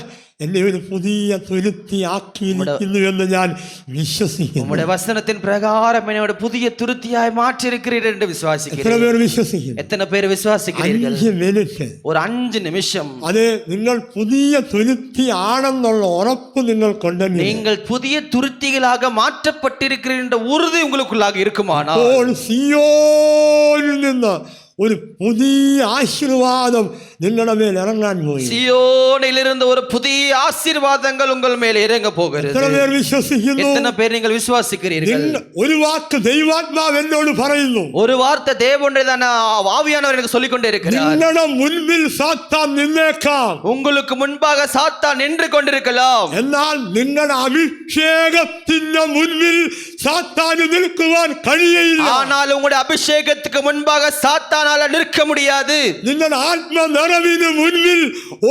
എന്നെ ഒരു പുതിയ തുരുത്തി ആക്കിയിരിക്കുന്നു എന്ന് ഞാൻ വിശ്വസിക്കുന്നു. உம்முடைய வசனத்தின் பிரகாரம் என்னோட புதிய துருத்தியாய் மாற்றி இருக்கிறீர்கள் என்று എത്ര விசுவாசிக்கிறேன். പേർ വിശ്വസിക്കുന്നു? எத்தனை பேர் விசுவாசிக்கிறீர்கள்? 5 മിനിറ്റ് ஒரு 5 நிமிஷம் അത് നിങ്ങൾ പുതിയ തുരുത്തി ആണെന്നുള്ള ഉറപ്പ് നിങ്ങൾക്കുണ്ടെങ്കിൽ, நீங்கள் புதிய துருத்திகளாக மாற்றப்பட்டிருக்கிறீர்கள் என்ற உறுதி உங்களுக்குள்ளாக இருக்குமானால், അപ്പോൾ സിയോനിൽ നിന്ന് ഒരു പുതിയ ആശീർവാദം നിങ്ങളുടെ മേൽ ഇറങ്ങാൻ പോയി. சியோனில் இருந்து ஒரு புதிய ஆசீர்வாதங்கள் உங்கள் மேல் இறங்க போகிறது. എത്ര പേർ വിശ്വസിക്കുന്നു? எத்தனை பேர் நீங்கள் விசுவாசிக்கிறீர்கள்? ഒരു വാക്ക് ദൈവാത്മാവ് എന്നോട് പറയുന്നു. ஒரு வார்த்தை தேவனுடையதான ஆவியானவர் எனக்கு சொல்லிக் கொண்டே இருக்கிறார். നിങ്ങളുടെ മുൻപിൽ സാത്താൻ നിന്നേക്കാം. உங்களுக்கு முன்பாக சாத்தான் நின்று கொண்டிருக்கலாம். എന്നാൽ നിങ്ങളുടെ അഭിഷേകത്തിന്റെ മുൻപിൽ സാത്താന് നിൽക്കുവാൻ കഴിയയില്ല. ஆனால் உங்களுடைய அபிஷேகத்துக்கு முன்பாக சாத்தானால நிற்க முடியாது. നിങ്ങളുടെ ആത്മനിറവിന് മുൻപിൽ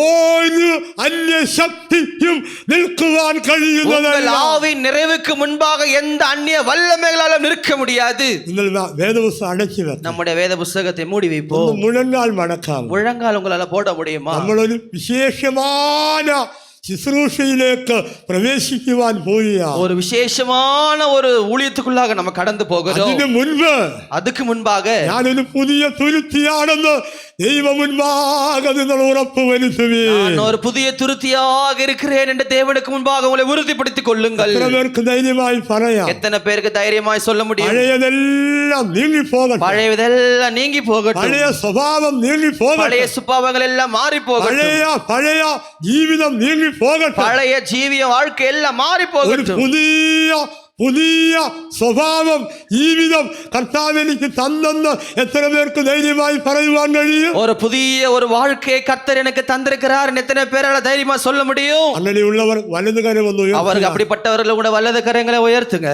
ഒരു അന്യശക്തിക്കും നിൽക്കുവാൻ உங்கள் കഴിയുന്നതല്ല. ஆவியின் நிறைவுக்கு முன்பாக எந்த அந்நிய வல்லமைகளாலும் நிற்க முடியாது. നിങ്ങൾ വേദപുസ്തകം അടച്ചു വെക്കണം. நம்முடைய வேத புஸ்தகத்தை மூடி வைப்போம். മുഴങ്കാൽ മടക്കാം. முழங்கால் உங்களால போட முடியுமா? നമ്മളൊരു വിശേഷமான ശുശ്രൂഷയിലേക്ക് പ്രവേശിക്കുവാൻ പോവുകയാണ്. ஒரு விசேஷமான ஒரு ஊழியத்துக்குள்ளாக நம்ம கடந்து போகிறோம். അതിനു മുൻപ് அதுக்கு முன்பாக ഞാനൊരു പുതിയ തുരുത്തിയാണെന്ന് ദൈവ മുൻപാകെ നിങ്ങൾ ഉറപ്പ് വരുത്തുവീൻ. நான் ஒரு புதிய துருத்தியாக இருக்கிறேன் என்று தேவனுக்கு முன்பாக உங்களை உறுதிப்படுத்திக் கொள்ளுங்கள். എത്ര പേർക്ക് ധൈര്യമായി പറയാം? எத்தனை பேருக்கு தைரியமாய் சொல்ல முடியும்? പഴയതെല്ലാം നീങ്ങിപ്പോകട്ടെ. பழையதெல்லாம் நீங்கி போகட்டும். പഴയ സ്വഭാവം നീങ്ങിപ്പോകട്ടെ. பழைய சுபாவங்கள் எல்லாம் மாறி போகட்டும். പഴയ ജീവിതം നീങ്ങിപ്പോകട്ടെ. பழைய ஜீவிய வாழ்க்கை எல்லாம் மாறி ഒരു போகட்டும். പുതിയ സ്വഭാവം ജീവിതം കർത്താവ് എനിക്ക് തന്നെന്ന് എത്ര പേർക്ക് ധൈര്യമായി പറയുവാൻ കഴിയും? ஒரு புதிய ஒரு வாழ்க்கையை கர்த்தர் எனக்கு தந்திருக்கிறார் எத்தனை பேரால தைரியமா சொல்ல முடியும்? അങ്ങനെയുള്ളവർ വലതു കരം ഒന്ന് அவருக்கு அப்படிப்பட்டவர்கள் கூட வலது கரங்களை உயர்த்துங்க.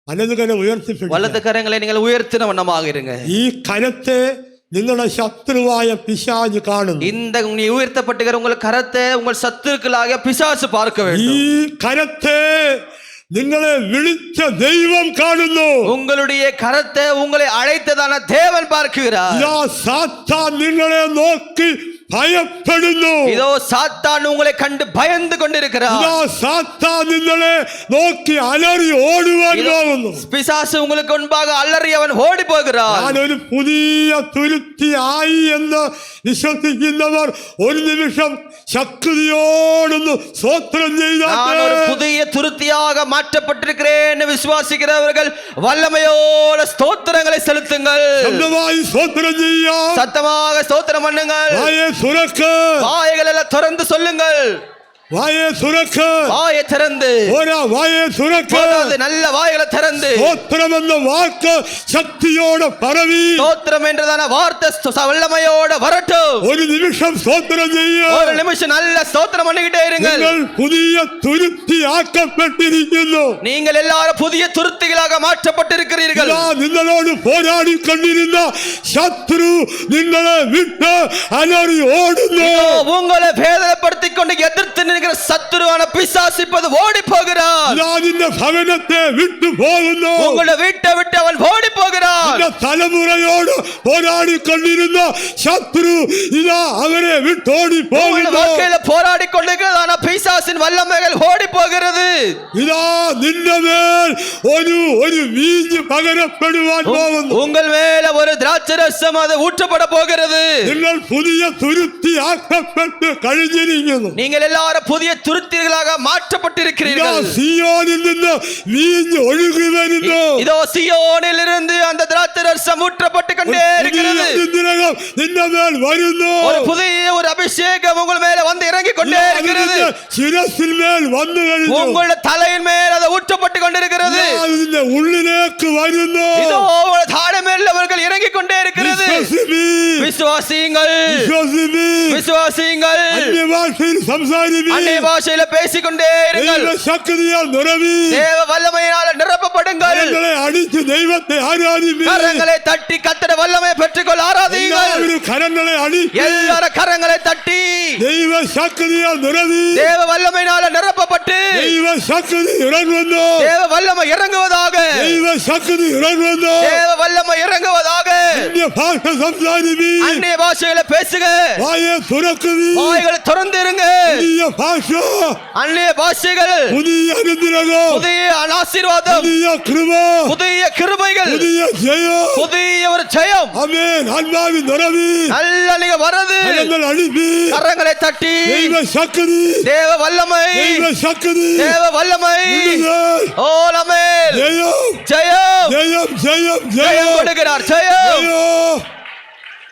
വലതു കരം ഉയർത്തിപ്പിടിക്കുക. வலது கரங்களை நீங்கள் உயர்த்தின வண்ணமாக இருங்க. ഈ കരത്തെ നിങ്ങളുടെ ശത്രുവായ പിശാച് കാണുന്നു. இந்த நீ உயர்த்தப்பட்டுகிற உங்கள் கரத்தை உங்கள் சத்துருக்களாக பிசாசு பார்க்க ഈ வேண்டும். കരത്തെ നിങ്ങളെ വിളിച്ച ദൈവം കാണുന്നു. உங்களுடைய கரத்தை உங்களை அழைத்ததான தேவன் பார்க்கிறார். ഇതാ സാത്താൻ നിങ്ങളെ നോക്കി ഭയപ്പെടുന്നു. இதோ சாத்தான் உங்களை கண்டு பயந்து கொண்டிருக்கிறார். ഇതാ സാത്താൻ നിങ്ങളെ നോക്കി അലറി ഓടുവാൻ പോകുന്നു. பிசாசு உங்களுக்கு முன்பாக அலறி அவன் ஓடி போகிறான். ഞാനൊരു പുതിയ തുരുത്തി ആയി എന്ന് വിശ്വസിക്കുന്നവർ ഒരു നിമിഷം ശക്തിയോടൊന്ന് സ്തോത്രം நான் ஒரு ചെയ്താൽ புதிய துருத்தியாக மாற்றப்பட்டிருக்கிறேன் வவிசுவாசிக்கிறவர்கள் வல்லமையோட ஸ்தோத்திரங்களை செலுத்துங்கள். ശബ്ദമായി സ്തോത്രം ചെയ്യാം. சத்தமாக ஸ்தோத்திரம் பண்ணுங்கள். വായെ തുറക്ക്, வாய்கள் எல்லாம் திறந்து சொல்லுங்கள். വായെ തുറക്ക്, வாயை திறந்து വായെ തുറക്ക്. போதாது, நல்ல வாய்களை திறந்து സ്തോത്രം എന്ന വാക്ക് ശക്തിയോടെ പറവി. ஸ்தோத்திரம் என்றதான வார்த்தை வல்லமையோட வரட்டும். ഒരു നിമിഷം സ്തോത്രം ചെയ്യുക. ஒரு நிமிஷம் நல்ல ஸ்தோத்திரம் பண்ணிக்கிட்டே இருங்கள். നിങ്ങൾ പുതിയ തുരുത്തി ആക്കപ്പെട്ടിരിക്കുന്നു. நீங்கள் எல்லாரும் புதிய துருத்திகளாக மாற்றப்பட்டிருக்கிறீர்கள். ഇതാ നിങ്ങളോട് പോരാടിക്കൊണ്ടിരുന്ന ശത്രു നിങ്ങളെ വിട്ട് അലറി ഓടുന്നു. இதோ உங்களை வேதனைப்படுத்திக் கொண்டு எதிர்த்து நிற்கிற சத்துருவான பிசாசு இப்போது ஓடி போகிறான். ഇതാ നിന്റെ ഭവനത്തെ വിട്ടു പോകുന്നു. உங்களை வீட்டை விட்டு அவன் ஓடி போகிறான். നിന്റെ തലമുറയോട് പോരാടിക്കൊണ്ടിരുന്ന ശത്രു ഇതാ അവരെ വിട്ടോടി உங்களுடைய പോകുന്നു. வாழ்க்கையில போராடி கொண்டிருக்கிறதான பிசாசின் வல்லமைகள் ஓடி போகிறது. ഇതാ നിന്റെ മേൽ ഒരു വീഞ്ഞ് പകരപ്പെടുവാൻ പോകുന്നു. உங்கள் மேல ஒரு திராட்சரசம் அது ஊற்றப்பட போகிறது. നിങ്ങൾ പുതിയ തുരുത്തി ആക്കപ്പെട്ട് കഴിഞ്ഞിരിക്കുന്നു. நீங்கள் எல்லாரும் புதிய துருத்திகளாக ഇതാ மாற்றப்பட்டிருக்கிறீர்கள். സിയോനിൽ നിന്ന് വീഞ്ഞ് ഒഴുകി വരുന്നു. இதோ சியோனில் இருந்து அந்த திராட்சரசம் ஊற்றப்பட்டு கொண்டே இருக்கிறது. ഇതിനകം നിന്റെ മേൽ വരുന്നു. ஒரு புதிய ஒரு அபிஷேகம் உங்கள் மேல வந்து இறங்கி கொண்டே இருக்கிறது. ശിരസിൽ മേൽ വന്നു കഴിഞ്ഞു. உங்களுடைய தலையின் மேல் அது ஊற்றப்பட்டு கொண்டிருக்கிறது. അതിന്റെ ഉള്ളിലേക്ക് വരുന്നു. இதோ உங்களுடைய தாடை மேல் அவர்கள் இறங்கி கொண்டே இருக்கிறது. விசுவாசியுங்கள், விசுவாசியுங்கள். അന്യഭാഷയിൽ സംസാരിപ്പീൻ. அந்நிய பாஷையில பேசிக்கொண்டே இருங்கள். ശക്തിയാൽ നിറവീ. தேவ வல்லமையினால் நிரப்பப்படுங்கள். കരങ്ങളെ അടിച്ച് ദൈവത്തെ ആരാധിപ്പീൻ. கரங்களை தட்டி கர்த்தருடைய வல்லமையை பெற்றுக்கொள், ஆராதியுங்கள். എല്ലാവരും കരങ്ങളെ അടിച്ച് எல்லாரும் கரங்களை தட்டி ദൈവ ശക്തിയാൽ നിറവീ. தேவ வல்லமையினால நிரப்பப்பட்டு ദൈവ ശക്തി ഇറങ്ങുന്നു. தேவ வல்லமை இறங்குவதாக, ദൈവ ശക്തി ഇറങ്ങുന്നു. தேவ வல்லமை இறங்குவதாக. അന്യഭാഷ സംസാരിപ്പീ. அந்நிய பாஷையில பேசுக, വായെ തുറക്കുവീ. வாய்களை திறந்து இருங்க. പുതിയ ഭാഷ, அந்நிய பாஷைகள், പുതിയ അനുഗ്രഹം, புதிய ஆசீர்வாதம், പുതിയ കൃപ, புதிய கிருபைகள், പുതിയ ജയം. புதிய ஒரு ஜெயம். ആമേൻ. ആത്മാവിൽ നിറവീ. நல்ல நீங்க வரது. കരങ്ങൾ അടിപ്പീ. கரங்களை தட்டி ദൈവ ശക്തി, தேவ வல்லமை, ദൈവ ശക്തി, தேவ வல்லமை, വിടുതൽ, ஓலமேல் ജയം, ஜெயம், ജയം, ജയം, ஜெயம் ജയം, கொடுக்கிறார். ஜெயம், ജയം.